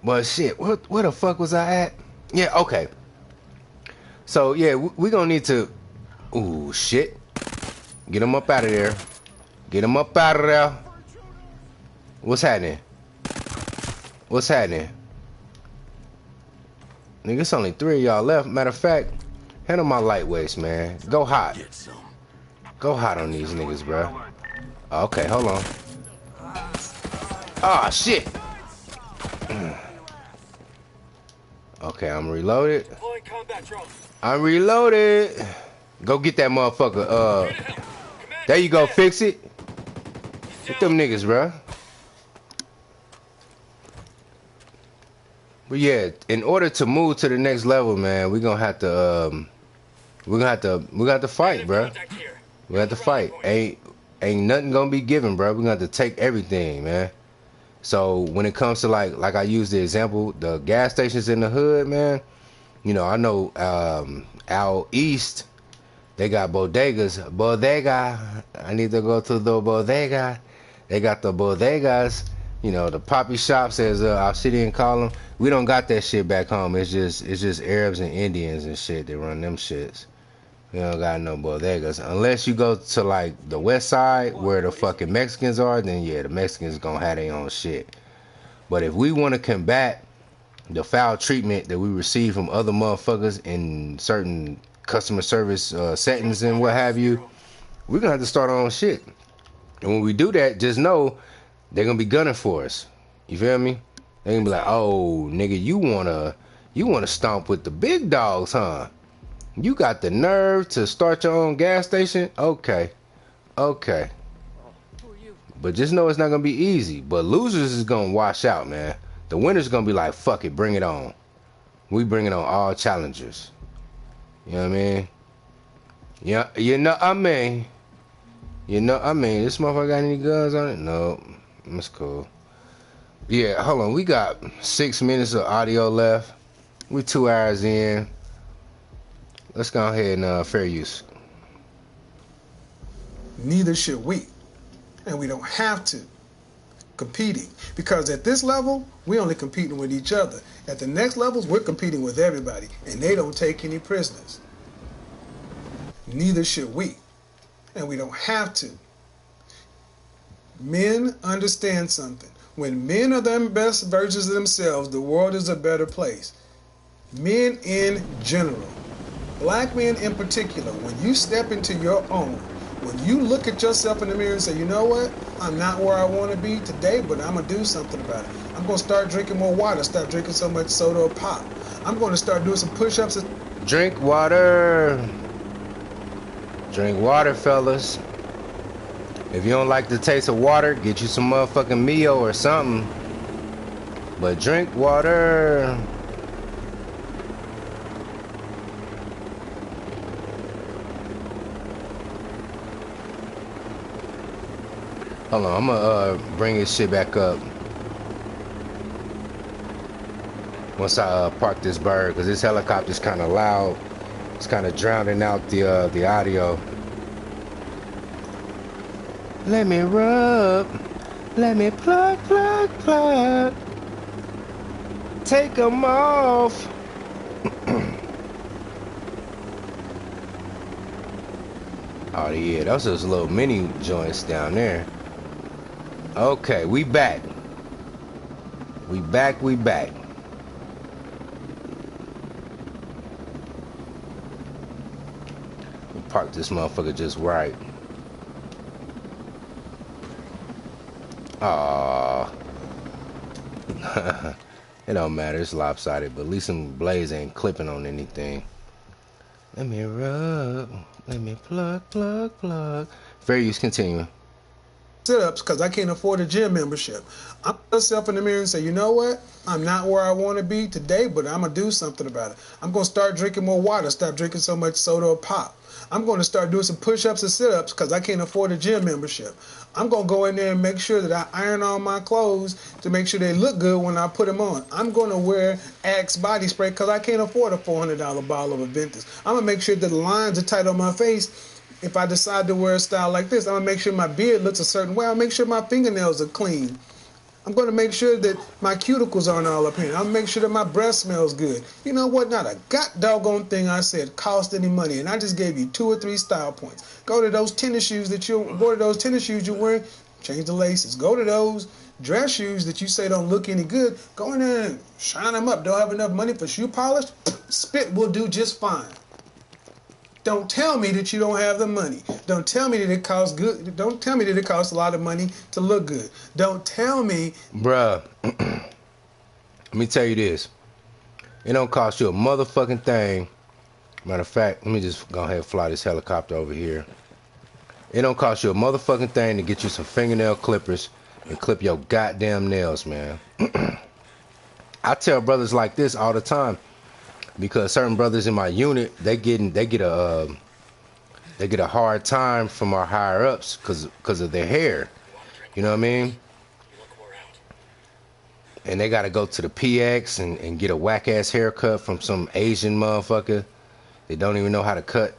But shit, where the fuck was I at? Yeah, okay. So yeah, we gonna need to. Ooh shit. Get him up out of there. Get him up out of there. What's happening? What's happening? Nigga, it's only 3 of y'all left. Matter of fact, handle my lightweights, man. Go hot. Go hot on these niggas, bro. Okay, hold on. Ah, shit. Okay, I'm reloaded. I'm reloaded. Go get that motherfucker. There you go. Fix it. Get them niggas, bro. But yeah, in order to move to the next level, man, we're gonna have to fight, bro. We have to fight. Ain't nothing gonna be given, bro. We're gonna have to take everything, man. So when it comes to like I used the example, the gas stations in the hood, man. You know, I know out east they got bodegas. Bodega. I need to go to the bodega. They got the bodegas. You know, the poppy shops, as Obsidian call them. We don't got that shit back home. It's just Arabs and Indians and shit that run them shits. We don't got no bodegas. Unless you go to like the west side where the fucking Mexicans are, then yeah, the Mexicans gonna have their own shit. But if we want to combat the foul treatment that we receive from other motherfuckers in certain customer service settings and what have you, we're gonna have to start our own shit. And when we do that, just know they're gonna be gunning for us. You feel me? They're gonna be like, oh nigga, you wanna stomp with the big dogs, huh? You got the nerve to start your own gas station? Okay. But just know it's not gonna be easy. But losers is gonna wash out, man. The winners gonna be like, fuck it, bring it on. We bring it on all challengers. You know what I mean? Yeah, you know what I mean. This motherfucker got any guns on it? No. That's cool. Yeah, hold on. We got 6 minutes of audio left. We're 2 hours in. Let's go ahead and fair use. Neither should we. And we don't have to. Competing. Because at this level, we're only competing with each other. At the next levels, we're competing with everybody. And they don't take any prisoners. Neither should we. And we don't have to. Men understand something. When men are the best versions of themselves, the world is a better place. Men in general, black men in particular, when you step into your own, when you look at yourself in the mirror and say, you know what, I'm not where I want to be today, but I'm going to do something about it. I'm going to start drinking more water, stop drinking so much soda or pop. I'm going to start doing some push-ups. Drink water. Drink water, fellas. If you don't like the taste of water, get you some motherfucking Mio or something. But drink water. Hold on, I'm gonna bring this shit back up once I park this bird, because this helicopter's kind of loud. It's kind of drowning out the audio. Let me rub, let me plug, plug, plug. Take them off. Oh yeah, those those little mini joints down there. Okay, we back. We back, we back. We parked this motherfucker just right. Aww. It don't matter, it's lopsided, but at least some blades ain't clipping on anything. Let me rub, let me plug, plug, plug. Fair use, continue. Sit-ups because I can't afford a gym membership. I'm myself in the mirror and say, you know what? I'm not where I want to be today, but I'm going to do something about it. I'm going to start drinking more water, stop drinking so much soda or pop. I'm going to start doing some push-ups and sit-ups because I can't afford a gym membership. I'm going to go in there and make sure that I iron all my clothes to make sure they look good when I put them on. I'm going to wear Axe body spray because I can't afford a $400 bottle of Aventus. I'm going to make sure that the lines are tight on my face. If I decide to wear a style like this, I'm going to make sure my beard looks a certain way. I'll make sure my fingernails are clean. I'm going to make sure that my cuticles aren't all up here. I'll make sure that my breath smells good. You know what? Not a god doggone thing I said cost any money, and I just gave you 2 or 3 style points. Go to those tennis shoes you're wearing, change the laces. Go to those dress shoes that you say don't look any good. Go in there and shine them up. Don't have enough money for shoe polish? Spit will do just fine. Don't tell me that you don't have the money. Don't tell me that it costs good. Don't tell me that it costs a lot of money to look good. Don't tell me. Bruh, let me tell you this. It don't cost you a motherfucking thing. Matter of fact, let me just go ahead and fly this helicopter over here. It don't cost you a motherfucking thing to get you some fingernail clippers and clip your goddamn nails, man. I tell brothers like this all the time. Because certain brothers in my unit, they get a hard time from our higher ups because of their hair. You know what I mean? And they got to go to the PX and get a whack ass haircut from some Asian motherfucker. They don't even know how to cut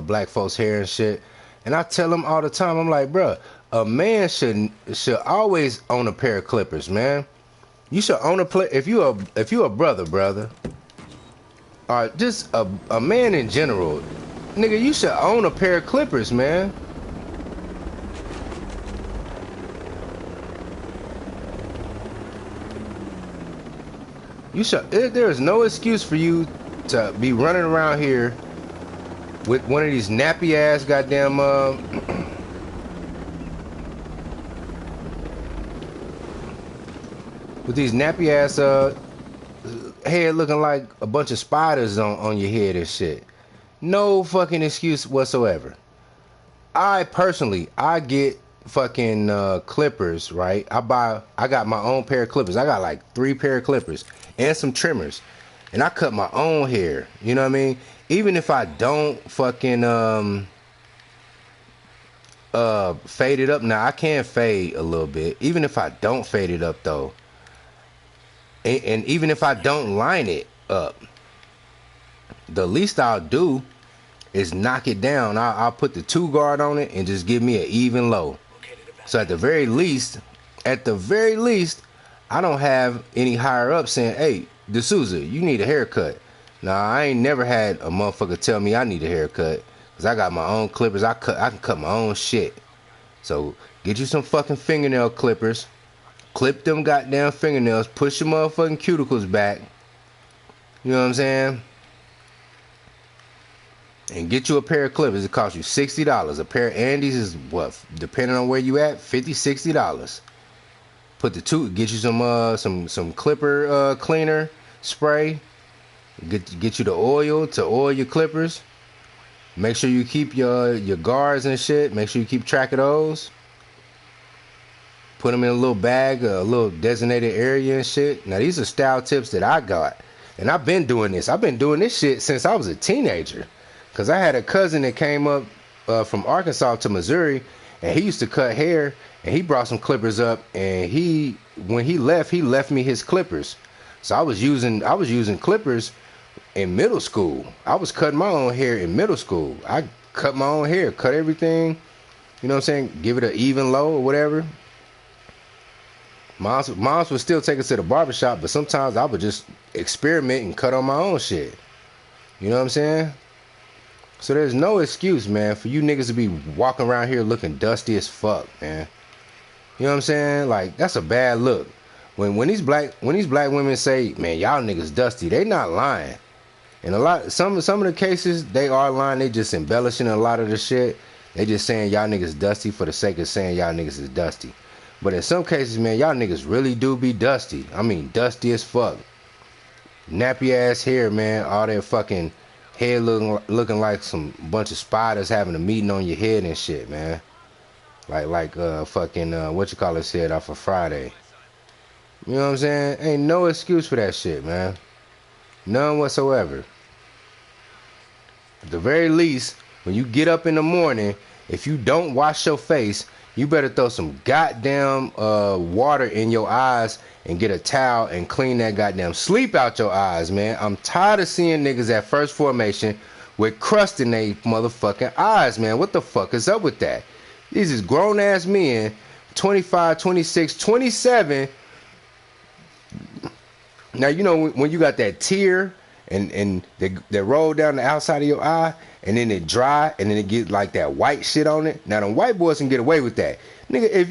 black folks' hair and shit. And I tell them all the time, I'm like, bruh, a man should always own a pair of clippers, man. You should own if you a brother. Or just a man in general, nigga, you should own a pair of clippers, man. You should. There is no excuse for you to be running around here with one of these nappy ass goddamn with these nappy ass head looking like a bunch of spiders on your head and shit. No fucking excuse whatsoever. I get fucking clippers, right? I got my own pair of clippers. I got like 3 pair of clippers and some trimmers. And I cut my own hair. You know what I mean? Even if I don't fucking fade it up. Now I can fade a little bit. Even if I don't fade it up though. And even if I don't line it up, the least I'll do is knock it down. I'll put the 2 guard on it and just give me an even low. So at the very least, I don't have any higher up saying, hey, D'Souza, you need a haircut. Nah, I ain't never had a motherfucker tell me I need a haircut. Cause I got my own clippers. I can cut my own shit. So get you some fucking fingernail clippers. Clip them goddamn fingernails. Push your motherfucking cuticles back. You know what I'm saying? And get you a pair of clippers. It costs you $60. A pair of Andes is what? Depending on where you at, $50, $60. Put the two. Get you some clipper cleaner spray. Get you the oil to oil your clippers. Make sure you keep your guards and shit. Make sure you keep track of those. Put them in a little bag, a little designated area and shit. Now these are style tips that I got, and I've been doing this. I've been doing this shit since I was a teenager. Cause I had a cousin that came up from Arkansas to Missouri, and he used to cut hair, and he brought some clippers up, and when he left me his clippers. So I was using clippers in middle school. I was cutting my own hair in middle school. I cut my own hair, cut everything. You know what I'm saying? Give it an even low or whatever. Moms would still take us to the barbershop, but sometimes I would just experiment and cut on my own shit. You know what I'm saying? So there's no excuse, man, for you niggas to be walking around here looking dusty as fuck, man. You know what I'm saying? Like, that's a bad look. When these black women say, man, y'all niggas dusty, they not lying. And some of the cases they are lying. They just embellishing a lot of the shit. They just saying y'all niggas dusty for the sake of saying y'all niggas is dusty. But in some cases, man, y'all niggas really do be dusty. I mean, dusty as fuck. Nappy ass hair, man. All that fucking head looking like some bunch of spiders having a meeting on your head and shit, man. Like fucking what you call it head off of Friday. You know what I'm saying? Ain't no excuse for that shit, man. None whatsoever. At the very least, when you get up in the morning, if you don't wash your face, you better throw some goddamn water in your eyes and get a towel and clean that goddamn sleep out your eyes, man. I'm tired of seeing niggas at first formation with crust in their motherfucking eyes, man. What the fuck is up with that? These is grown-ass men, 25, 26, 27. Now, you know when you got that tear and they roll down the outside of your eye and then it dry and then it get like that white shit on it. Now, them white boys can get away with that. Nigga, if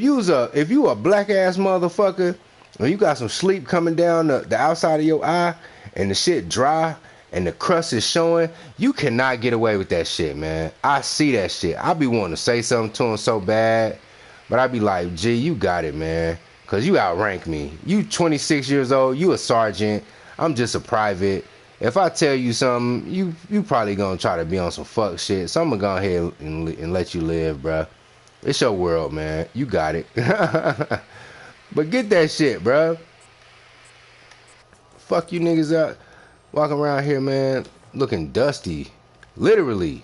you a black-ass motherfucker or you got some sleep coming down the outside of your eye and the shit dry and the crust is showing, you cannot get away with that shit, man. I see that shit. I be wanting to say something to him so bad, but I be like, G, you got it, man. Cause you outrank me. You 26 years old, you a sergeant, I'm just a private. If I tell you something, you probably gonna try to be on some fuck shit. So I'm gonna go ahead and let you live, bruh. It's your world, man. You got it. But get that shit, bruh. Fuck you niggas out walking around here, man, looking dusty. Literally.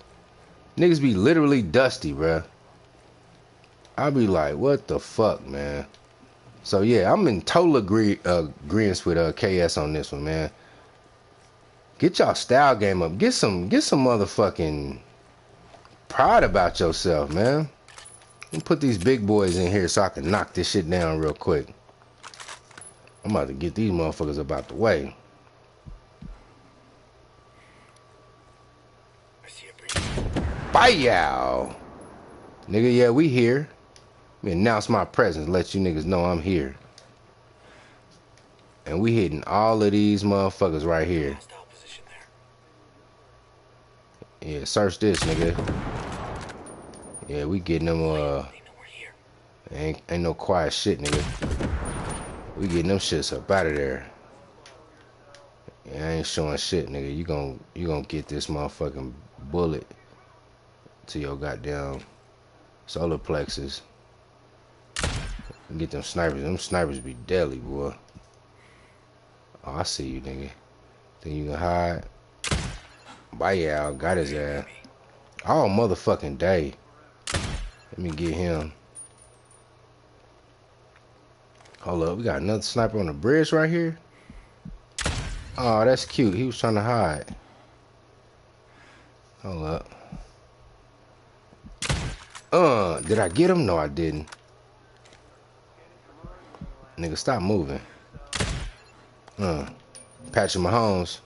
Niggas be literally dusty, bruh. I be like, what the fuck, man? So yeah, I'm in total agreement with KS on this one, man. Get y'all style game up. Get some motherfucking pride about yourself, man. Let me put these big boys in here so I can knock this shit down real quick. I'm about to get these motherfuckers up out the way. I see a breach. Bye-yow. Nigga, yeah, we here. Let me announce my presence, let you niggas know I'm here. And we hitting all of these motherfuckers right here. Hostile position there. Yeah, search this, nigga. Yeah, we getting them, They know we're here. ain't no quiet shit, nigga. We getting them shits up out of there. Yeah, I ain't showing shit, nigga. You gon' get this motherfucking bullet to your goddamn solar plexus. Get them snipers. Them snipers be deadly, boy. Oh, I see you, nigga. Think you can hide? Bye, y'all. Got his ass. All motherfucking day. Let me get him. Hold up. We got another sniper on the bridge right here. Oh, that's cute. He was trying to hide. Hold up. Did I get him? No, I didn't. Nigga, stop moving. Patrick Mahomes.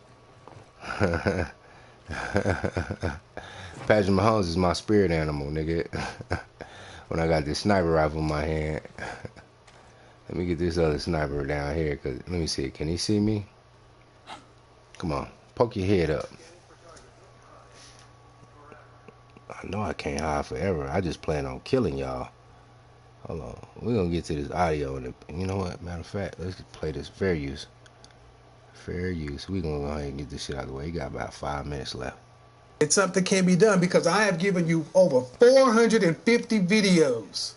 Patrick Mahomes is my spirit animal, nigga. When I got this sniper rifle in my hand. Let me get this other sniper down here, cause let me see. Can he see me? Come on, poke your head up. I know I can't hide forever. I just plan on killing y'all. Hold on, we're gonna get to this audio, and you know what? Matter of fact, let's play this fair use. Fair use. We're gonna go ahead and get this shit out of the way. You got about 5 minutes left. It's something can be done because I have given you over 450 videos.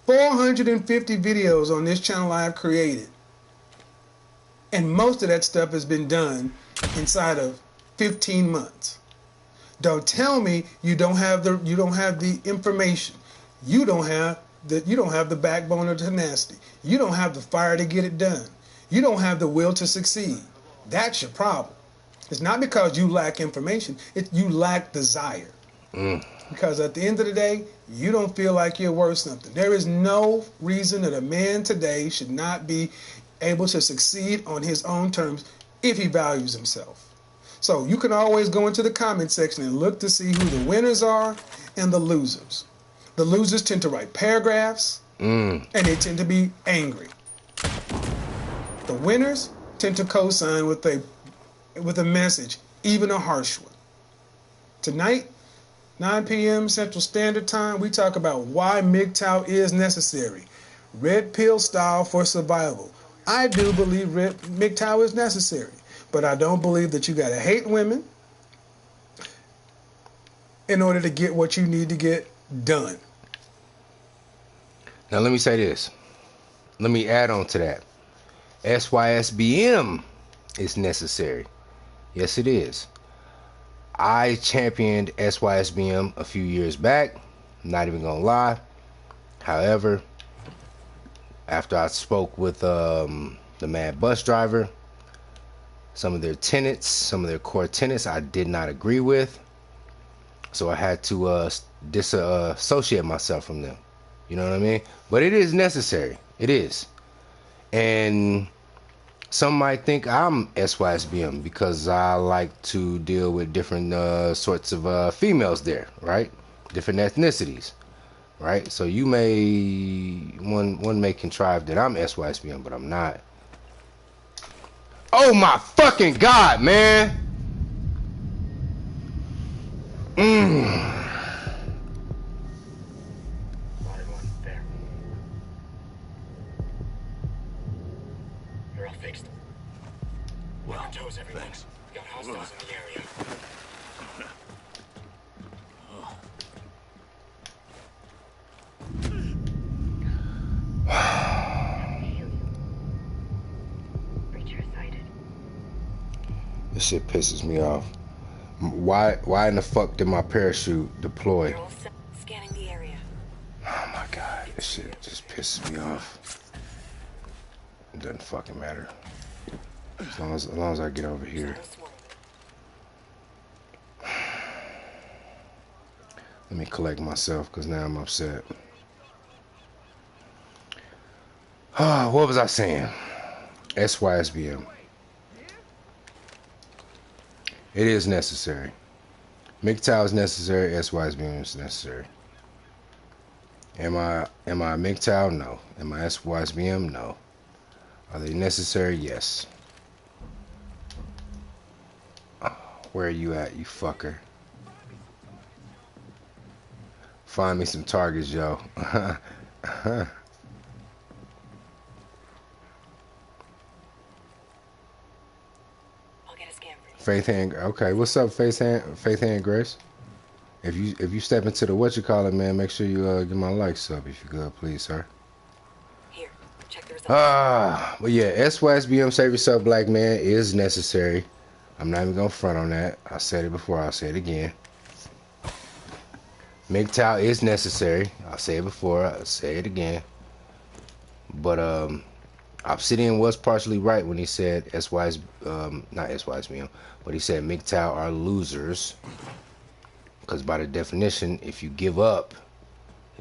450 videos on this channel I have created. And most of that stuff has been done inside of 15 months. Don't tell me you don't have the information. You don't have the backbone or tenacity. You don't have the fire to get it done. You don't have the will to succeed. That's your problem. It's not because you lack information. You lack desire. Because at the end of the day, you don't feel like you're worth something. There is no reason that a man today should not be able to succeed on his own terms if he values himself. So you can always go into the comment section and look to see who the winners are and the losers. The losers tend to write paragraphs and they tend to be angry. The winners tend to co-sign with a message, even a harsh one. Tonight, 9 p.m. Central Standard Time, we talk about why MGTOW is necessary. Red pill style for survival. I do believe MGTOW is necessary, but I don't believe that you gotta hate women in order to get what you need to get done. Now let me say this. Let me add on to that. SYSBM is necessary. Yes, it is. I championed SYSBM a few years back. Not even gonna lie. However, after I spoke with the mad bus driver, some of their tenets, some of their core tenets, I did not agree with. So I had to disassociate myself from them. You know what I mean? But it is necessary. It is. And some might think I'm SYSBM because I like to deal with different sorts of females there, right? Different ethnicities, right? So you may, one may contrive that I'm SYSBM, but I'm not. Oh my fucking God, man! Spotted one. There. You're all fixed. Well, on toes, everyone. Thanks. We got hostiles in the area. Breacher sighted. This shit pisses me off. Why in the fuck did my parachute deploy? You're all set. Scanning the area. Oh my God, this shit just pisses me off. It doesn't fucking matter. As long as I get over here. Let me collect myself, because now I'm upset. What was I saying? SYSBM. It is necessary. MGTOW is necessary. SYSBM is necessary. Am I MGTOW? No. Am I SYSBM? No. Are they necessary? Yes. Where are you at, you fucker? Find me some targets, yo. I'll get a scan for you. Faith Hand. Okay, what's up, Faith Hand Grace? If you step into the whatchamacallit, man, make sure you give my likes up if you could, please, sir. Here, check the results. But yeah, SYSBM Save Yourself Black Man is necessary. I'm not even gonna front on that. I said it before, I'll say it again. MGTOW is necessary. I'll say it before, I'll say it again. But Obsidian was partially right when he said not SYSBM, but he said MGTOW are losers. Because by the definition, if you give up,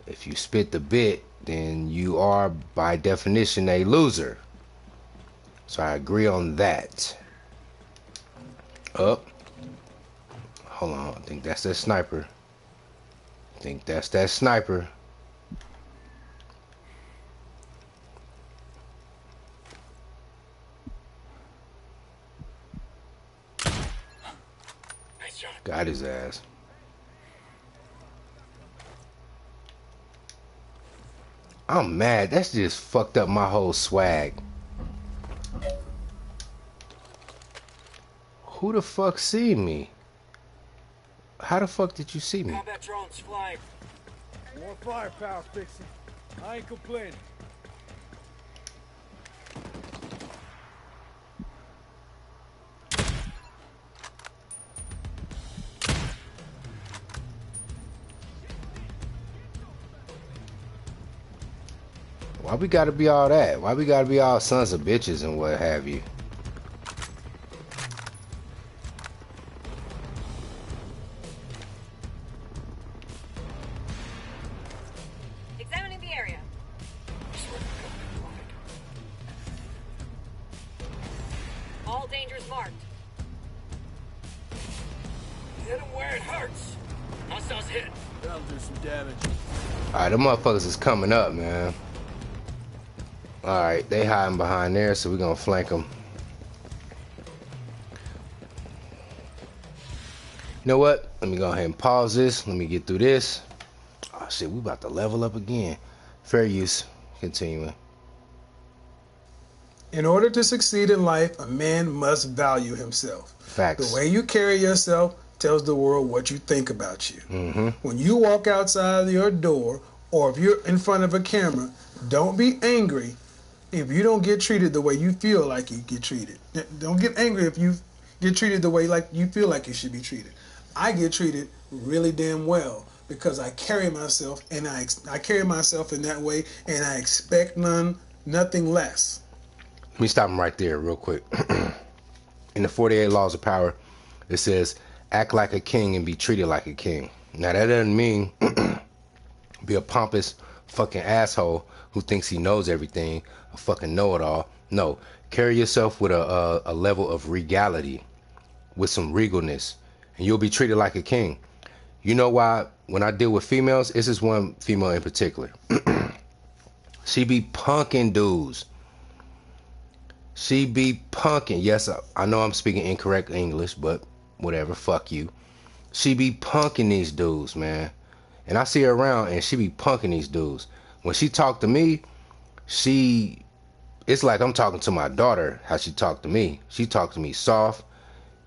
if you spit the bit, then you are by definition a loser. So I agree on that. Up. Hold on. I think that's that sniper. I think that's that sniper. Nice shot. Got his ass. I'm mad. That's just fucked up my whole swag. Who the fuck see me? How the fuck did you see me? Combat drones flying. More firepower, Fixin'. I ain't complaining. Why we gotta be all that? Why we gotta be all sons of bitches and what have you? Examining the area. All dangers marked. Hit him where it hurts. Hostiles hit. That'll do some damage. Alright, them motherfuckers is coming up, man. Alright, they hiding behind there, so we're gonna flank them. You know what? Let me go ahead and pause this. Let me get through this. Oh shit, we about to level up again. Fair use. Continuing. In order to succeed in life, a man must value himself. Facts. The way you carry yourself tells the world what you think about you. Mm-hmm. When you walk outside your door, or if you're in front of a camera, don't be angry if you don't get treated the way you feel like you get treated. Don't get angry if you get treated the way like you feel like you should be treated. I get treated really damn well because I carry myself and I carry myself in that way, and I expect nothing less. Let me stop him right there real quick. In the 48 Laws of Power, it says, act like a king and be treated like a king. Now, that doesn't mean be a pompous fucking asshole who thinks he knows everything, a fucking know-it-all. No, carry yourself with a level of regality, with some regalness, and you'll be treated like a king. You know why? When I deal with females, this is one female in particular. She be punking dudes. She be punking. Yes, I know I'm speaking incorrect English, but whatever, fuck you. She be punking these dudes, man. And I see her around and she be punking these dudes. When she talk to me, it's like I'm talking to my daughter, how she talk to me. She talk to me soft.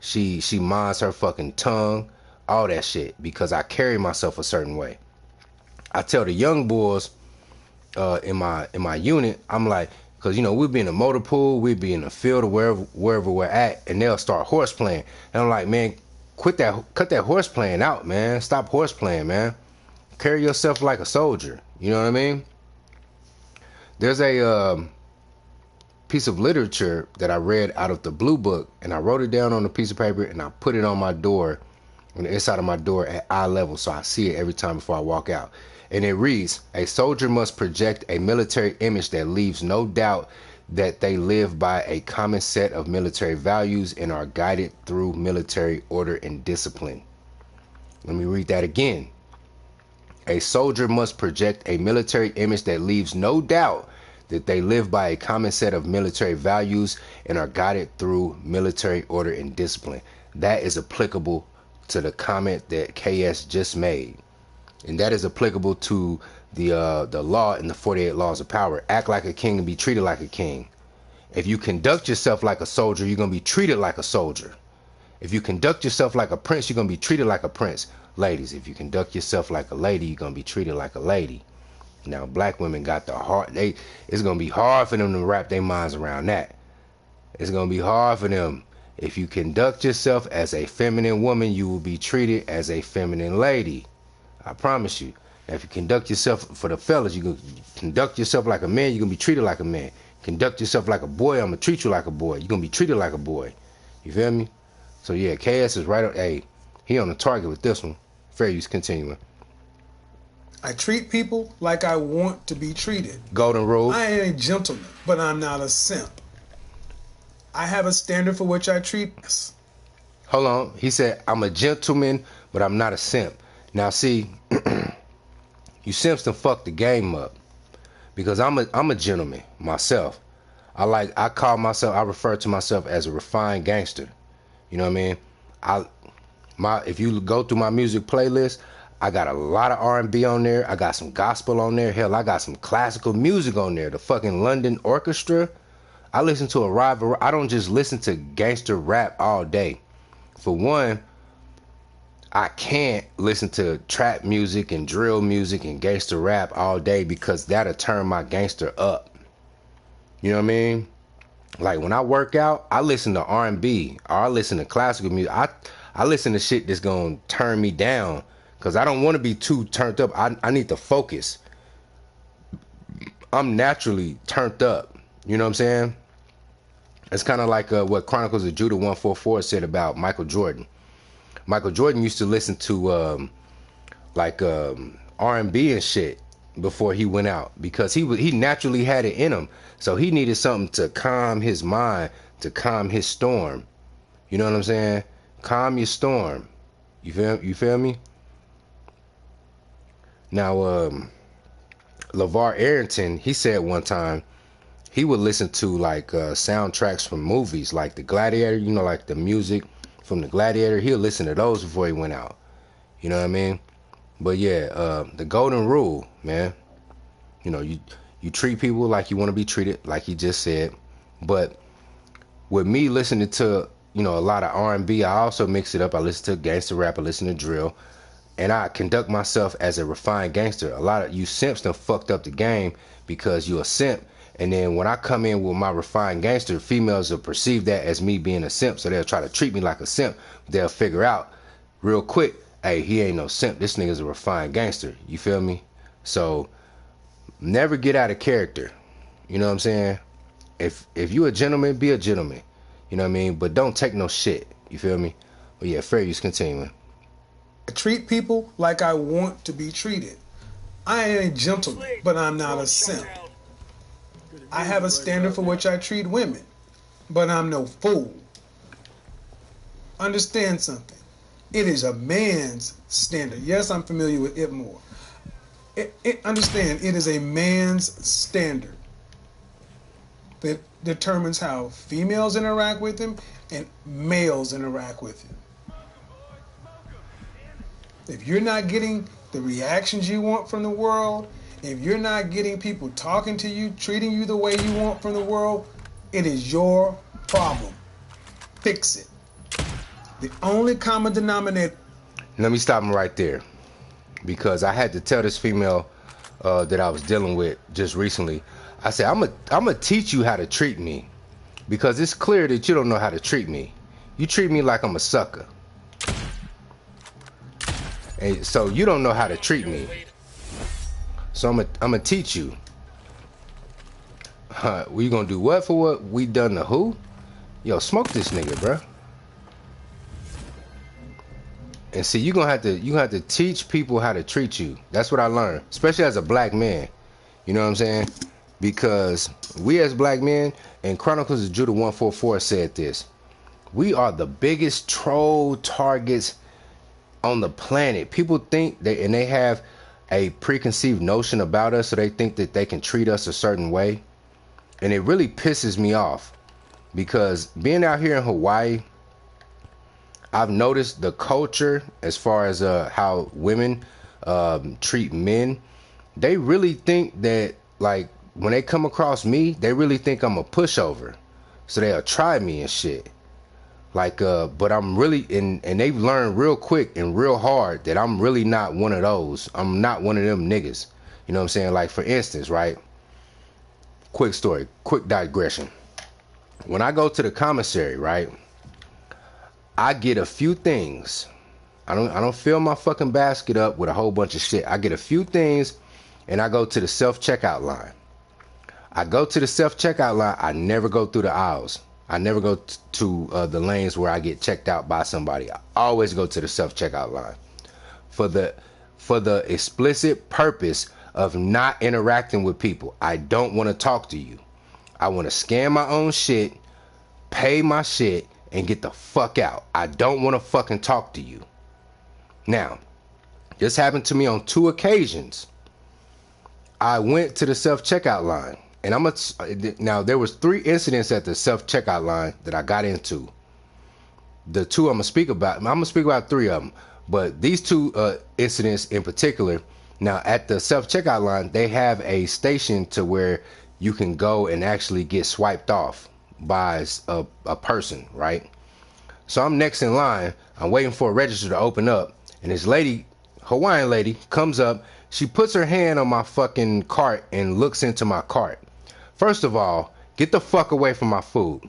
She minds her fucking tongue, all that shit, because I carry myself a certain way. I tell the young boys in my unit, I'm like, because, you know, we'd be in a motor pool, we'd be in the field or wherever we're at, and they'll start horse playing. And I'm like, man, cut that horse playing out, man. Stop horse playing, man. Carry yourself like a soldier. You know what I mean? There's a piece of literature that I read out of the Blue Book, and I wrote it down on a piece of paper, and I put it on my door, on the inside of my door at eye level, so I see it every time before I walk out. And it reads, a soldier must project a military image that leaves no doubt that they live by a common set of military values and are guided through military order and discipline. Let me read that again. A soldier must project a military image that leaves no doubt that they live by a common set of military values and are guided through military order and discipline. That is applicable to the comment that KS just made. And that is applicable to the law in the 48 Laws of Power. Act like a king and be treated like a king. If you conduct yourself like a soldier, you're going to be treated like a soldier. If you conduct yourself like a prince, you're going to be treated like a prince. Ladies, if you conduct yourself like a lady, you're going to be treated like a lady. Now, black women got the heart. It's going to be hard for them to wrap their minds around that. It's going to be hard for them. If you conduct yourself as a feminine woman, you will be treated as a feminine lady. I promise you. Now, if you conduct yourself, for the fellas, you can conduct yourself like a man, you're going to be treated like a man. Conduct yourself like a boy, I'm going to treat you like a boy. You're going to be treated like a boy. You feel me? So, yeah, KS is right on. Hey, he on the target with this one. Fair use, continuing. I treat people like I want to be treated. Golden rule. I am a gentleman, but I'm not a simp. I have a standard for which I treat us. hold on. He said, I'm a gentleman, but I'm not a simp. Now, see, you simps done fucked the game up because I'm a gentleman myself. I refer to myself as a refined gangster. You know what I mean? If you go through my music playlist, I got a lot of R&B on there. I got some gospel on there. Hell, I got some classical music on there. The fucking London Orchestra. I listen to I don't just listen to gangster rap all day. For one, I can't listen to trap music and drill music and gangster rap all day because that'll turn my gangster up. You know what I mean? Like when I work out, I listen to R&B or I listen to classical music. I listen to shit that's gonna turn me down because I don't want to be too turned up. I need to focus. I'm naturally turned up. You know what I'm saying? It's kind of like what Chronicles of Judah 144 said about Michael Jordan. Michael Jordan used to listen to R&B and shit before he went out because he naturally had it in him. So he needed something to calm his mind, to calm his storm. You know what I'm saying? Calm your storm. You feel me? Now, LeVar Arrington, he said one time he would listen to like soundtracks from movies like The Gladiator, you know, like the music from The Gladiator. He'll listen to those before he went out. You know what I mean? But yeah, the golden rule, man. You know, you treat people like you want to be treated, like he just said. But with me listening to, you know, a lot of R&B, I also mix it up. I listen to gangster rap, I listen to drill, and I conduct myself as a refined gangster. A lot of you simps done fucked up the game because you a simp. And then when I come in with my refined gangster, females will perceive that as me being a simp, so they'll try to treat me like a simp. They'll figure out real quick, hey, he ain't no simp. This nigga's a refined gangster. You feel me? So never get out of character. You know what I'm saying? If you a gentleman, be a gentleman. You know what I mean? But don't take no shit. You feel me? But yeah, fair use continuing. I treat people like I want to be treated. I ain't a gentleman, but I'm not a simp. I have a standard for which I treat women, but I'm no fool. Understand something. It is a man's standard. Yes, I'm familiar with it more. Understand, it is a man's standard that determines how females interact with him and males interact with him. If you're not getting the reactions you want from the world, if you're not getting people talking to you, treating you the way you want from the world, it is your problem. Fix it. The only common denominator. Let me stop him right there, because I had to tell this female that I was dealing with just recently. I said, I'm gonna teach you how to treat me, because it's clear that you don't know how to treat me. You treat me like I'm a sucker, and so you don't know how to treat me. So I'm gonna teach you. We gonna do what for what we done to who? Yo, smoke this nigga, bruh. And see, you gonna have to teach people how to treat you. That's what I learned, especially as a black man. You know what I'm saying? Because we as black men, and Chronicles of Judah 144 said this: we are the biggest troll targets on the planet. People think and they have a preconceived notion about us, so they think that they can treat us a certain way. And it really pisses me off, because being out here in Hawaii, I've noticed the culture as far as how women treat men. They really think that, like, when they come across me, they really think I'm a pushover, so they'll try me and shit. Like, but I'm really, and they've learned real quick and real hard that I'm really not one of those. I'm not one of them niggas. You know what I'm saying? Like, for instance, right? Quick story, quick digression. When I go to the commissary, right, I get a few things. I don't fill my fucking basket up with a whole bunch of shit. I get a few things, and I go to the self-checkout line. I go to the self-checkout line. I never go through the aisles. I never go to the lanes where I get checked out by somebody. I always go to the self-checkout line for the explicit purpose of not interacting with people. I don't want to talk to you. I want to scan my own shit, pay my shit, and get the fuck out. I don't want to fucking talk to you. Now, this happened to me on 2 occasions. I went to the self-checkout line, and now there was 3 incidents at the self-checkout line that I got into. The 2 I'm gonna speak about 3 of them, but these 2 incidents in particular. Now, at the self-checkout line, they have a station to where you can go and actually get swiped off by a person, right? So I'm next in line. I'm waiting for a register to open up, and this lady, Hawaiian lady, comes up. She puts her hand on my fucking cart and looks into my cart. First of all, get the fuck away from my food.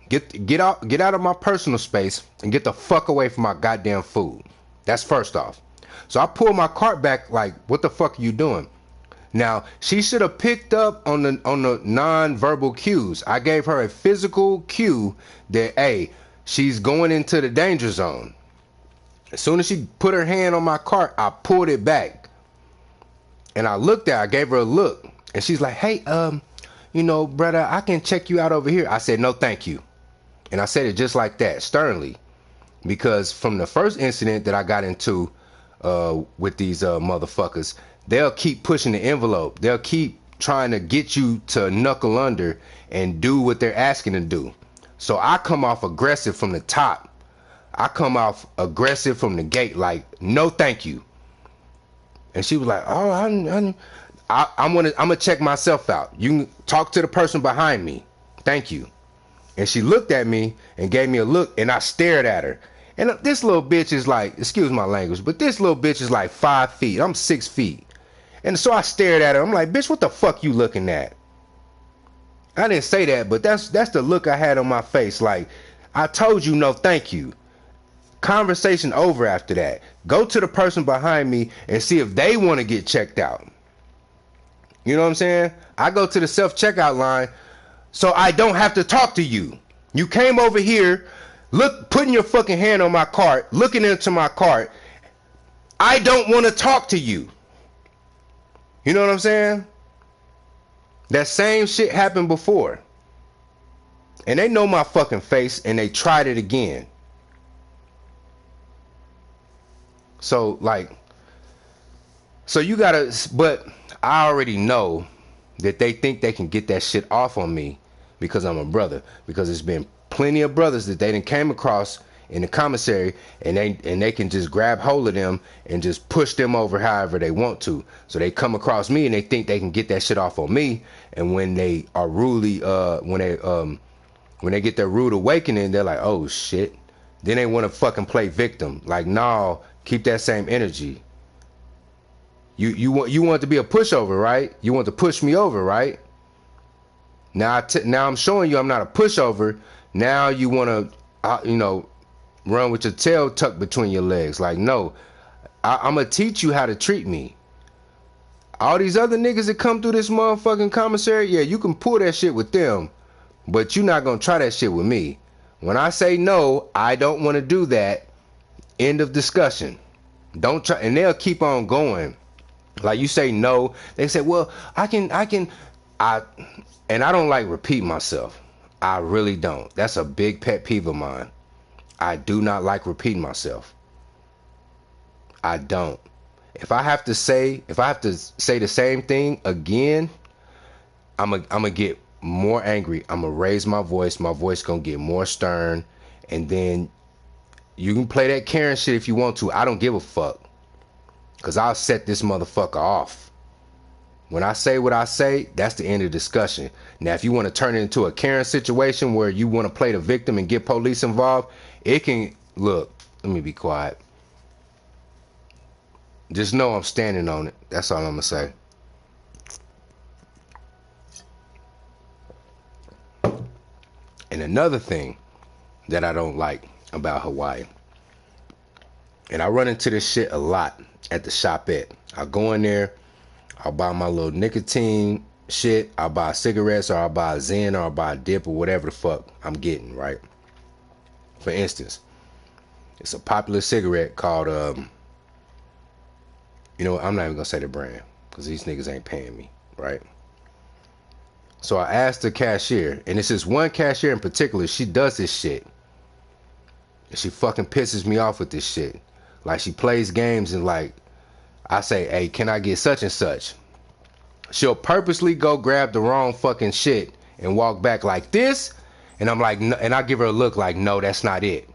Get out of my personal space and get the fuck away from my goddamn food. That's first off. So I pull my cart back like, what the fuck are you doing? Now, she should have picked up on the non-verbal cues. I gave her a physical cue that, hey, she's going into the danger zone. As soon as she put her hand on my cart, I pulled it back. And I looked at her, I gave her a look. And she's like, hey, brother, I can check you out over here. I said, no, thank you. And I said it just like that, sternly. Because from the first incident that I got into with these motherfuckers, they'll keep pushing the envelope. They'll keep trying to get you to knuckle under and do what they're asking to do. So I come off aggressive from the top. I come off aggressive from the gate, like, no thank you. And she was like, oh, I'm gonna check myself out. You can talk to the person behind me. Thank you. And she looked at me and gave me a look, and I stared at her. And this little bitch is like, excuse my language, but this little bitch is like 5 feet. I'm 6 feet. And so I stared at her. I'm like, bitch, what the fuck you looking at? I didn't say that, but that's the look I had on my face. Like, I told you no thank you. Conversation over after that. Go to the person behind me and see if they want to get checked out. You know what I'm saying? I go to the self-checkout line so I don't have to talk to you. You came over here, putting your fucking hand on my cart, looking into my cart. I don't want to talk to you. You know what I'm saying? That same shit happened before. And they know my fucking face, and they tried it again. So, you gotta, but I already know that they think they can get that shit off on me because I'm a brother. Because there's been plenty of brothers that they done came across in the commissary, and they can just grab hold of them and just push them over however they want to. So they come across me and they think they can get that shit off on me. And when they are rudely, when they get their rude awakening, they're like, oh shit. Then they want to fucking play victim. Like, no, keep that same energy. You want to be a pushover, right? You want to push me over, right? Now I'm showing you I'm not a pushover. Now you want to, run with your tail tucked between your legs. Like, no, I'm going to teach you how to treat me. All these other niggas that come through this motherfucking commissary, yeah, you can pull that shit with them, but you're not going to try that shit with me. When I say no, I don't want to do that. End of discussion. Don't try, and they'll keep on going. Like, you say no, they say, well, and I don't like repeating myself. I really don't. That's a big pet peeve of mine. I do not like repeating myself. I don't. If I have to say the same thing again, I'm gonna get more angry. I'm gonna raise my voice. My voice gonna get more stern, and then you can play that Karen shit if you want to. I don't give a fuck, cause I'll set this motherfucker off. When I say what I say, that's the end of the discussion. Now, if you want to turn it into a Karen situation where you want to play the victim and get police involved, it can, look, let me be quiet. Just know I'm standing on it. That's all I'm going to say. And another thing that I don't like about Hawaii, and I run into this shit a lot at the shop at. I go in there, I'll buy my little nicotine shit, I'll buy cigarettes, or I'll buy a Zen, or I'll buy a dip, or whatever the fuck I'm getting, right? For instance, it's a popular cigarette called, I'm not even gonna say the brand, because these niggas ain't paying me, right? So I asked the cashier, and it's this one cashier in particular, she does this shit. And she fucking pisses me off with this shit. Like, she plays games and like, I say, hey, can I get such and such? She'll purposely go grab the wrong fucking shit and walk back like this. And I'm like, no, and I give her a look like, no, that's not it.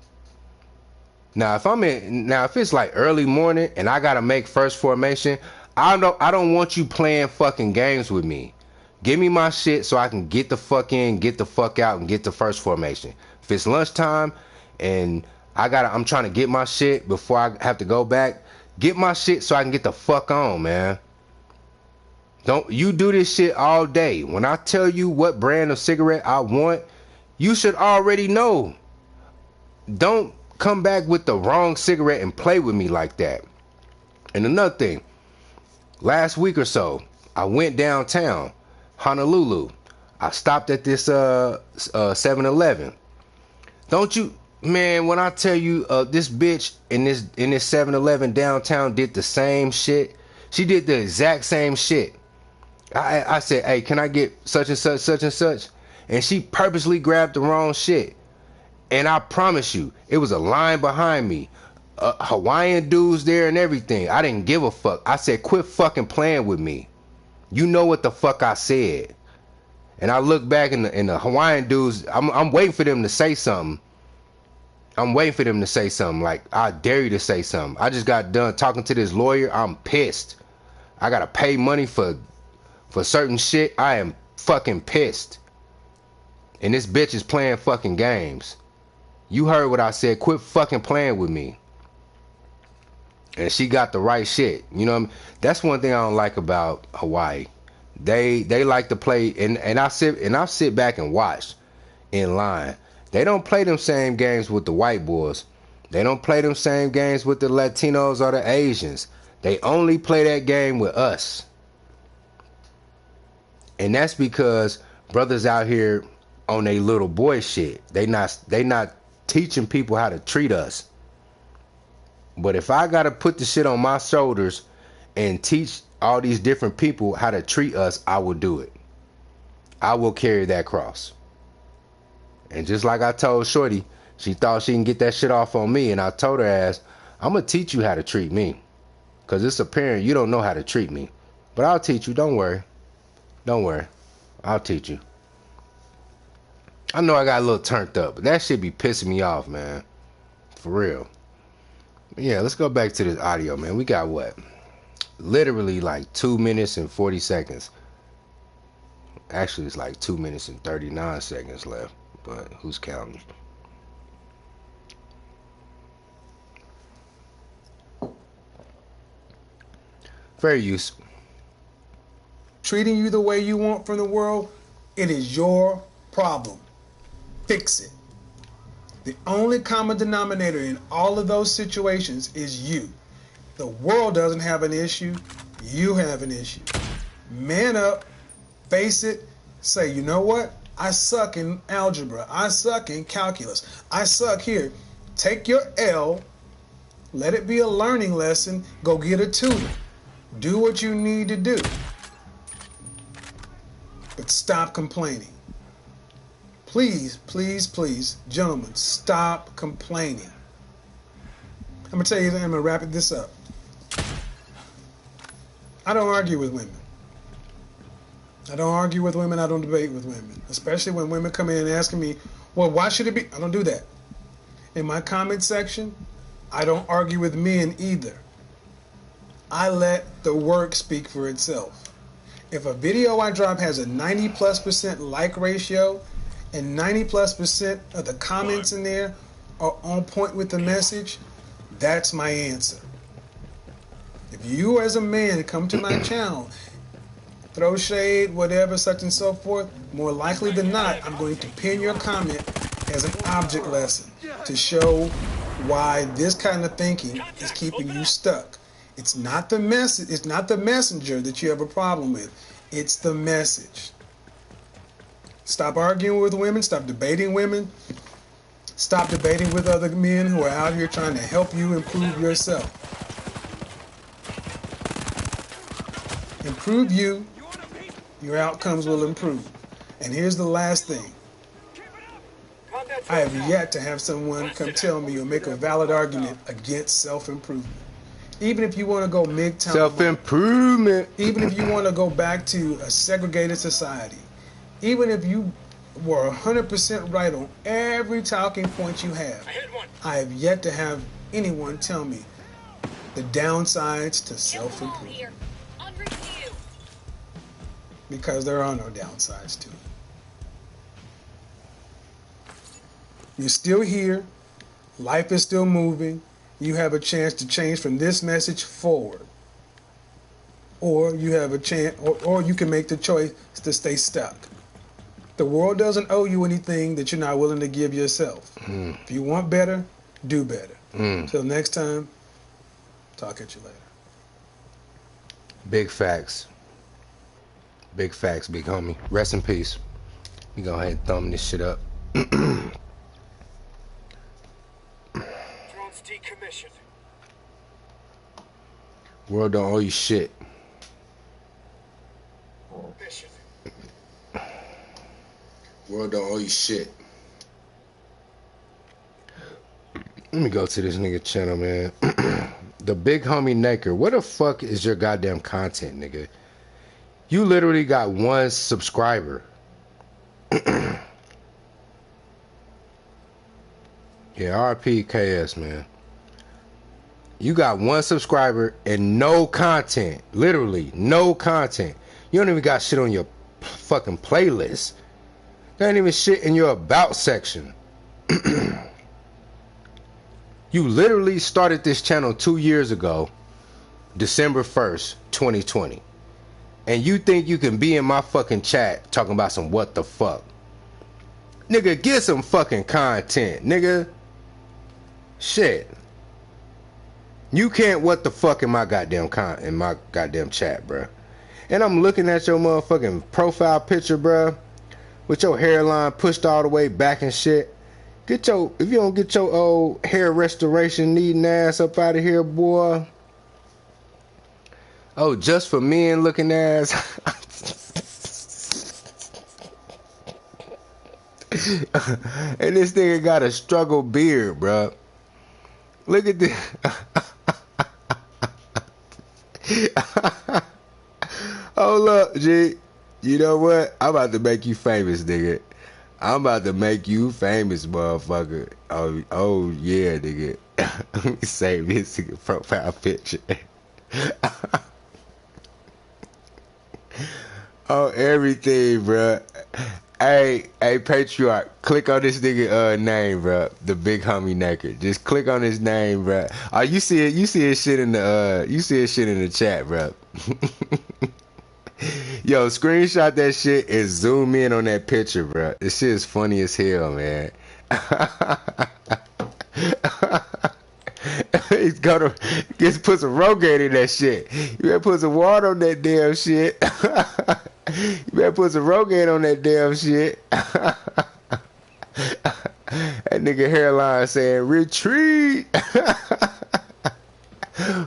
Now, if it's like early morning and I gotta make first formation, I don't want you playing fucking games with me. Give me my shit so I can get the fuck in, get the fuck out, and get the first formation. If it's lunchtime and I'm trying to get my shit before I have to go back, get my shit so I can get the fuck on, man. Don't you do this shit all day. When I tell you what brand of cigarette I want, you should already know. Don't come back with the wrong cigarette and play with me like that. And another thing, last week or so, I went downtown, Honolulu. I stopped at this 7-Eleven. Don't you, man, when I tell you this bitch in this 7-Eleven downtown did the same shit. She did the exact same shit. I said, hey, can I get such and such, such and such? And she purposely grabbed the wrong shit. And I promise you, it was a line behind me. Hawaiian dudes there and everything. I didn't give a fuck. I said, quit fucking playing with me. You know what the fuck I said. And I look back and the Hawaiian dudes, I'm waiting for them to say something. I'm waiting for them to say something. Like, I dare you to say something. I just got done talking to this lawyer. I'm pissed. I gotta pay money for certain shit. I am fucking pissed. And this bitch is playing fucking games. You heard what I said. Quit fucking playing with me. And she got the right shit. You know what I mean? That's one thing I don't like about Hawaii. They like to play, and I sit back and watch in line. They don't play them same games with the white boys. They don't play them same games with the Latinos or the Asians. They only play that game with us. And that's because brothers out here on they little boy shit. They not teaching people how to treat us. But if I gotta put the shit on my shoulders and teach all these different people how to treat us, I will do it. I will carry that cross. And just like I told Shorty, she thought she can get that shit off on me, and I told her ass, I'm gonna teach you how to treat me. Cause it's apparent you don't know how to treat me. But I'll teach you, don't worry. Don't worry. I'll teach you. I know I got a little turned up, but that shit be pissing me off, man. For real. Yeah, let's go back to this audio, man. We got what? Literally like 2 minutes and 40 seconds. Actually, it's like 2 minutes and 39 seconds left, but who's counting? Fair use. Treating you the way you want from the world, it is your problem. Fix it. The only common denominator in all of those situations is you. The world doesn't have an issue. You have an issue. Man up, face it, say, you know what? I suck in algebra. I suck in calculus. I suck here. Take your L, let it be a learning lesson, go get a tutor. Do what you need to do. But stop complaining. Please, please, please, gentlemen, stop complaining. I'm going to tell you, I'm going to wrap this up. I don't argue with women. I don't argue with women. I don't debate with women. Especially when women come in and asking me, well, why should it be? I don't do that. In my comment section, I don't argue with men either. I let the work speak for itself. If a video I drop has a 90+% like ratio and 90+% of the comments in there are on point with the message, that's my answer. If you as a man come to my channel, throw shade, whatever, such and so forth, more likely than not, I'm going to pin your comment as an object lesson to show why this kind of thinking is keeping you stuck. It's not the message, it's not the messenger that you have a problem with. It's the message. Stop arguing with women, stop debating women, stop debating with other men who are out here trying to help you improve yourself. Improve you, your outcomes will improve. And here's the last thing. Combat I have yet to have someone come tell me or make a valid argument against self-improvement. Even if you want to go MGTOW, Self-improvement. even if you want to go back to a segregated society, even if you were 100% right on every talking point you have, I hit one. I have yet to have anyone tell me the downsides to Kill them all self-improvement. here. En route to you. Because there are no downsides to it. You're still here. Life is still moving. You have a chance to change from this message forward. Or you have a chance, or you can make the choice to stay stuck. The world doesn't owe you anything that you're not willing to give yourself. If you want better, do better. Till next time, talk at you later. Big facts. Big facts, big homie. Rest in peace. We go ahead and thumb this shit up. Drone's decommissioned. World don't owe you shit. Mission. World don't owe you shit. Let me go to this nigga channel, man. The big homie Naker. What the fuck is your goddamn content, nigga? You literally got one subscriber. Yeah, RPKS, man. You got one subscriber and no content. Literally, no content. You don't even got shit on your fucking playlist. There ain't even shit in your about section. You literally started this channel 2 years ago, December 1st, 2020. And you think you can be in my fucking chat talking about some what the fuck? Nigga, get some fucking content, nigga. Shit. You can't what the fuck in my goddamn chat, bruh. And I'm looking at your motherfucking profile picture, bruh, with your hairline pushed all the way back and shit. If you don't get your old hair restoration needing ass up out of here, boy. Oh, just for men looking ass. And this nigga got a struggle beard, bruh. Look at this. Hold up, G. You know what? I'm about to make you famous, nigga. I'm about to make you famous, motherfucker. Oh yeah, nigga. Let me save this nigga profile picture. Oh, everything, bruh. Hey, Patriarch, click on this nigga name, bruh. The big homie Naked. Just click on his name, bruh. Oh, you see his shit in the chat, bruh. Yo, screenshot that shit and zoom in on that picture, bruh. This shit is funny as hell, man. He's gonna just put some Rogaine in that shit. You better put some water on that damn shit. You better put some Rogaine on that damn shit. That nigga hairline saying retreat.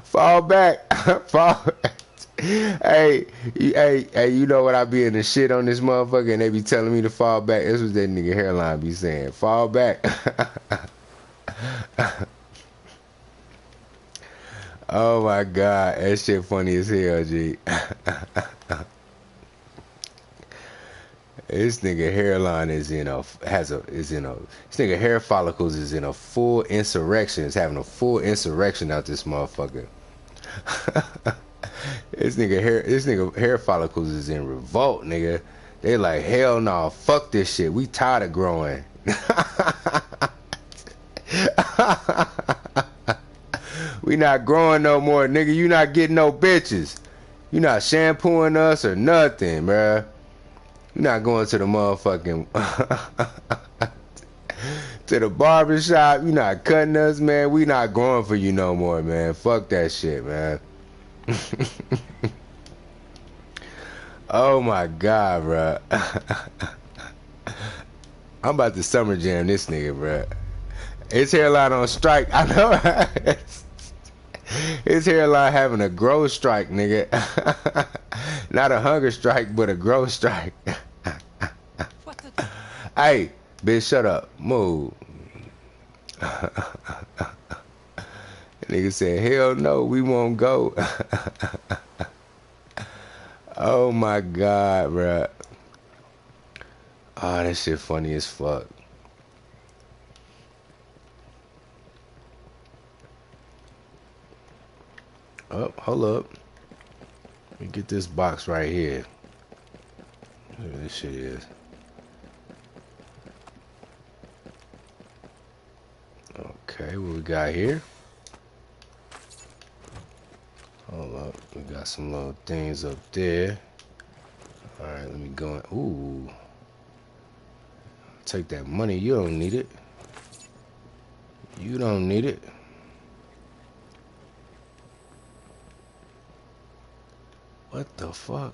Fall back. Fall back. Hey, you know what I be in the shit on this motherfucker and they be telling me to fall back. That's what that nigga hairline be saying. Fall back. Oh my god, that shit funny as hell, G. This nigga hairline is this nigga hair follicles is in a full insurrection. It's having a full insurrection out this motherfucker. This nigga hair follicles is in revolt, nigga. They like, hell no, fuck this shit. We tired of growing. We not growing no more, nigga. You not getting no bitches. You not shampooing us or nothing, bruh. You not going to the motherfucking to the barbershop. You not cutting us, man. We not growing for you no more, man. Fuck that shit, man. Oh my god, bruh. I'm about to summer jam this nigga, bruh. His hairline on strike. I know. His hairline having a growth strike, nigga. Not a hunger strike, but a growth strike. What the... Hey, Bitch, shut up. Move. Nigga said, hell no, we won't go. Oh my God, bruh. Oh, that shit funny as fuck. Oh, hold up. Let me get this box right here. Look what this shit is. Okay, what we got here? Hold up. We got some little things up there. Alright, let me go in. Ooh. Take that money. You don't need it. You don't need it. What the fuck?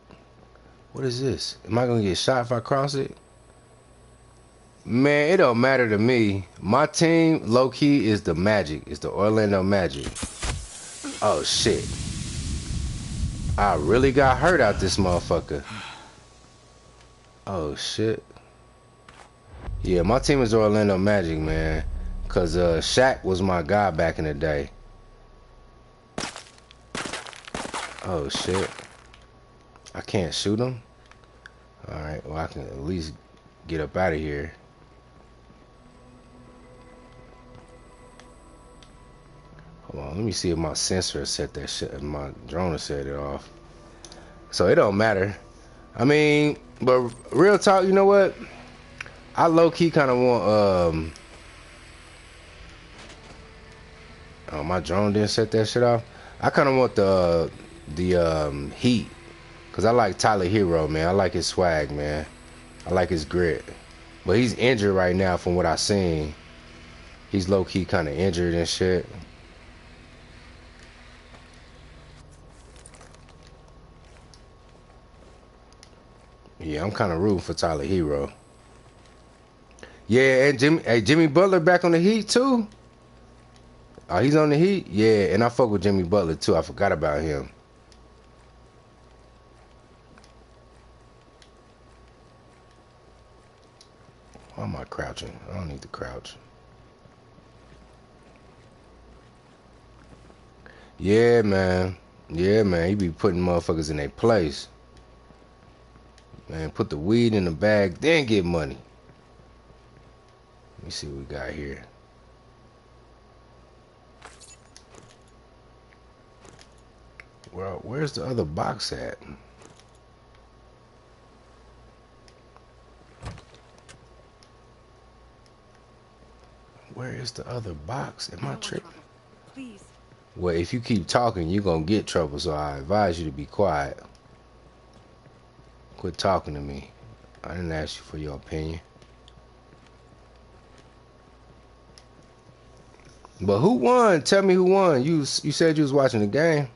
What is this? Am I gonna get shot if I cross it? Man, it don't matter to me. My team, low-key, is the Magic. It's the Orlando Magic. Oh, shit. I really got hurt out this motherfucker. Oh, shit. Yeah, my team is Orlando Magic, man. Because Shaq was my guy back in the day. Oh, shit. I can't shoot him? Alright, well, I can at least get up out of here. Hold on, let me see if my sensor set that shit, if my drone set it off. So it don't matter. I mean, but real talk, you know what? I low-key kind of want, oh, my drone didn't set that shit off. I kind of want the Heat. Because I like Tyler Hero, man. I like his swag, man. I like his grit. But he's injured right now from what I seen. He's low-key kind of injured and shit. Yeah, I'm kind of rooting for Tyler Hero. Yeah, and Jimmy Butler back on the Heat, too? Oh, he's on the Heat? Yeah, and I fuck with Jimmy Butler, too. I forgot about him. Why am I crouching? I don't need to crouch. Yeah, man. Yeah, man. He be putting motherfuckers in their place. Man, put the weed in the bag, then get money. Let me see what we got here. Well, where's the other box at? Where is the other box? Am I tripping? Please. Well, if you keep talking, you're gonna get trouble, so I advise you to be quiet. Quit talking to me. I didn't ask you for your opinion. But who won? Tell me who won. You said you was watching the game.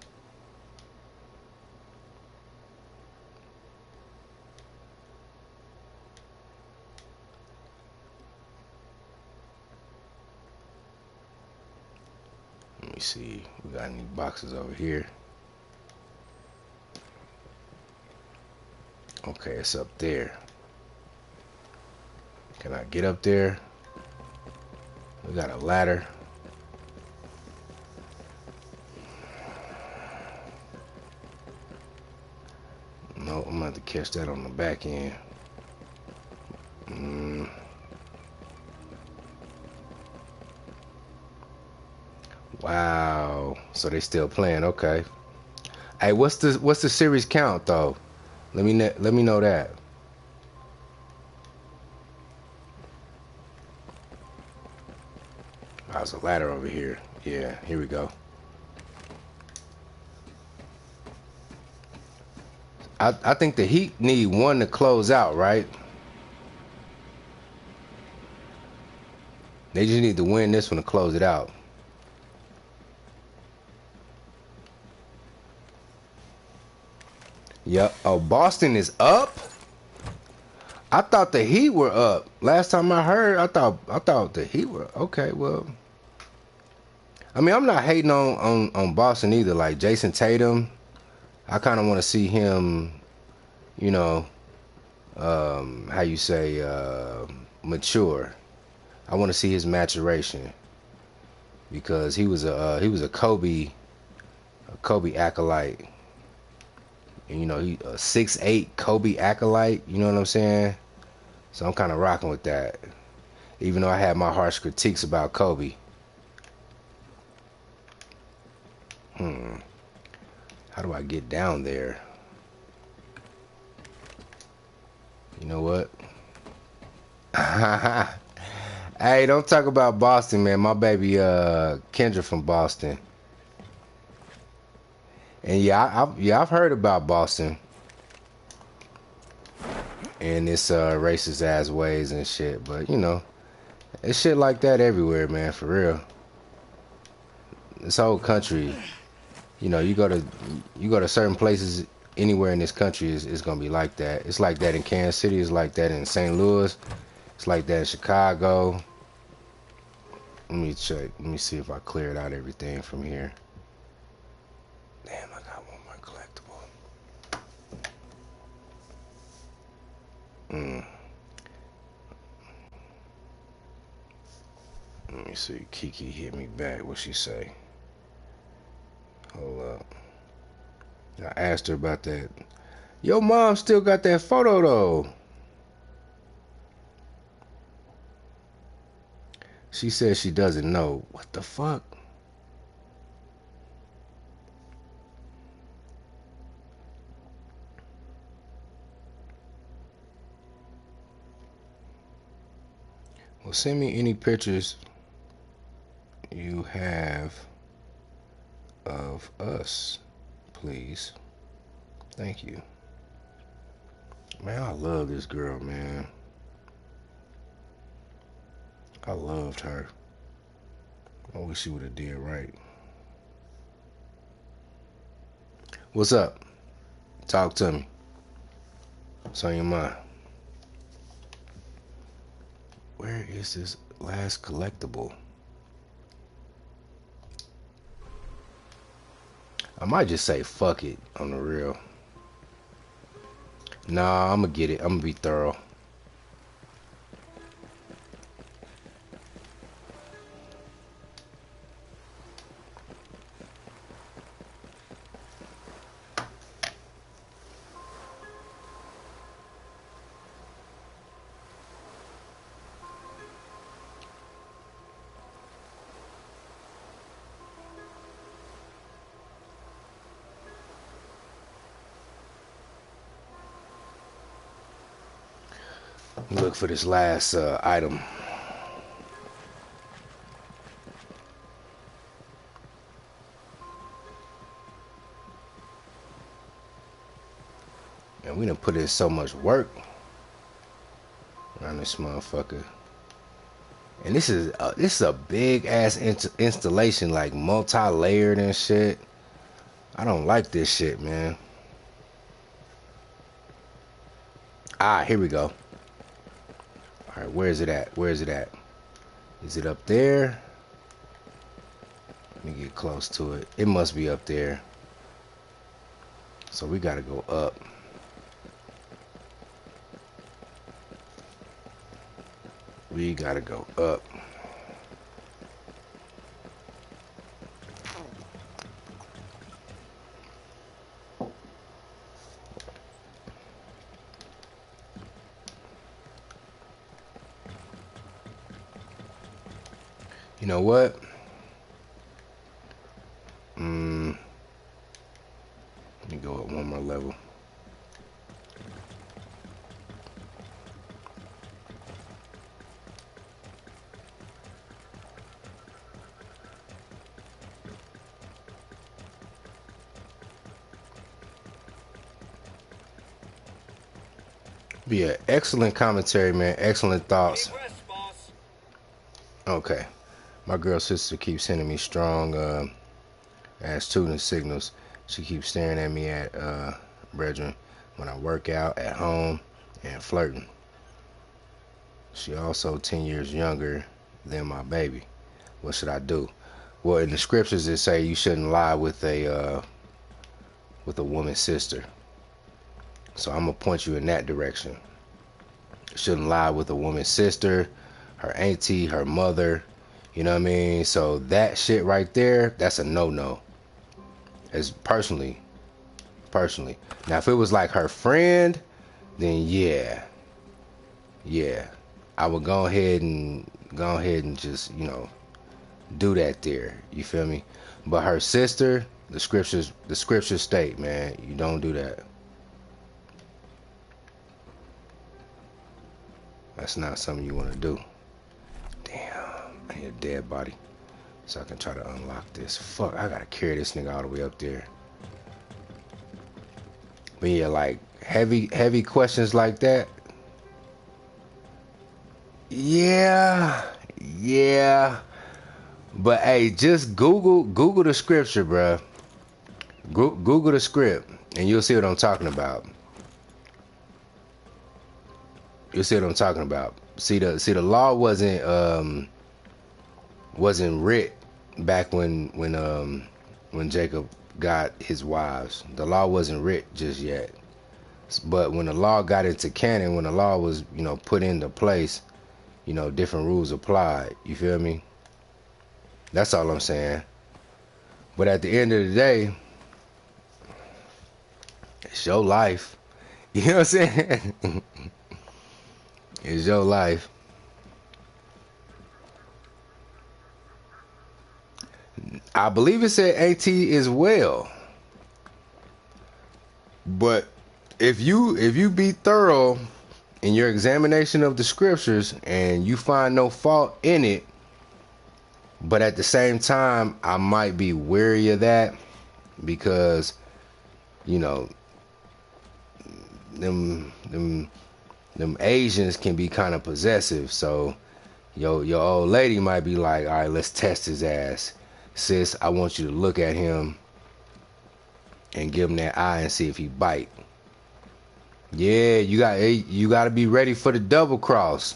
Let me see. We got any boxes over here? Okay, it's up there. Can I get up there? We got a ladder. No, I'm gonna have to catch that on the back end. Wow. So they still playing? Okay. Hey, what's the series count though? Let me know that. There's a ladder over here. Yeah, here we go. I think the Heat need one to close out, right? They just need to win this one to close it out. Yep. Oh, Boston is up? I thought the Heat were up. Last time I heard, I thought the Heat were okay. Well, I mean, I'm not hating on Boston either. Like Jason Tatum, I kind of want to see him, you know, how you say, mature. I want to see his maturation because he was a Kobe acolyte. And, you know, he a 6'8" Kobe acolyte. You know what I'm saying? So I'm kind of rocking with that. Even though I had my harsh critiques about Kobe. How do I get down there? You know what? Hey, don't talk about Boston, man. My baby Kendra from Boston. And yeah, I've heard about Boston and its racist ass ways and shit. But you know, it's shit like that everywhere, man. For real. This whole country, you know, you go to certain places anywhere in this country is gonna be like that. It's like that in Kansas City. It's like that in St. Louis. It's like that in Chicago. Let me check. Let me see if I cleared out everything from here. Damn, I got one more collectible. Let me see. Kiki hit me back. What she say? Hold up. I asked her about that. Your mom still got that photo though. She says she doesn't know. What the fuck? Well, send me any pictures you have of us, please. Thank you. Man, I love this girl, man. I loved her. I wish she would have did right. What's up? Talk to me. What's on your mind? Where is this last collectible? I might just say fuck it on the real. Nah, I'm gonna get it. I'm gonna be thorough. Look for this last item. And we done put in so much work around this motherfucker. And this is a big ass installation, like multi-layered and shit. I don't like this shit, man. Ah, here we go. All right, where is it at? Where is it at? Is it up there? Let me get close to it. It must be up there. So we gotta go up. We gotta go up. You know what? Let me go up one more level. Be an excellent commentary, man. Excellent thoughts. Okay. My girl sister keeps sending me strong ass tuning signals. She keeps staring at me at brethren when I work out at home and flirting. She also 10 years younger than my baby. What should I do? Well, in the scriptures it say you shouldn't lie with a woman's sister. So I'm gonna point you in that direction. shouldn't lie with a woman's sister, her auntie, her mother. You know what I mean? So that shit right there, that's a no-no. As personally. Now if it was like her friend, then yeah, I would go ahead and just, you know, do that there. You feel me? But her sister, the scriptures state, man, you don't do that. That's not something you want to do. Damn, I need a dead body so I can try to unlock this. Fuck, I gotta carry this nigga all the way up there. But yeah, like heavy questions like that. Yeah. But hey, just Google the scripture, bruh. Google the script, and you'll see what I'm talking about. You'll see what I'm talking about. See the law wasn't writ back when Jacob got his wives. The law wasn't writ just yet. But when the law got into canon, when the law was, you know, put into place, you know, different rules applied. You feel me? That's all I'm saying. But at the end of the day, it's your life. You know what I'm saying? It's your life. I believe it said AT as well. But if you be thorough in your examination of the scriptures and you find no fault in it, but at the same time, I might be wary of that because, you know, them Asians can be kind of possessive. So your old lady might be like, all right, let's test his ass. Sis, I want you to look at him and give him that eye and see if he bite. Yeah, you got to be ready for the double cross.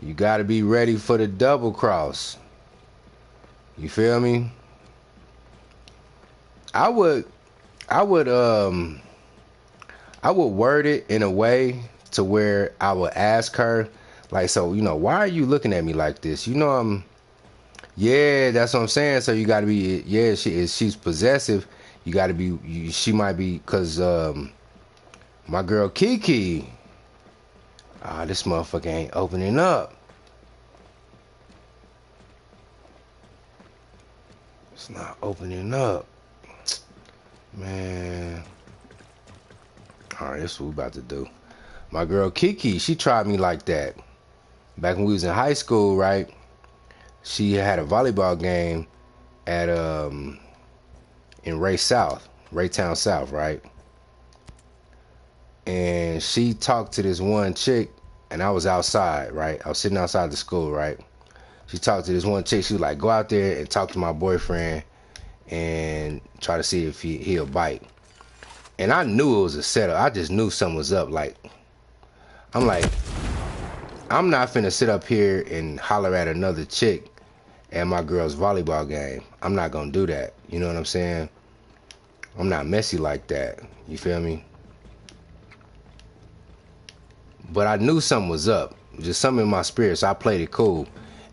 You got to be ready for the double cross. You feel me? I would word it in a way to where I would ask her, like, so, you know, why are you looking at me like this? You know, yeah, that's what I'm saying. So you got to be, yeah, she's possessive. You got to be, she might be, because my girl Kiki, this motherfucker ain't opening up. It's not opening up. Man. Alright, this is what we about to do. My girl Kiki, she tried me like that. Back when we was in high school, right? She had a volleyball game at in Raytown South, right? And she talked to this one chick, and I was outside, right? I was sitting outside the school, right? She talked to this one chick. She was like, go out there and talk to my boyfriend and try to see if he'll bite. And I knew it was a setup. I just knew something was up. Like, I'm like, I'm not finna sit up here and holler at another chick at my girl's volleyball game. I'm not gonna do that. You know what I'm saying? I'm not messy like that. You feel me? But I knew something was up. Just something in my spirit, so I played it cool.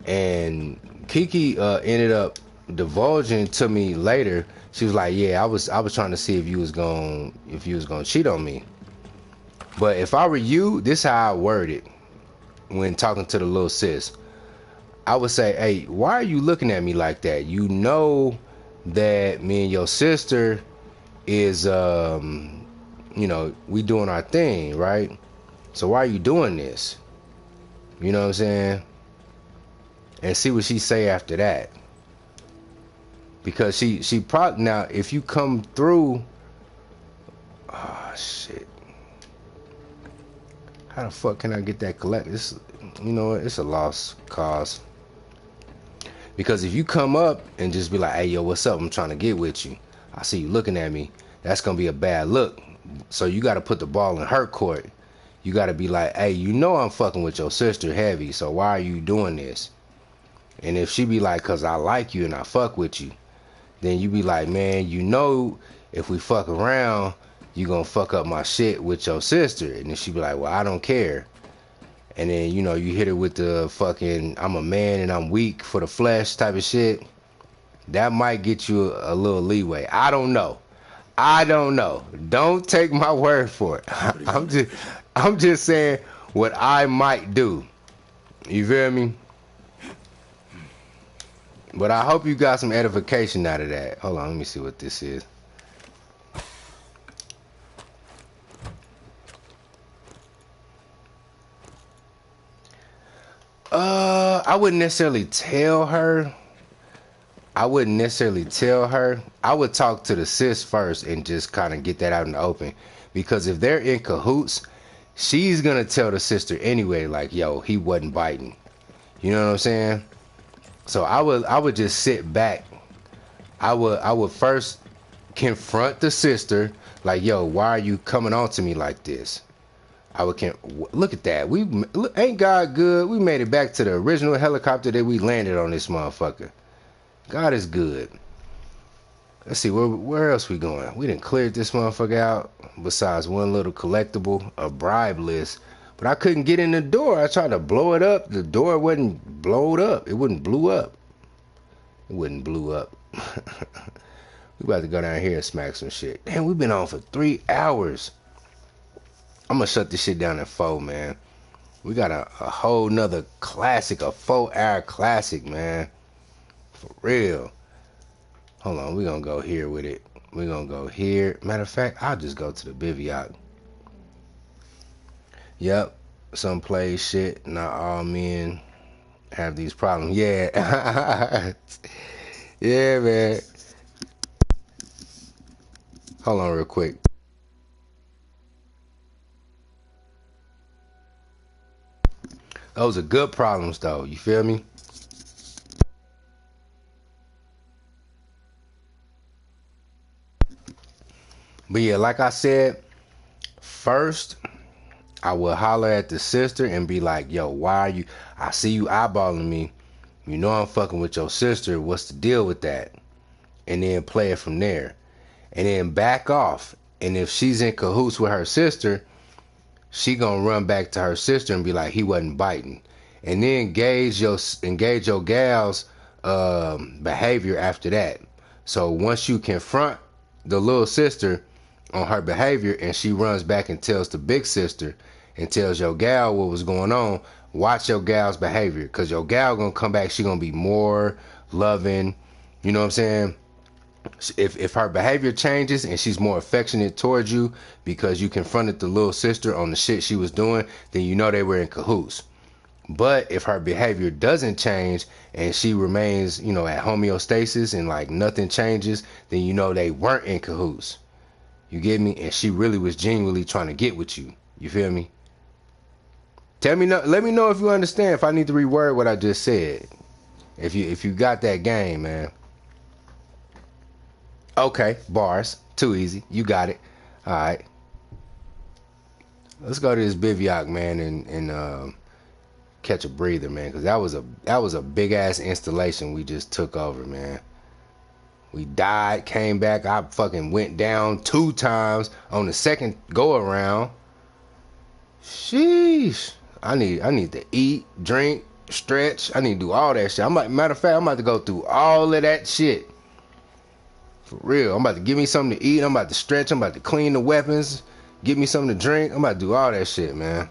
And Kiki ended up divulging to me later. She was like, "Yeah, I was trying to see if you was gonna cheat on me." But if I were you, this is how I word it when talking to the little sis. I would say, "Hey, why are you looking at me like that? You know that me and your sister is, you know, we doing our thing, right? So why are you doing this?" You know what I'm saying? And see what she say after that. Because she probably, now if you come through, shit. How the fuck can I get that collect? This, you know what? It's a lost cause. Because if you come up and just be like, "Hey, yo, what's up? I'm trying to get with you. I see you looking at me." That's gonna be a bad look. So you got to put the ball in her court. You got to be like, "Hey, you know I'm fucking with your sister heavy, so why are you doing this?" And if she be like, "Cause I like you and I fuck with you," then you be like, "Man, you know if we fuck around, you gonna fuck up my shit with your sister." And then she be like, "Well, I don't care." and then you know you hit her with the fucking I'm a man and I'm weak for the flesh type of shit, that might get you a little leeway. I don't know. I don't know. Don't take my word for it. I'm just saying what I might do. You feel me? But I hope you got some edification out of that. Hold on, let me see what this is. I wouldn't necessarily tell her. I wouldn't necessarily tell her. I would talk to the sis first and just kind of get that out in the open. Because if they're in cahoots, she's gonna tell the sister anyway, like, yo, he wasn't biting. You know what I'm saying? So I would just sit back. I would first confront the sister, like, yo, why are you coming on to me like this? Look at that. Ain't God good? We made it back to the original helicopter that we landed on this motherfucker. God is good. Let's see, where else we going? We done cleared this motherfucker out. Besides one little collectible, a bribe list. But I couldn't get in the door. I tried to blow it up. The door wasn't blowed up. It wouldn't blew up. It wouldn't blew up. We about to go down here and smack some shit. Damn, we've been on for 3 hours. I'm gonna shut this shit down at 4, man. We got a whole nother classic, a 4-hour classic, man. For real. Hold on, we gonna go here with it. We gonna go here. Matter of fact, I'll just go to the bivouac. Yep, some play shit. Not all men have these problems. Yeah. Yeah, man. Hold on real quick. Those are good problems, though. You feel me? But yeah, like I said, first, I will holler at the sister and be like, yo, why are you? I see you eyeballing me. You know I'm fucking with your sister. What's the deal with that? And then play it from there. And then back off. And if she's in cahoots with her sister, she gonna run back to her sister and be like, he wasn't biting. And then engage your gal's behavior after that. So once you confront the little sister on her behavior and she runs back and tells the big sister and tells your gal what was going on, watch your gal's behavior, because your gal gonna come back, she gonna be more loving. You know what I'm saying? If her behavior changes and she's more affectionate towards you because you confronted the little sister on the shit she was doing, then you know they were in cahoots. But if her behavior doesn't change and she remains, you know, at homeostasis and like nothing changes, then you know they weren't in cahoots. You get me? And she really was genuinely trying to get with you. You feel me? Let me know if you understand, if I need to reword what I just said. If you got that game, man. Okay, bars. Too easy. You got it. All right. Let's go to this bivouac, man, and catch a breather, man, because that was a big ass installation we just took over, man. We died, came back. I fucking went down 2 times on the second go around. Sheesh. I need to eat, drink, stretch. I need to do all that shit. Matter of fact, I'm about to go through all of that shit. For real. I'm about to give me something to eat. I'm about to stretch. I'm about to clean the weapons. Give me something to drink. I'm about to do all that shit, man.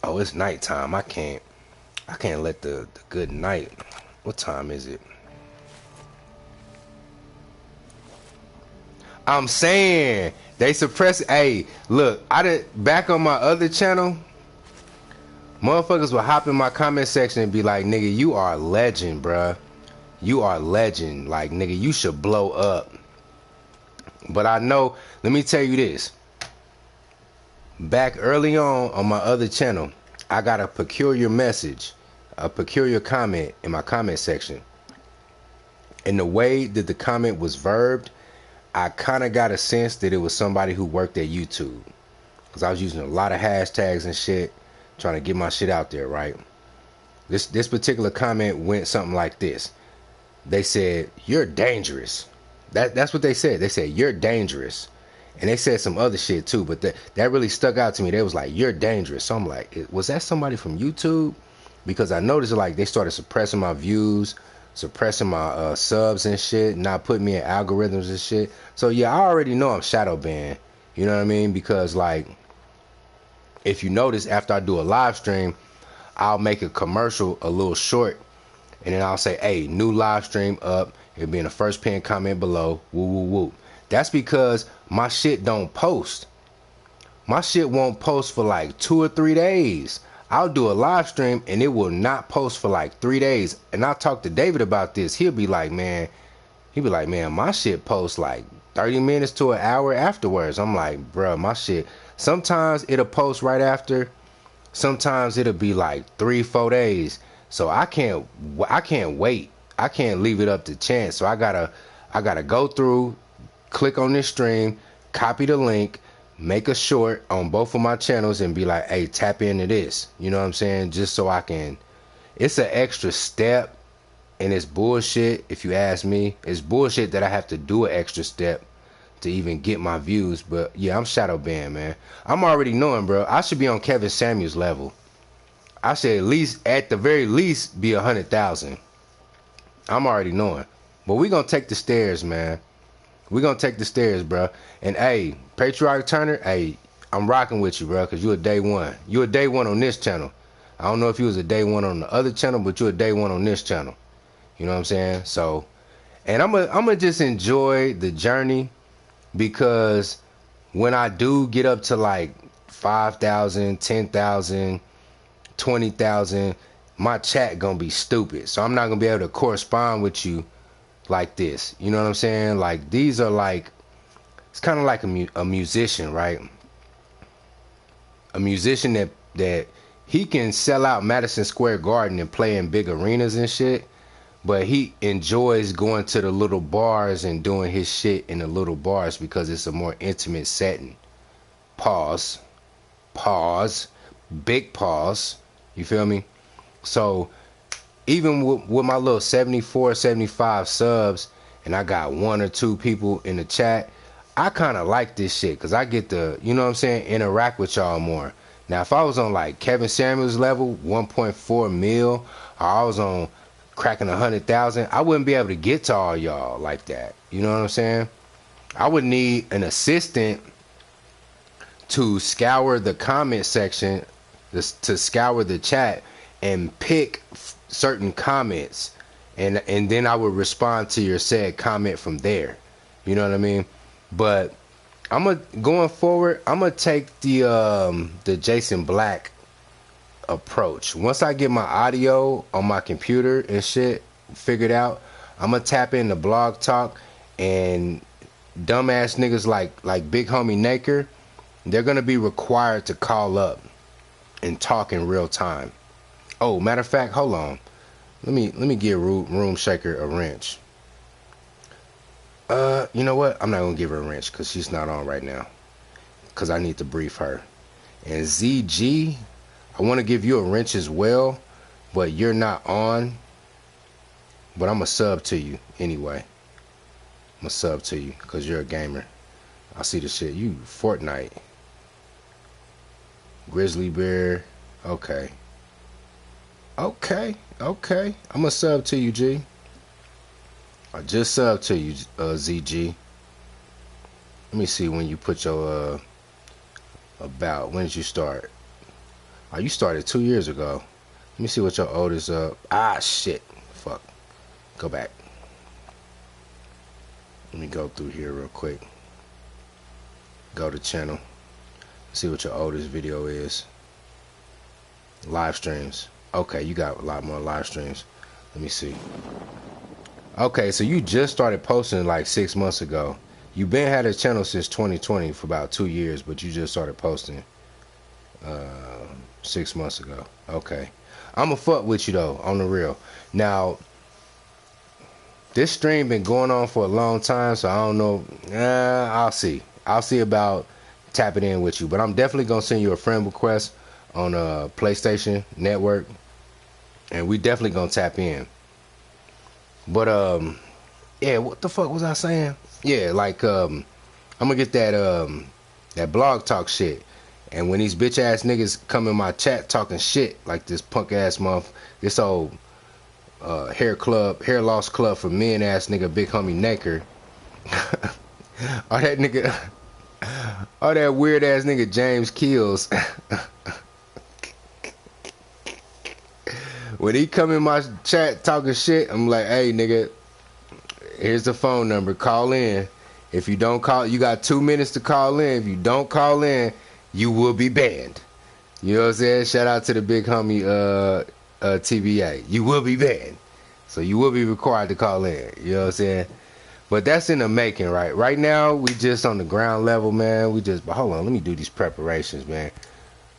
Oh, it's nighttime. I can't let the good night. What time is it? I'm saying they suppress. Hey, look, I did back on my other channel. Motherfuckers will hop in my comment section and be like, "Nigga, you are a legend, bruh. You are a legend. Like, nigga, you should blow up." But I know. Let me tell you this. Back early on my other channel, I got a peculiar message, a peculiar comment in my comment section. And the way that the comment was verbed, I kind of got a sense that it was somebody who worked at YouTube. Because I was using a lot of hashtags and shit, trying to get my shit out there, right? This particular comment went something like this. they said, "You're dangerous." That's what they said. They said, "You're dangerous." And they said some other shit too, but that really stuck out to me. They was like, "You're dangerous." So I'm like, was that somebody from YouTube? Because I noticed like they started suppressing my views, suppressing my subs and shit, not putting me in algorithms and shit. So yeah, I already know I'm shadow banned. You know what I mean? Because like, if you notice, after I do a live stream, I'll make a commercial, a little short, and then I'll say, "Hey, new live stream up." It'll be in the first pinned comment below. Woo woo woo. That's because my shit don't post. My shit won't post for like 2 or 3 days. I'll do a live stream and it will not post for like 3 days. And I talked to David about this. He'll be like, man, my shit posts like 30 minutes to an hour afterwards. I'm like, bruh, my shit. Sometimes it'll post right after. Sometimes it'll be like 3-4 days. So I can't wait. I can't leave it up to chance. So I gotta go through, click on this stream, copy the link, make a short on both of my channels, and be like, hey, tap into this. You know what I'm saying? Just so I can. It's an extra step, and it's bullshit. If you ask me, it's bullshit that I have to do an extra step to even get my views. But yeah, I'm shadow banned, man. I'm already knowing, bro. I should be on Kevin Samuels level. I should at the very least, be 100,000. I'm already knowing. But we gonna take the stairs, man. We gonna take the stairs, bro. And hey, Patriotic Turner, hey, I'm rocking with you, bro, because you a day one. You a day one on this channel. I don't know if you was a day one on the other channel, but you a day one on this channel. You know what I'm saying? So, and I'm gonna just enjoy the journey, because when I do get up to like 5,000, 10,000, 20,000, my chat gonna be stupid. So I'm not gonna be able to correspond with you like this. You know what I'm saying? Like, these are like, it's kind of like a musician, right? A musician that he can sell out Madison Square Garden and play in big arenas and shit, but he enjoys going to the little bars and doing his shit in the little bars because it's a more intimate setting. Pause. Big pause. You feel me? So even with my little 74, 75 subs, and I got 1 or 2 people in the chat, I kind of like this shit because I get to, you know what I'm saying, interact with y'all more. Now, if I was on like Kevin Samuels level, 1.4 mil, or I was on cracking 100,000, I wouldn't be able to get to all y'all like that. You know what I'm saying? I would need an assistant to scour the comment section, to scour the chat and pick certain comments, and then I would respond to your said comment from there. You know what I mean? But going forward, I'm gonna take the Jason Black approach. Once I get my audio on my computer and shit figured out, I'm gonna tap into Blog Talk, and dumbass niggas like Big Homie Naker, they're gonna be required to call up and talk in real time. Oh, matter of fact, hold on. Let me give Room Shaker a wrench. You know what? I'm not gonna give her a wrench because she's not on right now, because I need to brief her. And ZG, I want to give you a wrench as well, but you're not on. But I'm a sub to you anyway. I'm a sub to you because you're a gamer. I see the shit. You Fortnite. Grizzly Bear. Okay. I'm a sub to you, G. I just subbed to you, ZG. Let me see when you put your about. When did you start? Oh, you started 2 years ago. Let me see what your oldest shit. Fuck. Go back. Let me go through here real quick. Go to channel. See what your oldest video is. Live streams. Okay, you got a lot more live streams. Let me see. Okay, so you just started posting like 6 months ago. You've been had a channel since 2020 for about 2 years, but you just started posting 6 months ago. Okay. I'ma fuck with you though, on the real. Now, this stream been going on for a long time, so I don't know. I'll see. I'll see about tapping in with you, but I'm definitely gonna send you a friend request on PlayStation Network, and we definitely gonna tap in. But yeah, what the fuck was I saying? Yeah, like I'm gonna get that blog talk shit. And when these bitch ass niggas come in my chat talking shit like this punk ass this old hair loss club for men ass nigga, big homie Naker, or that nigga, or that weird ass nigga James Keels. When he come in my chat talking shit, I'm like, hey nigga, here's the phone number. Call in. If you don't call, you got 2 minutes to call in. If you don't call in, you will be banned. You know what I'm saying? Shout out to the big homie TBA. You will be banned. So you will be required to call in. You know what I'm saying? But that's in the making, right? Right now, we just on the ground level, man. But hold on, let me do these preparations, man.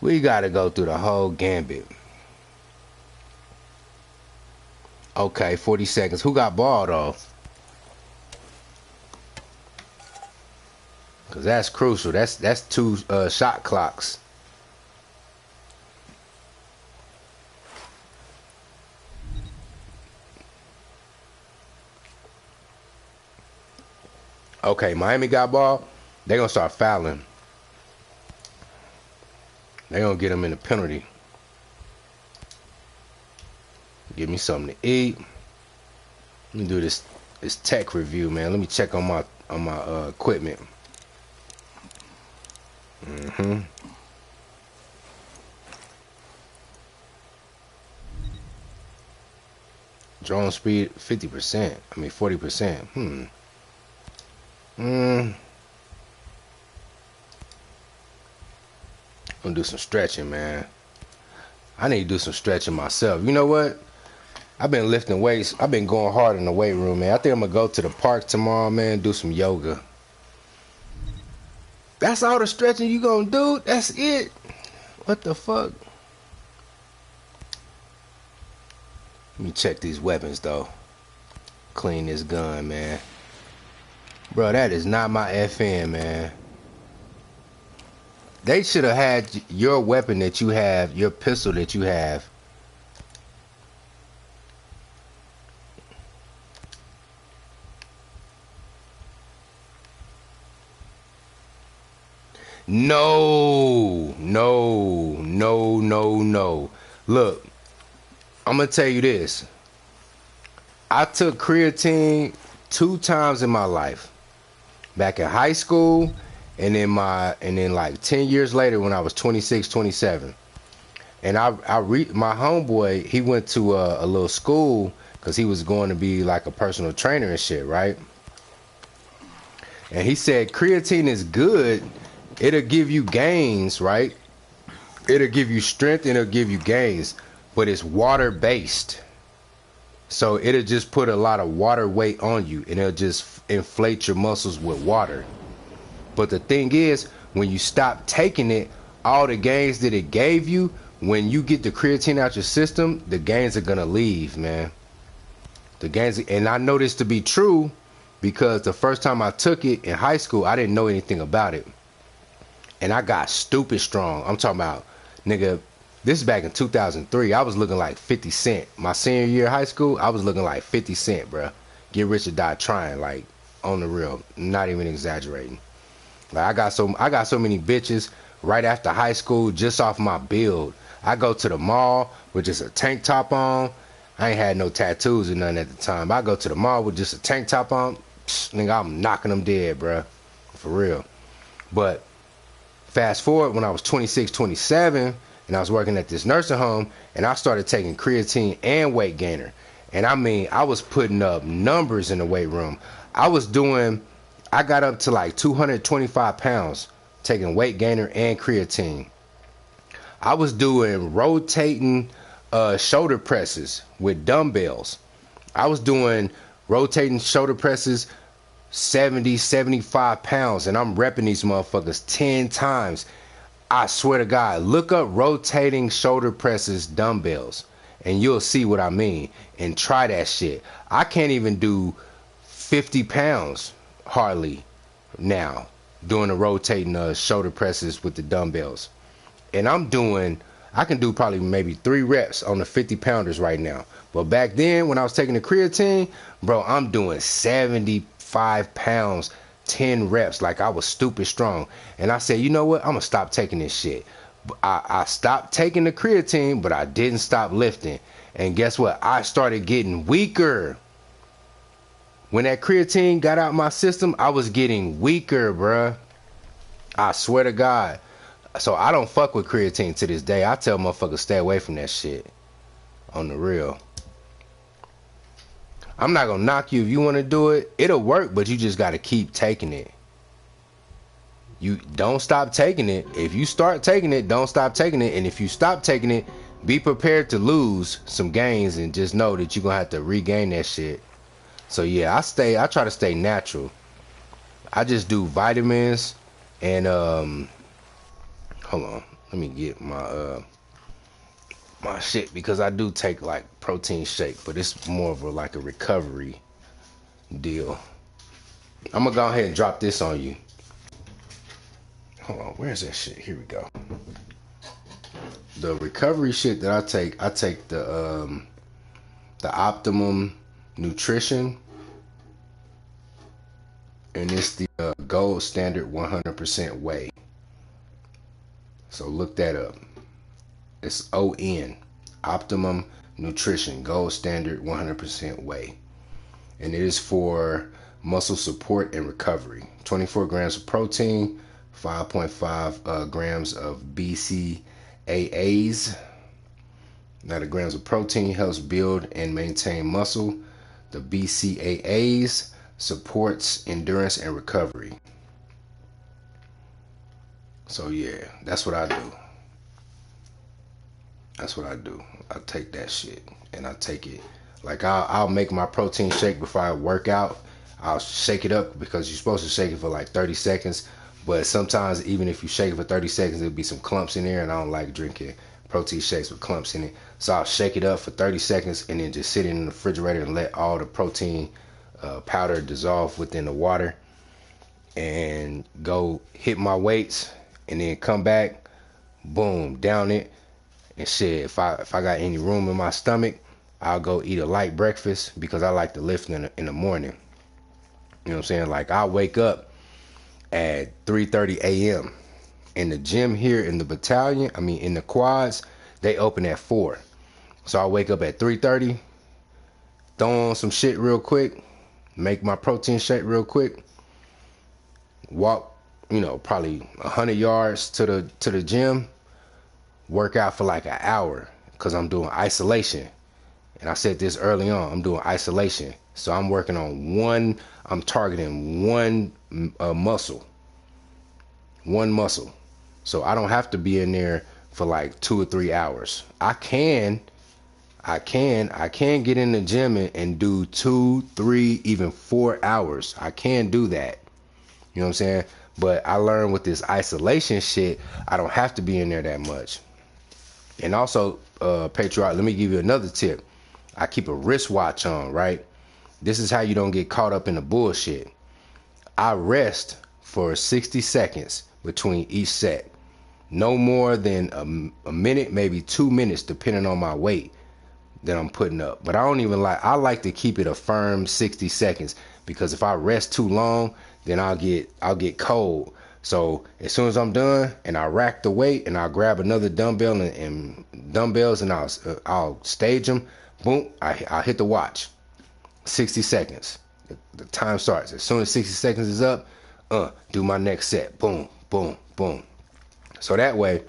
We got to go through the whole gambit. Okay, 40 seconds. Who got ball, though? Because that's crucial. That's 2 shot clocks. Okay, Miami got ball. They going to start fouling. They going to get them in the penalty. Give me something to eat. Let me do this tech review, man. Let me check on my equipment. Drone speed 50%. I mean 40%. I'm gonna do some stretching, man. I need to do some stretching myself. You know what? I've been lifting weights. I've been going hard in the weight room, man. I think I'm gonna go to the park tomorrow, man, do some yoga. That's all the stretching you gonna do? That's it? What the fuck? Let me check these weapons, though. Clean this gun, man. Bro, that is not my FN, man. They should have had your weapon that you have, your pistol that you have. No. Look, I'm gonna tell you this. I took creatine 2 times in my life. Back in high school, and then like 10 years later when I was 26, 27. And my homeboy, he went to a little school because he was going to be like a personal trainer and shit, right? And he said creatine is good. It'll give you gains, right? It'll give you strength and it'll give you gains, but it's water based. So it'll just put a lot of water weight on you and it'll just inflate your muscles with water. But the thing is, when you stop taking it, all the gains that it gave you, when you get the creatine out your system, the gains are gonna leave, man. The gains, and I know this to be true because the first time I took it in high school, I didn't know anything about it. And I got stupid strong. I'm talking about, nigga, this is back in 2003. I was looking like 50 Cent. My senior year of high school, I was looking like 50 Cent, bruh. Get rich or die trying, like, on the real. Not even exaggerating. Like, I got so many bitches right after high school just off my build. I go to the mall with just a tank top on. I ain't had no tattoos or nothing at the time. I go to the mall with just a tank top on. Psh, nigga, I'm knocking them dead, bruh. For real. But fast forward when I was 26, 27, and I was working at this nursing home, and I started taking creatine and weight gainer. And I mean, I was putting up numbers in the weight room. I got up to like 225 pounds taking weight gainer and creatine. I was doing rotating shoulder presses with dumbbells. I was doing rotating shoulder presses 70, 75 pounds, and I'm repping these motherfuckers 10 times. I swear to God, look up rotating shoulder presses dumbbells, and you'll see what I mean, and try that shit. I can't even do 50 pounds hardly now doing the rotating shoulder presses with the dumbbells. And I'm doing I can do probably maybe 3 reps on the 50 pounders right now. But back then when I was taking the creatine, bro, I'm doing 75 pounds, 10 reps. Like I was stupid strong. And I said, you know what? I'm gonna stop taking this shit. I stopped taking the creatine, but I didn't stop lifting. And guess what? I started getting weaker. When that creatine got out my system, I was getting weaker, bruh. I swear to God. So I don't fuck with creatine to this day. I tell motherfuckers stay away from that shit. On the real. I'm not gonna knock you if you want to do it. It'll work, but you just gotta keep taking it. You don't stop taking it. If you start taking it, don't stop taking it. And if you stop taking it, be prepared to lose some gains and just know that you're gonna have to regain that shit. So yeah, I try to stay natural. I just do vitamins and hold on, let me get my my shit, because I do take like protein shake, but it's more of like a recovery deal. I'm gonna go ahead and drop this on you. Hold on, where's that shit? Here we go. The recovery shit that I take the Optimum Nutrition, and it's the gold standard 100% whey. So look that up. It's ON, Optimum Nutrition, gold standard 100% whey. And it is for muscle support and recovery. 24 grams of protein, 5.5 grams of BCAAs. Now the grams of protein helps build and maintain muscle. The BCAAs supports endurance and recovery. So yeah, that's what I do. That's what I do. I take that shit and I take it. Like I'll make my protein shake before I work out. I'll shake it up because you're supposed to shake it for like 30 seconds. But sometimes even if you shake it for 30 seconds, there'll be some clumps in there, and I don't like drinking protein shakes with clumps in it. So I'll shake it up for 30 seconds and then just sit it in the refrigerator and let all the protein powder dissolve within the water, and go hit my weights and then come back, boom, down it. And shit, if I got any room in my stomach, I'll go eat a light breakfast because I like to lift in the morning. You know what I'm saying? Like I wake up at 3:30 a.m. in the gym here in the battalion. In the quads, they open at 4. So I wake up at 3:30, throw on some shit real quick, make my protein shake real quick, walk, probably 100 yards to the gym, work out for like an hour because I'm doing isolation. And I said this early on, I'm doing isolation. So I'm working on I'm targeting one muscle. One muscle. So I don't have to be in there for like 2 or 3 hours. I can get in the gym and do 2, 3, even 4 hours. I can do that. You know what I'm saying? But I learned with this isolation shit, I don't have to be in there that much. And also, Patriot, let me give you another tip. I keep a wristwatch on, right? This is how you don't get caught up in the bullshit. I rest for 60 seconds between each set. No more than a minute, maybe 2 minutes, depending on my weight that I'm putting up. But I like to keep it a firm 60 seconds, because if I rest too long, then I'll get cold. So as soon as I'm done and I rack the weight and I'll grab another dumbbell and dumbbells and I'll stage them, boom, I'll hit the watch. 60 seconds. The time starts. As soon as 60 seconds is up, do my next set. Boom, boom, boom. So that way,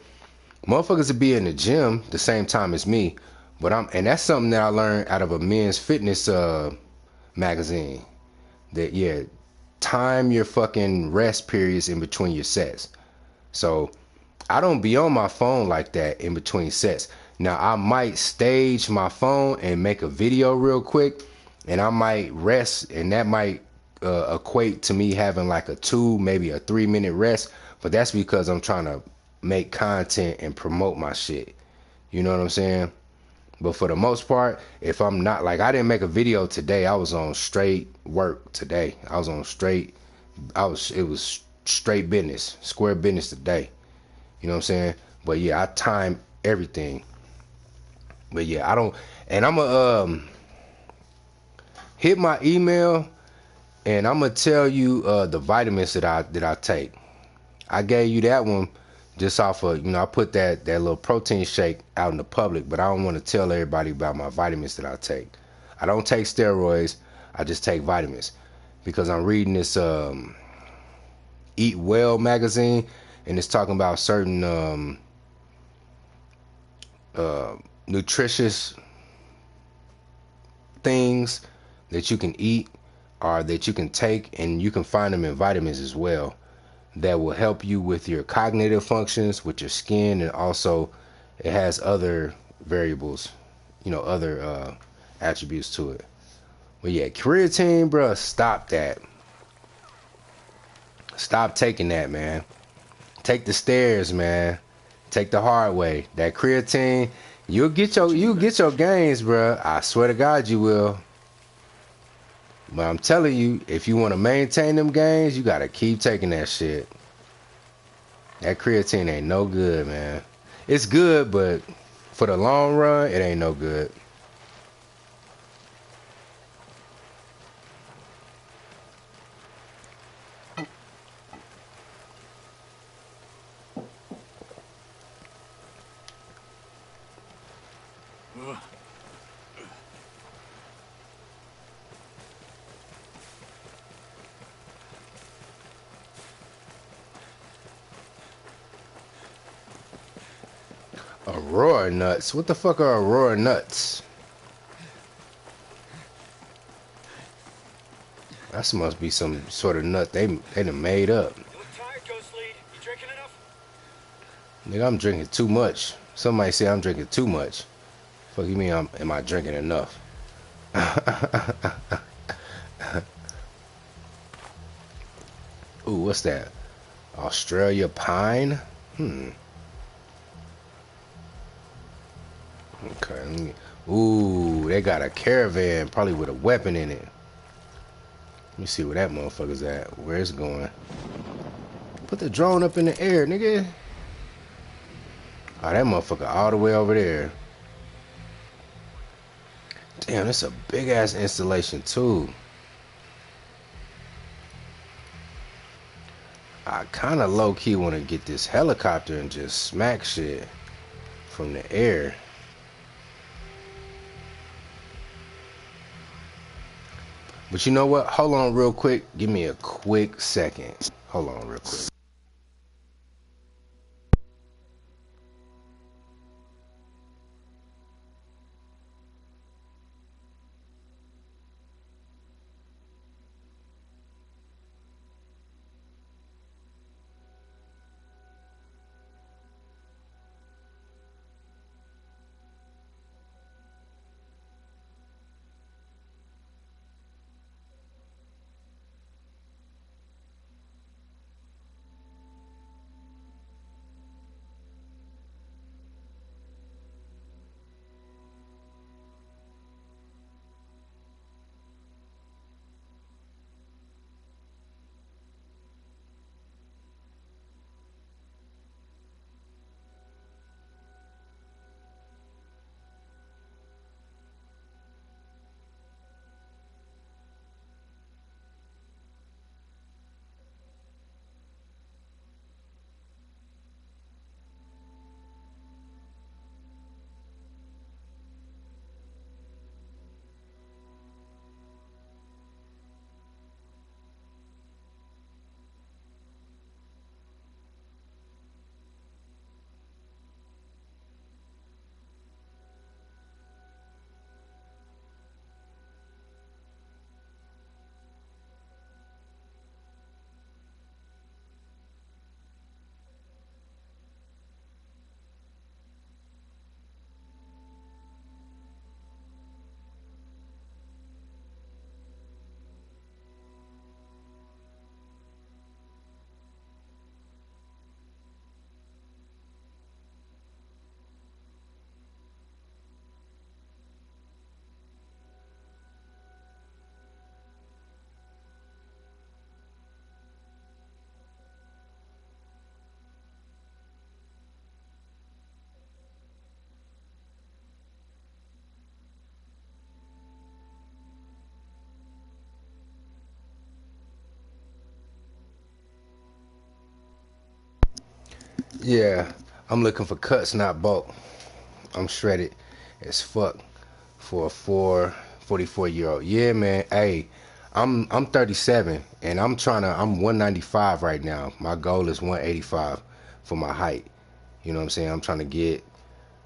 motherfuckers will be in the gym the same time as me. And that's something that I learned out of a men's fitness magazine. That time your fucking rest periods in between your sets. So I don't be on my phone like that in between sets. Now I might stage my phone and make a video real quick, and I might rest, and that might equate to me having like a 2, maybe a 3-minute rest. But that's because I'm trying to make content and promote my shit. You know what I'm saying? But for the most part, if I'm not, like, I didn't make a video today. I was on straight work today. It was straight business, square business today. You know what I'm saying? But yeah, I time everything. But yeah, I don't. And I'm gonna hit my email, and I'm gonna tell you the vitamins that I take. I gave you that one just off of, I put that little protein shake out in the public, but I don't want to tell everybody about my vitamins that I take. I don't take steroids. I just take vitamins because I'm reading this Eat Well magazine, and it's talking about certain nutritious things that you can eat or that you can take, and you can find them in vitamins as well, that will help you with your cognitive functions, with your skin, and also it has other variables, other attributes to it. But yeah, creatine, bruh, stop that. Stop taking that, man. Take the stairs, man. Take the hard way. That creatine, you'll get your gains, bruh. I swear to God, you will. But I'm telling you, if you want to maintain them gains, you gotta keep taking that shit. That creatine ain't no good, man. It's good, but for the long run, it ain't no good. Aurora nuts? What the fuck are Aurora nuts? That must be some sort of nut they done made up. You look tired, Ghost Lead. You drinking enough? Nigga, I'm drinking too much. Somebody say I'm drinking too much. Fuck you mean am I drinking enough? Ooh, what's that? Australia pine? Okay. Ooh, they got a caravan, probably with a weapon in it. Let me see where that motherfucker's at. Where it's going. Put the drone up in the air, nigga. Oh, that motherfucker all the way over there. Damn, that's a big ass installation too. I kind of low key want to get this helicopter and just smack shit from the air. But you know what? Hold on real quick. Give me a quick second. Hold on real quick. Yeah, I'm looking for cuts, not bulk. I'm shredded as fuck for a 44-year-old. Yeah, man. Hey, I'm 37 and I'm 195 right now. My goal is 185 for my height. You know what I'm saying? I'm trying to get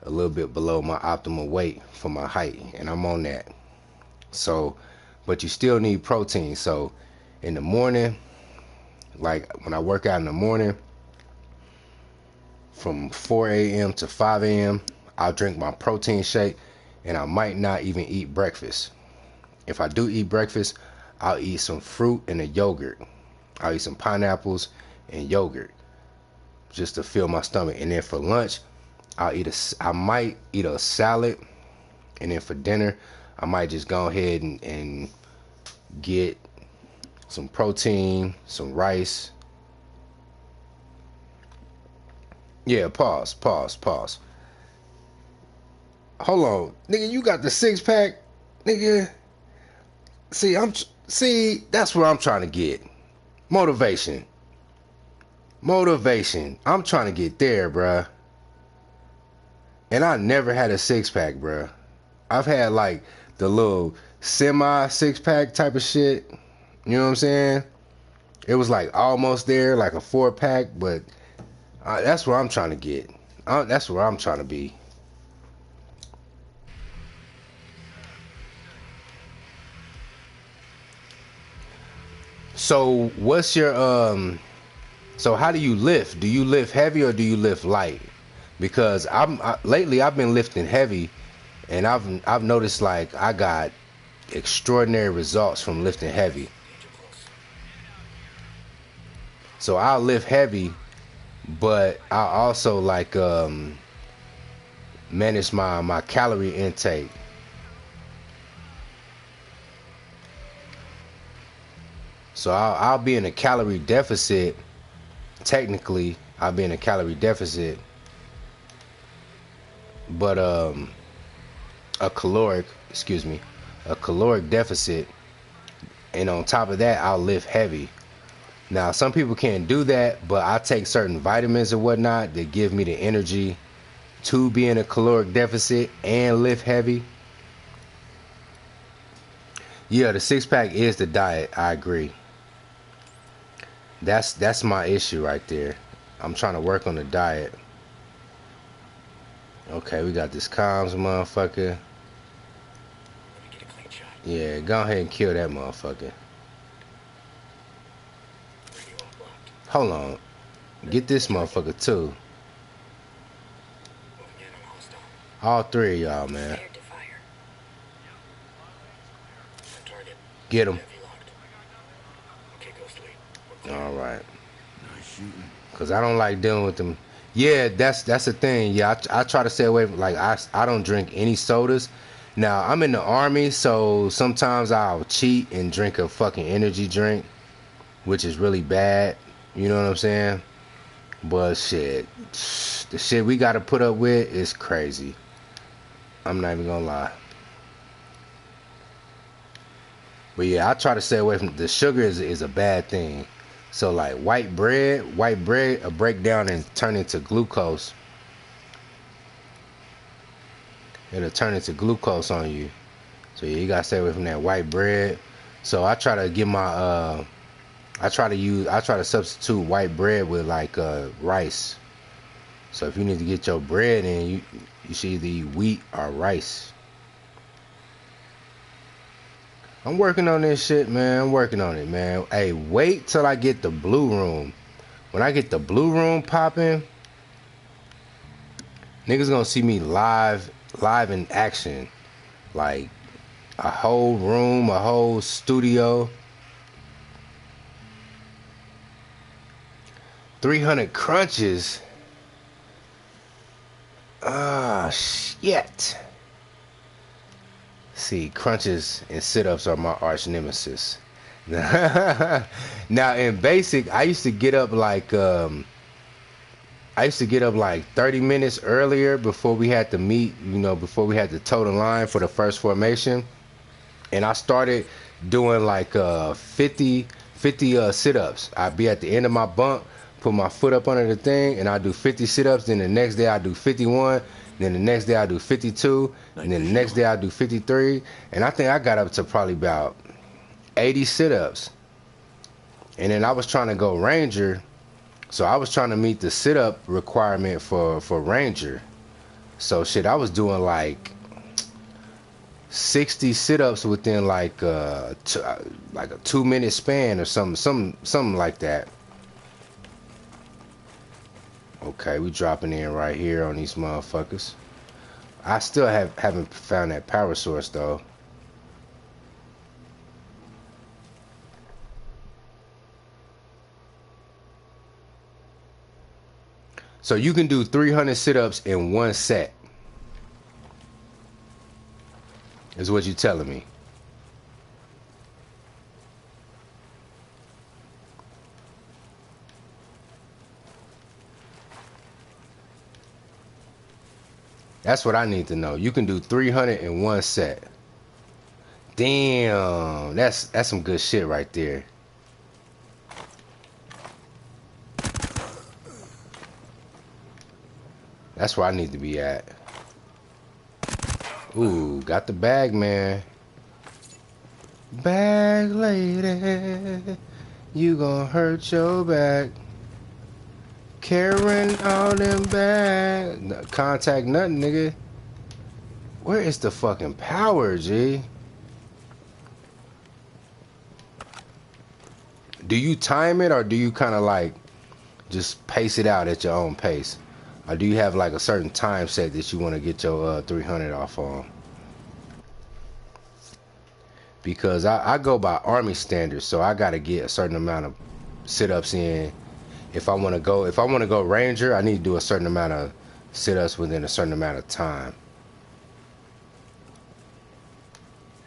a little bit below my optimal weight for my height, and I'm on that. So, but you still need protein. So, in the morning, like when I work out in the morning, from 4 a.m. to 5 a.m., I'll drink my protein shake, and I might not even eat breakfast. If I do eat breakfast, I'll eat some fruit and a yogurt. I'll eat some pineapples and yogurt just to fill my stomach. And then for lunch, I might eat a salad, and then for dinner, I might just go ahead and get some protein, some rice. Yeah, pause. Hold on, nigga, you got the six pack, nigga. See, that's where I'm trying to get. Motivation. I'm trying to get there, bruh. And I never had a six pack, bruh. I've had like the little semi six pack type of shit. You know what I'm saying? It was like almost there, like a 4-pack, but that's where I'm trying to get. That's where I'm trying to be. So what's your so how do you lift? Do you lift heavy or do you lift light? Because lately I've been lifting heavy, and I've noticed like I got extraordinary results from lifting heavy. So I'll lift heavy, but I also like manage my calorie intake. So I'll be in a calorie deficit. Technically, I'll be in a calorie deficit, but a caloric, a caloric deficit, and on top of that, I'll lift heavy. Now, some people can't do that, but I take certain vitamins and whatnot that give me the energy to be in a caloric deficit and lift heavy. Yeah, the six pack is the diet. I agree. That's my issue right there. I'm trying to work on the diet. Okay, we got this comms motherfucker. Yeah, go ahead and kill that motherfucker. Hold on. Get this motherfucker too. All three of y'all, man. Get him. Alright. Cause I don't like dealing with them. Yeah, that's the thing. Yeah, I try to stay away from, like, I don't drink any sodas. Now, I'm in the army, so sometimes I'll cheat and drink a fucking energy drink, which is really bad. You know what I'm saying? But shit, the shit we gotta put up with is crazy. I'm not even gonna lie. But yeah, I try to stay away from the sugar. Is a bad thing. So like white bread will break down and turn into glucose. It'll turn into glucose on you. So yeah, you gotta stay away from that white bread. So I try to get my I try to substitute white bread with like rice. So if you need to get your bread in, you should either eat wheat or rice. I'm working on this shit, man. I'm working on it, man. Hey, wait till I get the blue room. When I get the blue room popping, niggas gonna see me live in action. Like a whole room, a whole studio. 300 crunches. Ah, shit. See, crunches and sit-ups are my arch nemesis. Now, in basic, I used to get up like 30 minutes earlier before we had to meet, before we had to toe the line for the first formation. And I started doing like 50 sit-ups. I'd be at the end of my bunk, put my foot up under the thing, and I do 50 sit-ups. Then the next day I do 51. Then the next day I do 52. And then the next day I do 53. And I think I got up to probably about 80 sit-ups. And then I was trying to go Ranger, so I was trying to meet the sit-up requirement for Ranger. So shit, I was doing like 60 sit-ups within like a 2-minute span or something like that. Okay, we dropping in right here on these motherfuckers. I still haven't found that power source though. So you can do 300 sit-ups in one set, is what you're telling me. That's what I need to know. You can do 300 in one set. Damn, that's some good shit right there. That's where I need to be at. Ooh, got the bag, man. Bag lady, you gon' hurt your back. Carrying all them bags. Contact nothing, nigga. Where is the fucking power, G? Do you time it, or do you kind of like just pace it out at your own pace? Or do you have like a certain time set that you want to get your 300 off on? Because I go by Army standards, so I gotta get a certain amount of sit-ups in. If I want to go Ranger, I need to do a certain amount of sit-ups within a certain amount of time.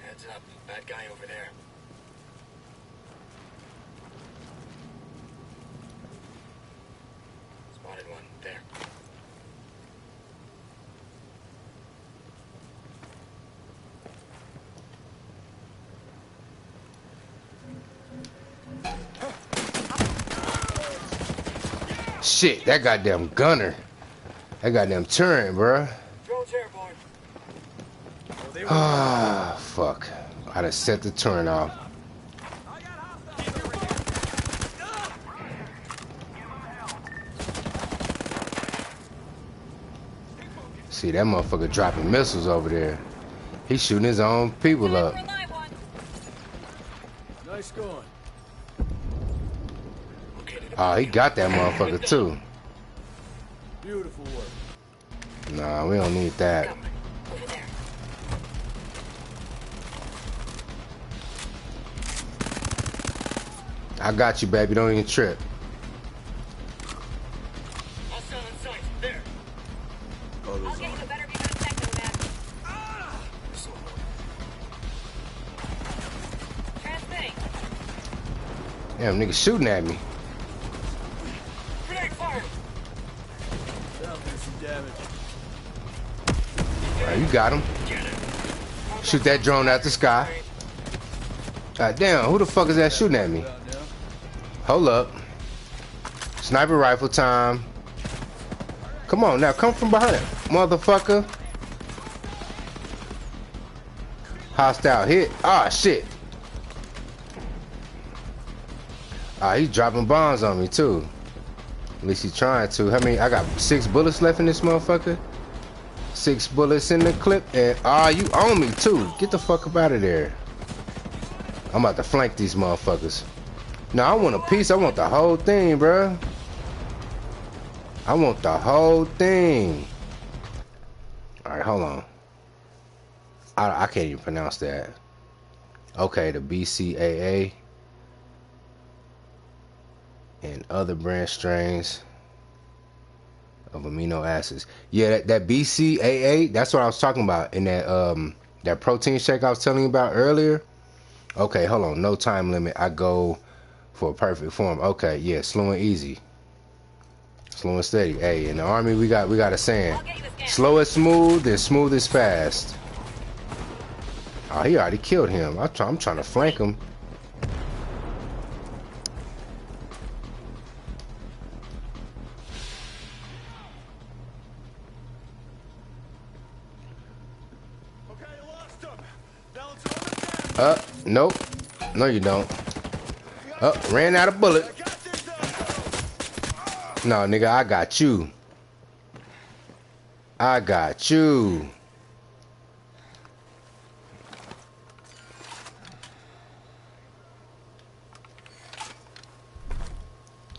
Heads up, bad guy over there. Spotted one there. Shit, that goddamn gunner. That goddamn turret, bruh. Drone's airborne. Ah, fuck. I done set the turret off. See, that motherfucker dropping missiles over there. He's shooting his own people up. Nice going. Oh, he got that motherfucker too. Beautiful work. Nah, we don't need that. Over there. I got you, baby. Don't even trip. Hostile in sight. There. I'll get you a better view in a second, Matt. Transmitting. Damn, nigga shooting at me. Grenade fire. That'll do some damage. All right, you got him. Shoot that drone out the sky. God damn, who the fuck is that shooting at me? Out now. Hold up. Sniper rifle time. Come on now, come from behind, motherfucker. Hostile hit. Ah, shit. Ah, he's dropping bombs on me too. At least he's trying to. How many? I got 6 bullets left in this motherfucker. 6 bullets in the clip, and you own me too. Get the fuck up out of there. I'm about to flank these motherfuckers. No, I want a piece. I want the whole thing, bruh. I want the whole thing. All right, hold on. I can't even pronounce that. Okay, the BCAA and other branch strains of amino acids. Yeah, that BCAA, that's what I was talking about in that protein shake I was telling you about earlier. Okay, hold on. No time limit. I go for a perfect form. Okay, yeah, slow and easy. Slow and steady. Hey, in the Army we got a saying. Slow is smooth and smooth is fast. Oh, he already killed him. I'm trying to flank him. Nope. No, you don't. Ran out of bullet. No, nigga, I got you. I got you.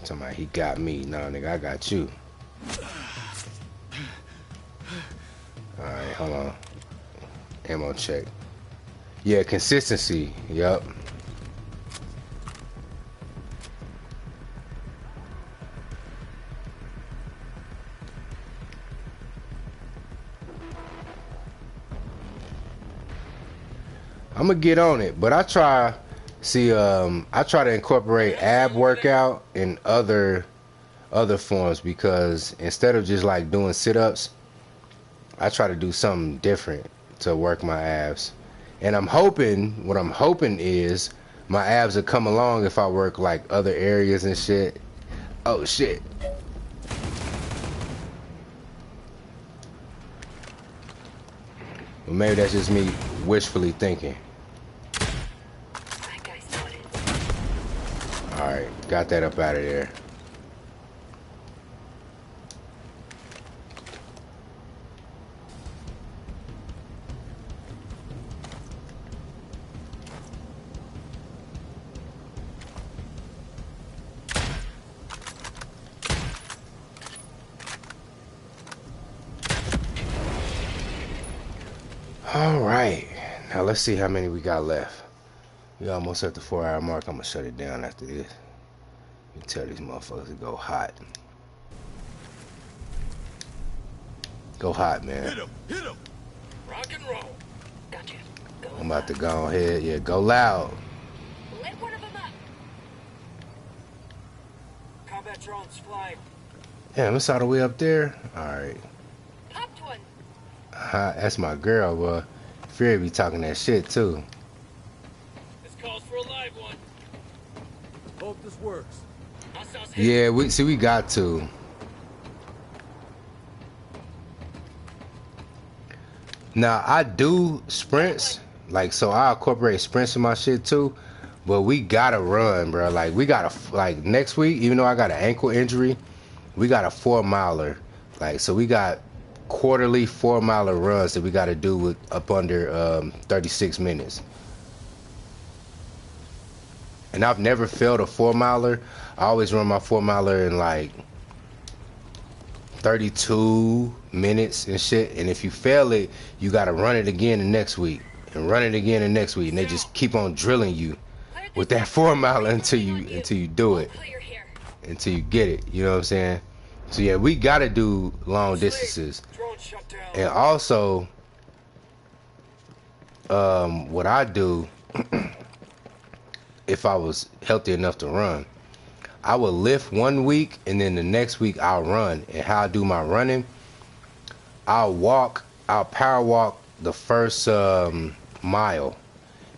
Somebody, he got me. No, nigga, I got you. Alright, hold on. Ammo check. Yeah, consistency. Yup. I'm gonna get on it, but I try to incorporate ab workout in other forms, because instead of just like doing sit-ups, I try to do something different to work my abs. And what I'm hoping is my abs will come along if I work like other areas and shit. Oh shit. Well, maybe that's just me wishfully thinking. Alright, got that up out of there. Alright, now let's see how many we got left. We almost at the 4-hour mark. I'm gonna shut it down after this. You tell these motherfuckers to go hot. Go hot, man. Hit him! Hit him! Rock and roll. Gotcha. Go I'm about to go ahead. Yeah, go loud. Lit one of them up. Combat drones flying. Damn, it's all the way up there. Alright. Popped one. That's my girl, boy. Fury be talking that shit too. This calls for a live one. Hope this works. Yeah, we got to. Now I do sprints, like, so I incorporate sprints in my shit too. But we gotta run, bro. Like, we gotta, like, next week, even though I got an ankle injury, we got a 4-miler. Like, so we got quarterly 4-miler runs that we gotta do with up under 36 minutes. And I've never failed a 4-miler. I always run my 4-miler in like 32 minutes and shit. And if you fail it, you gotta run it again the next week, and run it again the next week, and they just keep on drilling you with that 4-miler until you do it, until you get it. You know what I'm saying? So yeah, we gotta do long distances. And also, what I do, if I was healthy enough to run, I would lift 1 week, and then the next week I'll run. And how I do my running, I'll power walk the first mile,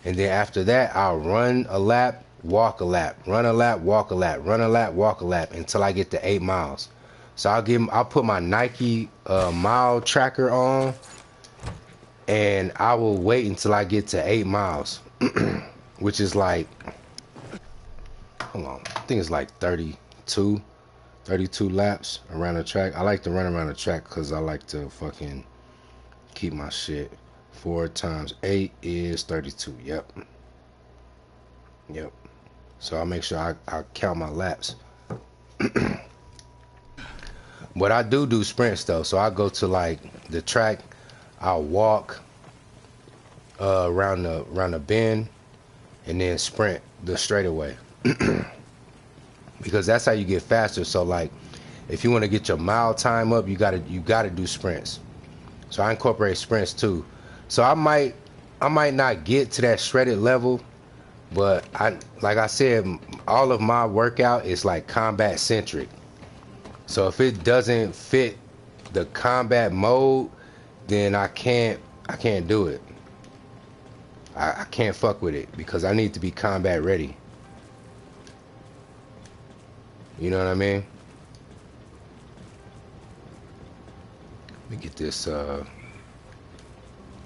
and then after that I'll run a lap, walk a lap, run a lap, walk a lap, run a lap, walk a lap, until I get to 8 miles. So I'll put my Nike mile tracker on, and I will wait until I get to 8 miles, which is like, hold on, I think it's like 32 laps around the track. I like to run around the track because I like to fucking keep my shit. 4 times 8 is 32. Yep. So I'll make sure I count my laps. But I do sprints though. So I go to like the track, I'll walk around the bend, and then sprint the straightaway. Because that's how you get faster. So like, if you want to get your mile time up, you gotta do sprints. So I incorporate sprints too. So I might not get to that shredded level, but like I said, all of my workout is like combat centric. So if it doesn't fit the combat mode, then I can't do it. I can't fuck with it, because I need to be combat ready. You know what I mean? Let me get this,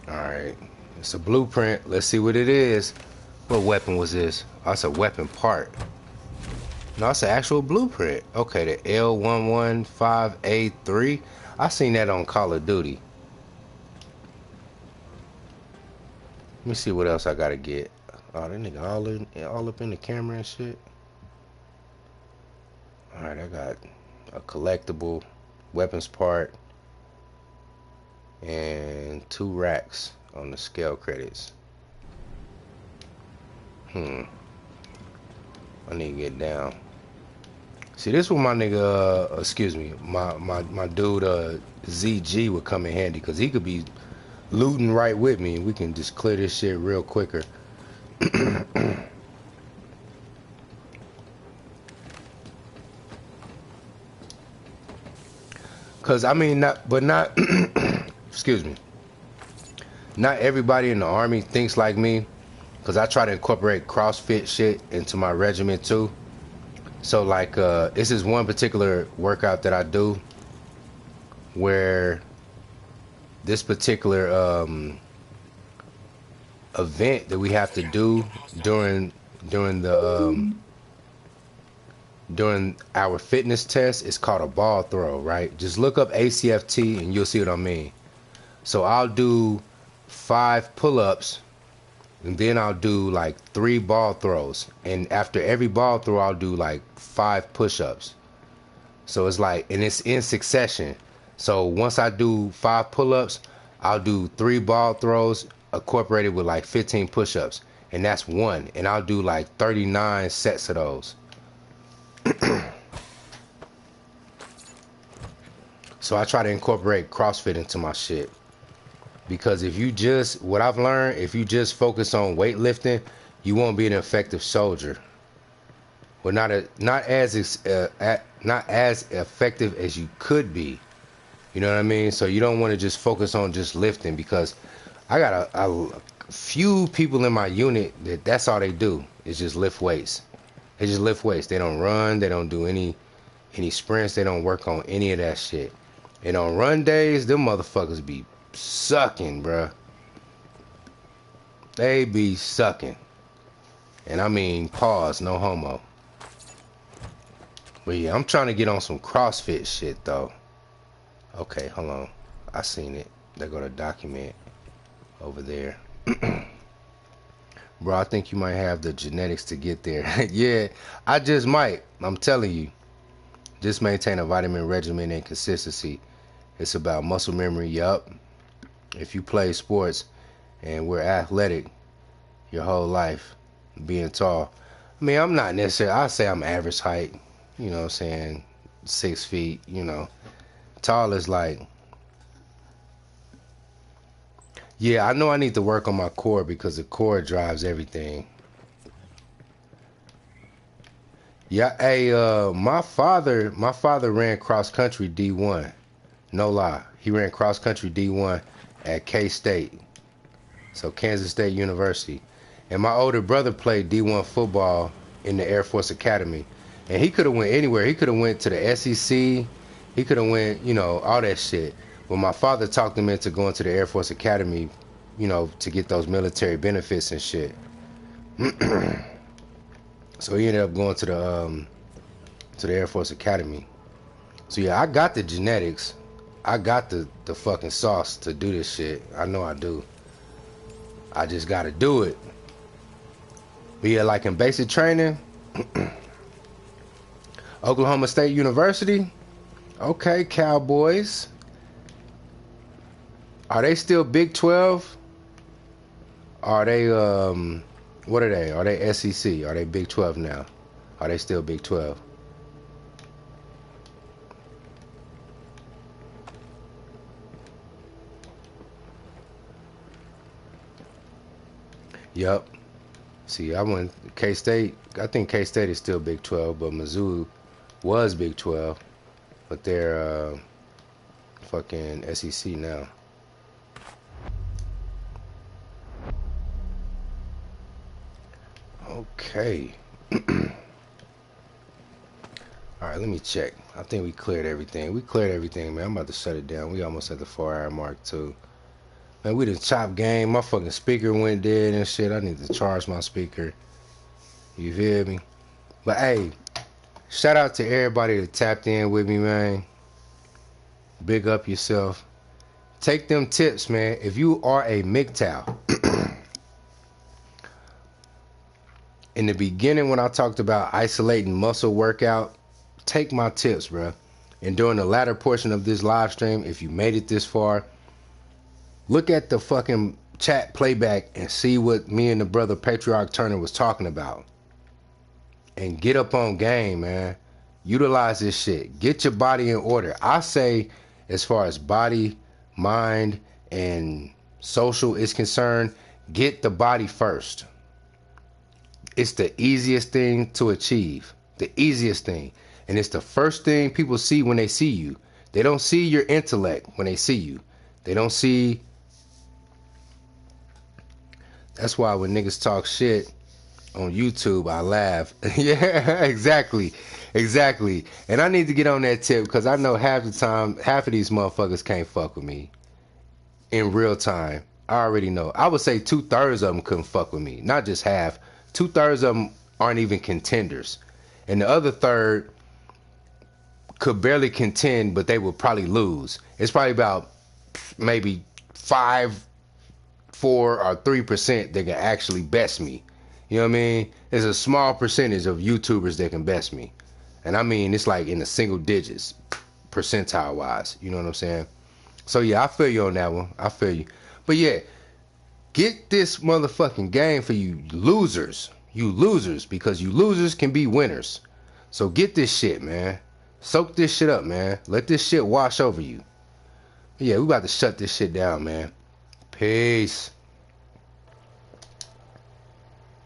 alright. It's a blueprint. Let's see what it is. What weapon was this? Oh, it's a weapon part. No, it's an actual blueprint. Okay, the L115A3. I seen that on Call of Duty. Let me see what else I gotta get. Oh, that nigga all up in the camera and shit. Alright, I got a collectible weapons part and 2 racks on the scale credits. I need to get down. See, this was my nigga, excuse me, my dude, ZG would come in handy because he could be looting right with me and we can just clear this shit real quicker. Because, I mean, not, excuse me, not everybody in the Army thinks like me because I try to incorporate CrossFit shit into my regiment too. So like this is one particular workout that I do where this particular event that we have to do during our fitness test is called a ball throw, right? Just look up ACFT and you'll see what I mean. So I'll do 5 pull-ups and then I'll do like 3 ball throws, and after every ball throw I'll do like 5 push-ups. So it's like, and it's in succession. So once I do 5 pull-ups, I'll do 3 ball throws incorporated with like 15 push-ups, and that's 1, and I'll do like 39 sets of those. So I try to incorporate CrossFit into my shit. Because if you just, what I've learned, if you just focus on weightlifting, you won't be an effective soldier. Well, not as effective as you could be. You know what I mean? So you don't want to just focus on just lifting, because I got a few people in my unit that's all they do is just lift weights. They just lift weights. They don't run. They don't do any sprints. They don't work on any of that shit. And on run days, them motherfuckers be sucking, bruh. They be sucking. And I mean, pause, no homo. But yeah, I'm trying to get on some CrossFit shit though. Okay, hold on. I seen it. They go to document over there. Bro, I think you might have the genetics to get there. Yeah, I just might. I'm telling you. Just maintain a vitamin regimen and consistency. It's about muscle memory, yup. If you play sports and we're athletic your whole life, being tall. I mean, I'm not necessarily, I say I'm average height, you know what I'm saying, 6 feet, you know. Tall is like, yeah, I know I need to work on my core because the core drives everything. Yeah, hey, my father ran cross country D1. No lie. He ran cross country D1 at K-State. So Kansas State University. And my older brother played D1 football in the Air Force Academy. And he could have went anywhere. He could have went to the SEC. He could have went, you know, all that shit. But my father talked him into going to the Air Force Academy, you know, to get those military benefits and shit. So he ended up going to the Air Force Academy. So yeah, I got the genetics. I got the fucking sauce to do this shit. I know I do. I just gotta do it. But yeah, like in basic training, Oklahoma State University. Okay, Cowboys. Are they still Big 12? Are they what are they? Are they SEC? Are they Big 12 now? Are they still Big 12? Yup. See, I went K-State. I think K-State is still Big 12, but Mizzou was Big 12, but they're fucking SEC now. Okay. All right, let me check. I think we cleared everything. We cleared everything, man. I'm about to shut it down. We almost at the 4-hour mark too. Man, we done chop game. My fucking speaker went dead and shit. I need to charge my speaker. You feel me? But hey, shout out to everybody that tapped in with me, man. Big up yourself. Take them tips, man. If you are a MGTOW, in the beginning when I talked about isolating muscle workout, take my tips, bro. And during the latter portion of this live stream, if you made it this far, look at the fucking chat playback and see what me and the brother Patriarch Turner was talking about. And get up on game, man. Utilize this shit. Get your body in order. I say, as far as body, mind, and social is concerned, get the body first. It's the easiest thing to achieve. The easiest thing. And it's the first thing people see when they see you. They don't see your intellect when they see you. They don't see... That's why when niggas talk shit on YouTube, I laugh. Yeah, exactly. Exactly. And I need to get on that tip because I know half the time, half of these motherfuckers can't fuck with me in real time. I already know. I would say 2/3 of them couldn't fuck with me. Not just half. 2/3 of them aren't even contenders. And the other third could barely contend, but they would probably lose. It's probably about maybe 5, 4, or 3% that can actually best me. You know what I mean? There's a small percentage of YouTubers that can best me. And I mean, it's like in the single digits, percentile wise. You know what I'm saying? So yeah, I feel you on that one. I feel you. But yeah, get this motherfucking game for you losers. You losers, because you losers can be winners. So get this shit, man. Soak this shit up, man. Let this shit wash over you. Yeah, we about to shut this shit down, man. Peace.